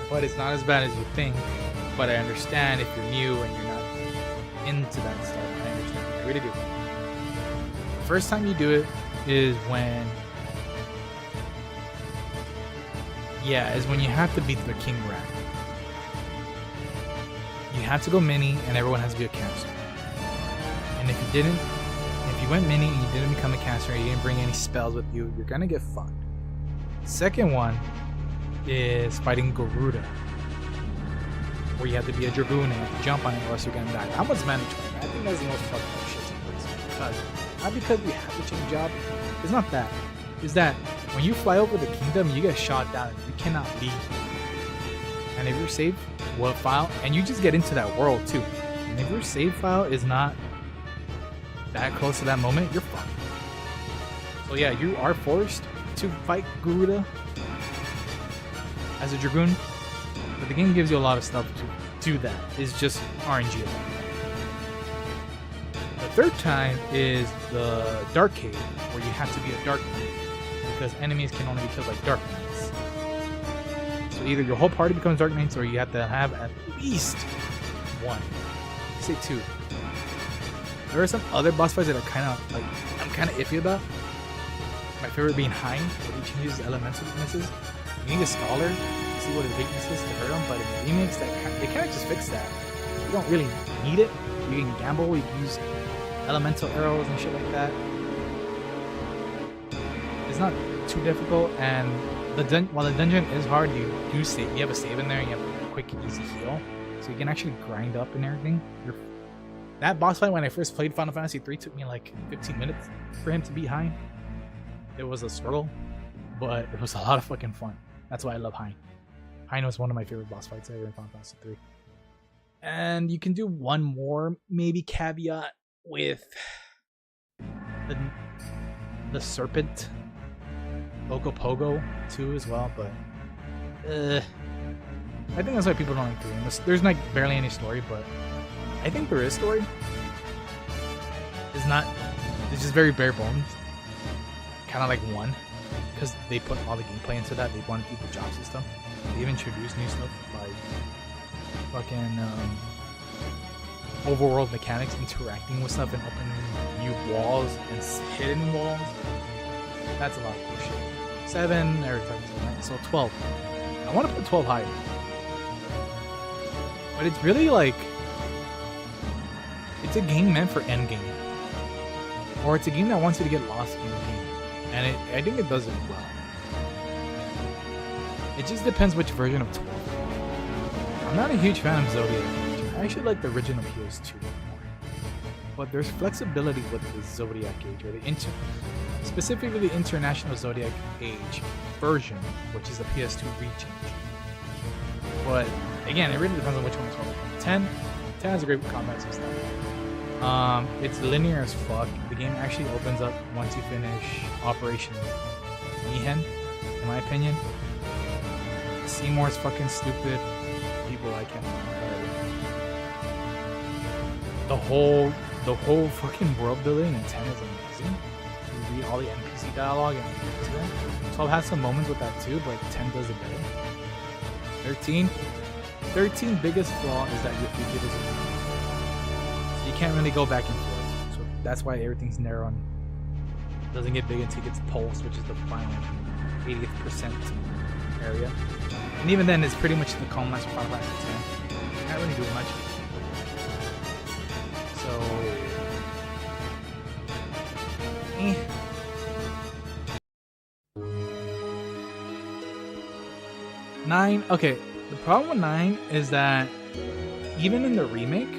But it's not as bad as you think. But I understand if you're new and you're not into that stuff. I understand. I really do. The first time you do it is when you have to beat the King Rat. You have to go mini, and everyone has to be a caster. And if you went mini and you didn't become a caster, you didn't bring any spells with you, you're gonna get fucked. Second one is fighting Garuda, where you have to be a dragoon and you have to jump on it, or else you're gonna die. That one's mandatory. I think that's the most fucked up shit in place. Not because we have to change job. It's not that. It's that when you fly over the kingdom, you get shot down and you cannot leave. And if your save file, and you just get into that world too, and if your save file is not that close to that moment, you're fucked. So yeah, you are forced to fight Garuda as a dragoon, but the game gives you a lot of stuff to do that. It's just RNG. The third time is the Dark Cave, where you have to be a Dark Knight, because enemies can only be killed by Dark Knights. So either your whole party becomes Dark Knights, or you have to have at least 1. Say 2. There are some other boss fights that are I'm kind of iffy about. My favorite being Hein, where he changes elemental weaknesses. You need a scholar to see what his weakness is to hurt him, but in the remakes, they kind of just fix that. You don't really need it. You can gamble, you can use elemental arrows and shit like that. It's not too difficult, and while the dungeon is hard, you have a save in there, and you have a quick, easy heal, so you can actually grind up and everything. That boss fight, when I first played Final Fantasy III, took me like 15 minutes for him to beat Hein. It was a struggle, but it was a lot of fucking fun. That's why I love Hein. Hein was one of my favorite boss fights ever in Final Fantasy III. And you can do one more, maybe caveat, with the serpent Ogopogo too as well, but I think that's why people don't like 3. There's like barely any story, but I think there is story. It's just very bare bones, kind of like 1, because they put all the gameplay into that. They want to keep the job system. They've introduced new stuff like fucking overworld mechanics, interacting with stuff and opening new walls and hidden walls. That's a lot of cool shit. 7, every time, right? So 12. I want to put 12 higher, but it's really like, it's a game meant for endgame, or it's a game that wants you to get lost in the game, and I think it does it well. It just depends which version of 12. I'm not a huge fan of Zodiac. I actually like the original PS2 more, but there's flexibility with the Zodiac Age, or specifically the International Zodiac Age version, which is the PS2 rechange. But again, it really depends on which one is more. 10 has a great combat system. It's linear as fuck. The game actually opens up once you finish Operation Mihen, in my opinion. Seymour's fucking stupid. People I can't remember. The whole fucking world building in 10 is amazing. You read all the NPC dialogue and get to them. 12 has some moments with that too, but 10 does it better. 13 biggest flaw is that your fugitive is a so you can't really go back and forth. So that's why everything's narrow and doesn't get big until it gets pulse, which is the final 80th percent area. And even then, it's pretty much the calm match of Final Fantasy X. Can't really do much. So, 9. Okay, the problem with 9 is that even in the remake,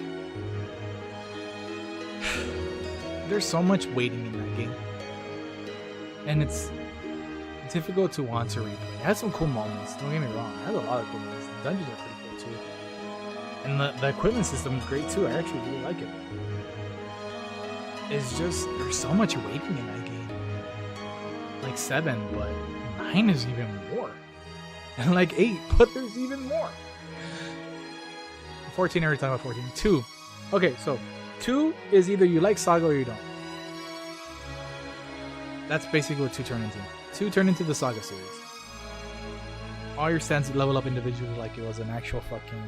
there's so much waiting in that game, and it's difficult to want to replay. It has some cool moments, don't get me wrong. It has a lot of cool moments. The dungeons are pretty cool too. And the equipment system is great too. I actually really like it. It's just, there's so much waiting in that game. Like 7, but 9 is even more. And like 8, but there's even more. 14, every time about 14. 2. Okay, so 2 is either you like Saga or you don't. That's basically what 2 turned into. 2 turned into the Saga series. All your stats level up individually like it was an actual fucking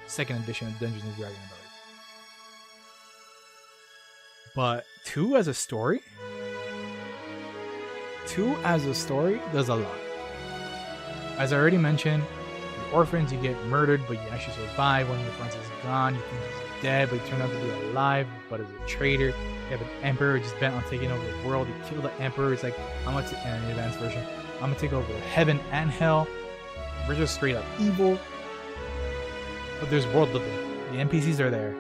second edition of Dungeons and Dragons. But 2 as a story? 2 as a story does a lot. As I already mentioned, the orphans, you get murdered, but you actually survive. One of your friends is gone. You think he's dead, but he turned out to be alive, but as a traitor. You have an emperor just bent on taking over the world. You kill the emperor. It's like, I'm going to, in the advanced version, I'm going to take over heaven and hell. We're just straight up evil. But there's world building. The NPCs are there.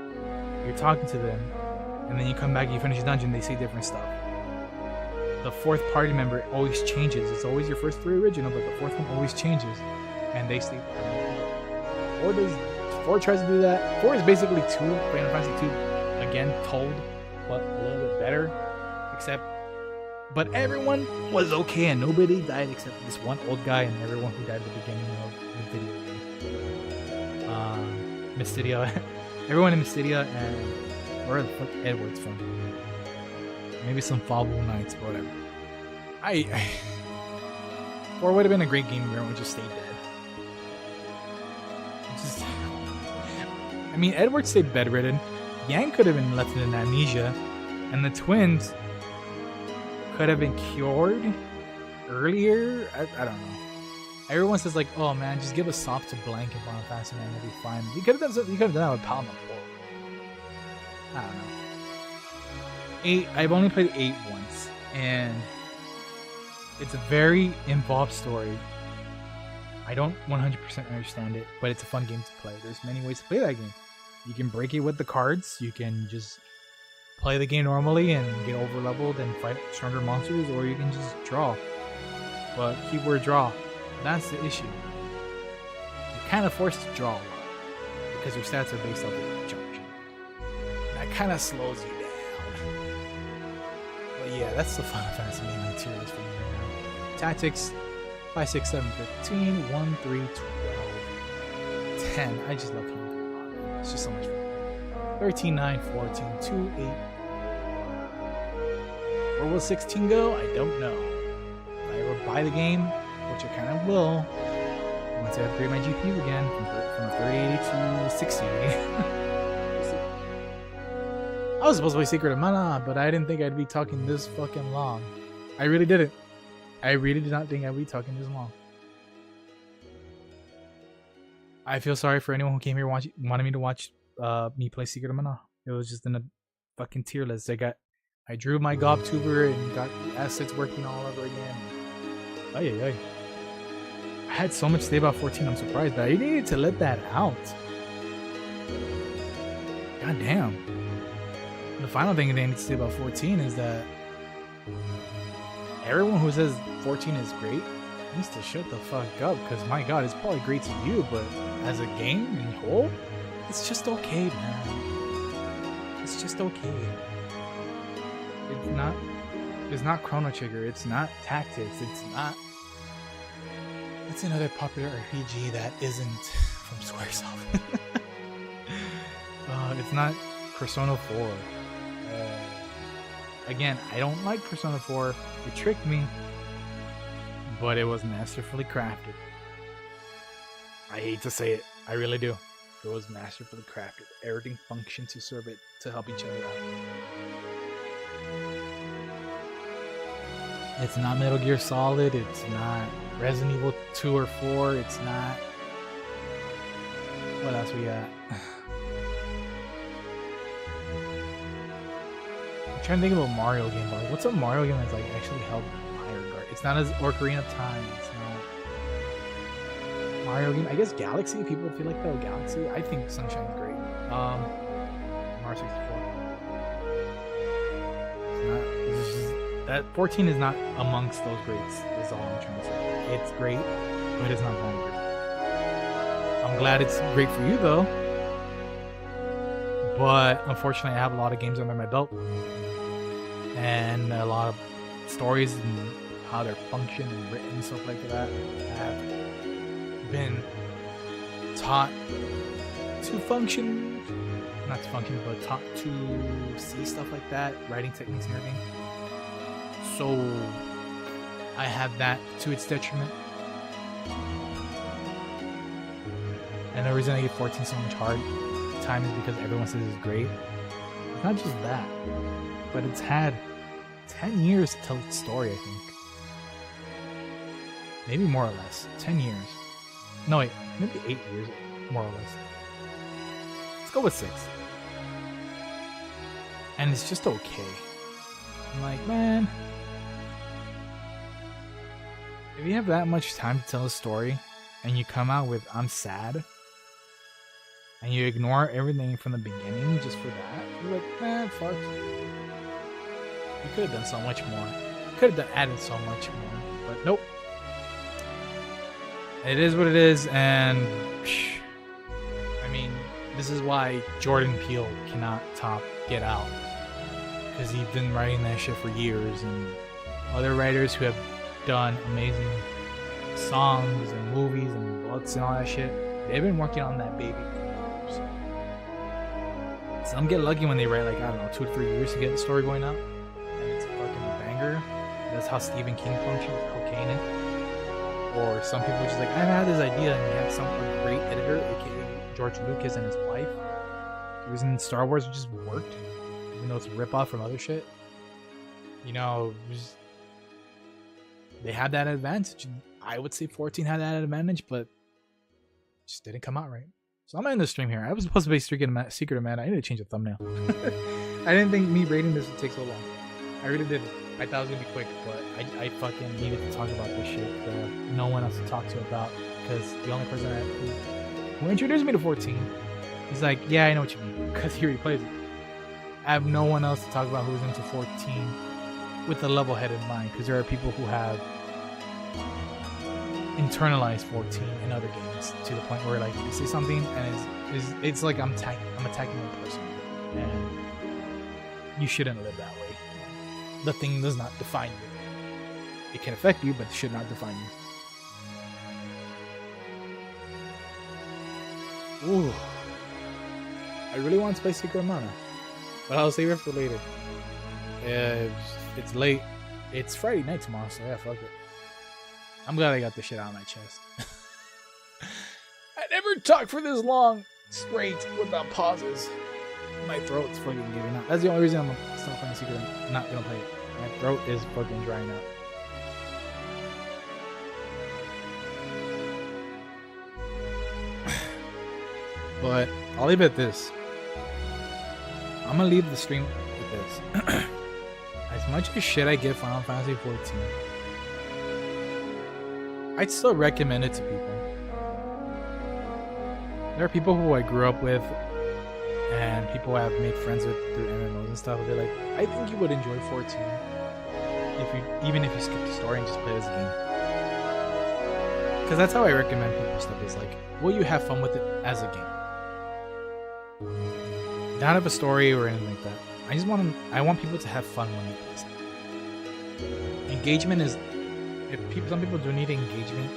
You're talking to them. And then you come back and you finish the dungeon, they say different stuff. The 4th party member always changes. It's always your first 3 original, but the 4th one always changes. And they stay. 4 tries to do that. 4 is basically 2, Final Fantasy 2, again, told, but a little bit better. But everyone was okay and nobody died except this one old guy and everyone who died at the beginning of the video game. Mysteria. Everyone in Mysteria and where the fuck Edward's from? Maybe some Fable Knights, but whatever. 4 would have been a great game if everyone just stayed dead. I mean, Edward stayed bedridden. Yang could have been left in amnesia, and the twins could have been cured earlier. I don't know. Everyone says like, "Oh man, just give a sop to blank and Final Fantasy, man, it'll be fine." You could have done that with Palma 4. I don't know. 8. I've only played 8 once, and it's a very involved story. I don't 100% understand it, but it's a fun game to play. There's many ways to play that game. You can break it with the cards. You can just play the game normally and get over leveled and fight stronger monsters, or you can just draw. But keyword draw. That's the issue. You're kind of forced to draw a lot because your stats are based off of your jump. That kind of slows you down. But yeah, that's the Final Fantasy Mainline series for me right now. Tactics 5, 6, 7, 15, 1, 3, 12, 10. I just love playing. It's just so much fun. 13, 9, 14, 2, 8. Where will 16 go? I don't know. If I ever buy the game, which I kind of will, once I upgrade my GPU again from a 3080 to 60. I was supposed to play Secret of Mana, but I didn't think I'd be talking this fucking long. I really didn't. I really did not think I'd be talking this long. I feel sorry for anyone who came here wanted me to watch me play Secret of Mana. It was just in a fucking tier list. I drew my GobTuber and got the assets working all over again. I had so much to say about 14, I'm surprised, but I needed to let that out. God damn. The final thing that I need to say about 14 is that everyone who says 14 is great needs to shut the fuck up, because my god, it's probably great to you, but as a game in whole, it's just okay, man. It's just okay. It's not Chrono Trigger, it's not Tactics, it's not It's another popular RPG that isn't from Squaresoft. It's not Persona 4. Again, I don't like Persona 4. It tricked me, but it was masterfully crafted. I hate to say it. I really do. It was masterfully crafted. Everything functioned to serve it, to help each other out. It's not Metal Gear Solid. It's not Resident Evil 2 or 4. It's not... What else we got? I'm trying to think of a Mario game. But what's a Mario game that's like actually helped Mario Kart? It's not as Ocarina of Time. It's not Mario game. I guess Galaxy. People feel like they're Galaxy. I think Sunshine's great. Mario 64. It's not. It's just, that 14 is not amongst those greats. Is all I'm trying to say. It's great, but it's not that great. I'm glad it's great for you though. But unfortunately, I have a lot of games under my belt, and a lot of stories and how they're functioned and written and stuff like that have been taught to function, not to function, but taught to see stuff like that, writing techniques and everything. So I have that to its detriment. And the reason I give 14 so much hard time is because everyone says it's great. It's not just that, but it's had 10 years to tell its story, I think. Maybe more or less. 10 years. No, wait. Maybe 8 years, more or less. Let's go with 6. And it's just okay. I'm like, man, if you have that much time to tell a story and you come out with I'm sad and you ignore everything from the beginning just for that, you're like, man, fuck. You could have done so much more. You could have added so much more. But nope. It is what it is, and I mean, this is why Jordan Peele cannot top Get Out, because he's been writing that shit for years, and other writers who have done amazing songs and movies and books and all that shit, they've been working on that baby for years. Some get lucky when they write like, I don't know, 2 to 3 years to get the story going out, and it's a fucking banger. That's how Stephen King functions with cocaine. Or some people are just like, I had this idea, and you have some great editor, aka George Lucas and his wife, who was in Star Wars, which just worked, even though it's a ripoff from other shit. You know, they had that advantage. I would say 14 had that advantage, but just didn't come out right. So I'm ending the stream here. I was supposed to be Secret of Mana. I need to change the thumbnail. I didn't think me rating this would take so long. I really didn't. I thought it was gonna be quick, but I fucking needed to talk about this shit that no one else to talk to about, because the only person who introduced me to 14, he's like, yeah, I know what you mean, because he already plays it. I have no one else to talk about who's into 14 with a level-headed mind, because there are people who have internalized 14 in other games to the point where like you say something and it's like I'm attacking one person, and you shouldn't live that way. The thing does not define you. It can affect you, but it should not define you. Ooh. I really want to play Secret of Mana, but I'll save it for later. It's late. It's Friday night tomorrow, so yeah, fuck it. I'm glad I got this shit out of my chest. I never talked for this long straight without pauses. My throat's fucking giving out. That's the only reason I'm gonna stop playing Secret. I'm not gonna play it. My throat is fucking drying out. But I'll leave it at this. I'm gonna leave the stream with this. As much as shit I give Final Fantasy XIV, I'd still recommend it to people. There are people who I grew up with and people I've made friends with through MMOs and stuff. They're like, I think you would enjoy 14 even if you skip the story and just play it as a game. Because that's how I recommend people stuff. Is like, will you have fun with it as a game? Not have a story or anything like that. I want people to have fun when they play stuff. Engagement is, some people do need engagement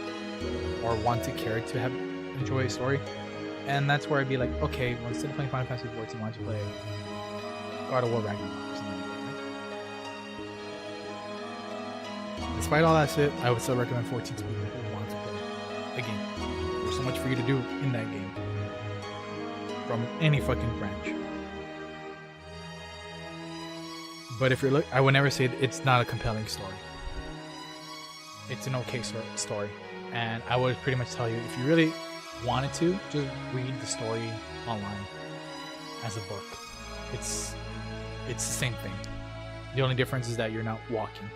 or want to care to have enjoy a story. And that's where I'd be like, okay, well, instead of playing Final Fantasy XIV, why don't you play God of War Ragnarok or something like that, right? Despite all that shit, I would still recommend 14 to people who want to play a game. There's so much for you to do in that game. From any fucking branch. But if you're I would never say it's not a compelling story. It's an okay story. And I would pretty much tell you, if you really wanted to, just read the story online as a book. It's the same thing. The only difference is that you're not walking.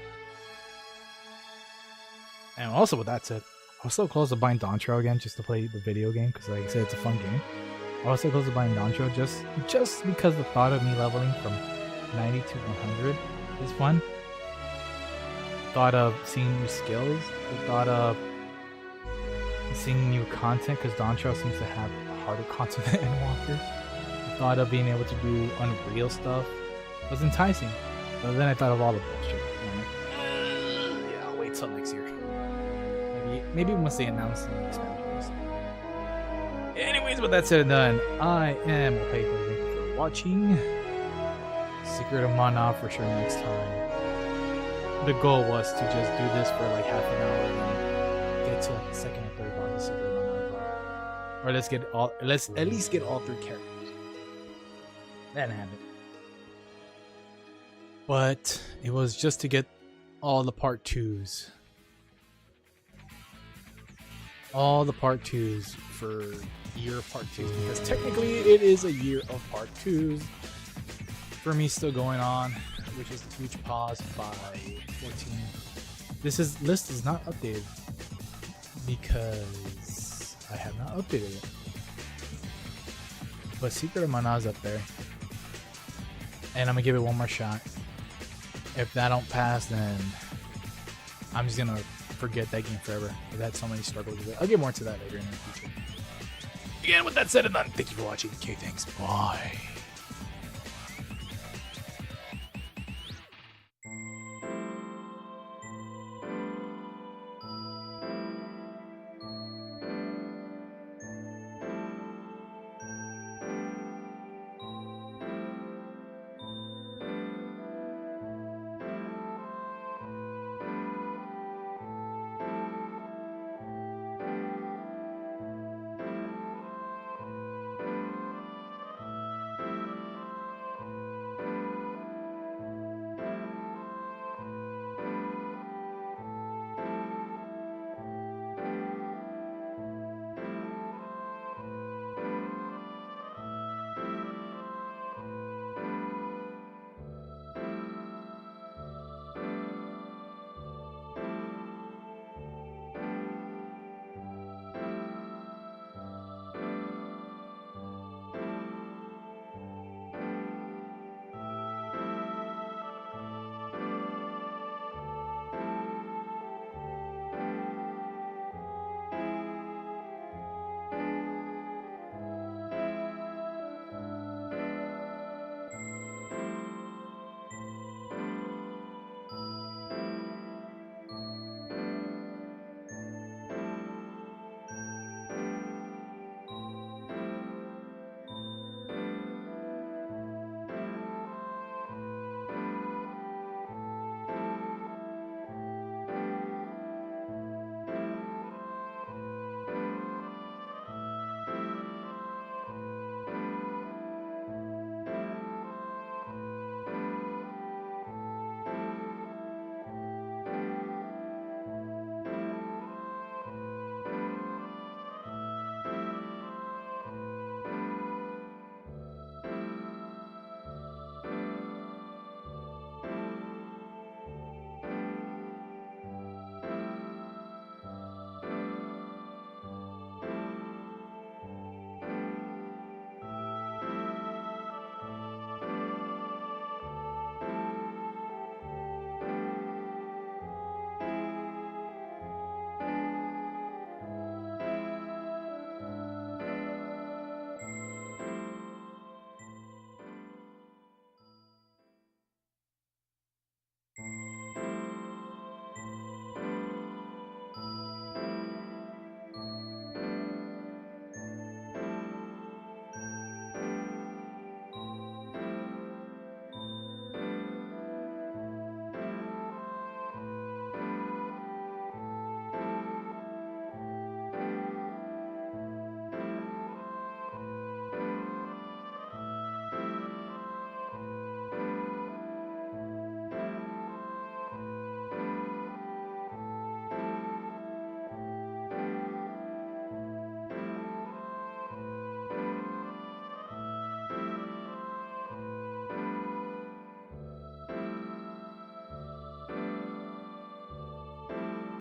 And also with that said, I was so close to buying Dantro again just to play the video game, because like I said, it's a fun game. I was so close to buying Dantro just because the thought of me leveling from 90 to 100 is fun. Thought of seeing new skills. The thought of seeing new content, because Dantro seems to have harder content than Endwalker. The thought of being able to do Unreal stuff was enticing. But then I thought of all the bullshit. Yeah, I'll wait till next year. Maybe once they announce the expansions. Anyways, with that said and done, I am Opaque. Thank you for watching. Secret of Mana for sure next time. The goal was to just do this for like half an hour and then get to like the second or third boss of Secret of Mana. Or let's at least get all 3 characters. That happened. But it was just to get all the part 2s. All the part 2s for year of part 2s, because technically it is a year of part 2s for me still going on, which is a huge pause by 14. This list is not updated because I have not updated it. But Secret of Mana is up there, and I'm gonna give it one more shot. If that don't pass, then I'm just gonna forget that game forever. I've had so many struggles with it. I'll get more into that later in the future. Again, with that said and done, thank you for watching. Okay, thanks. Bye.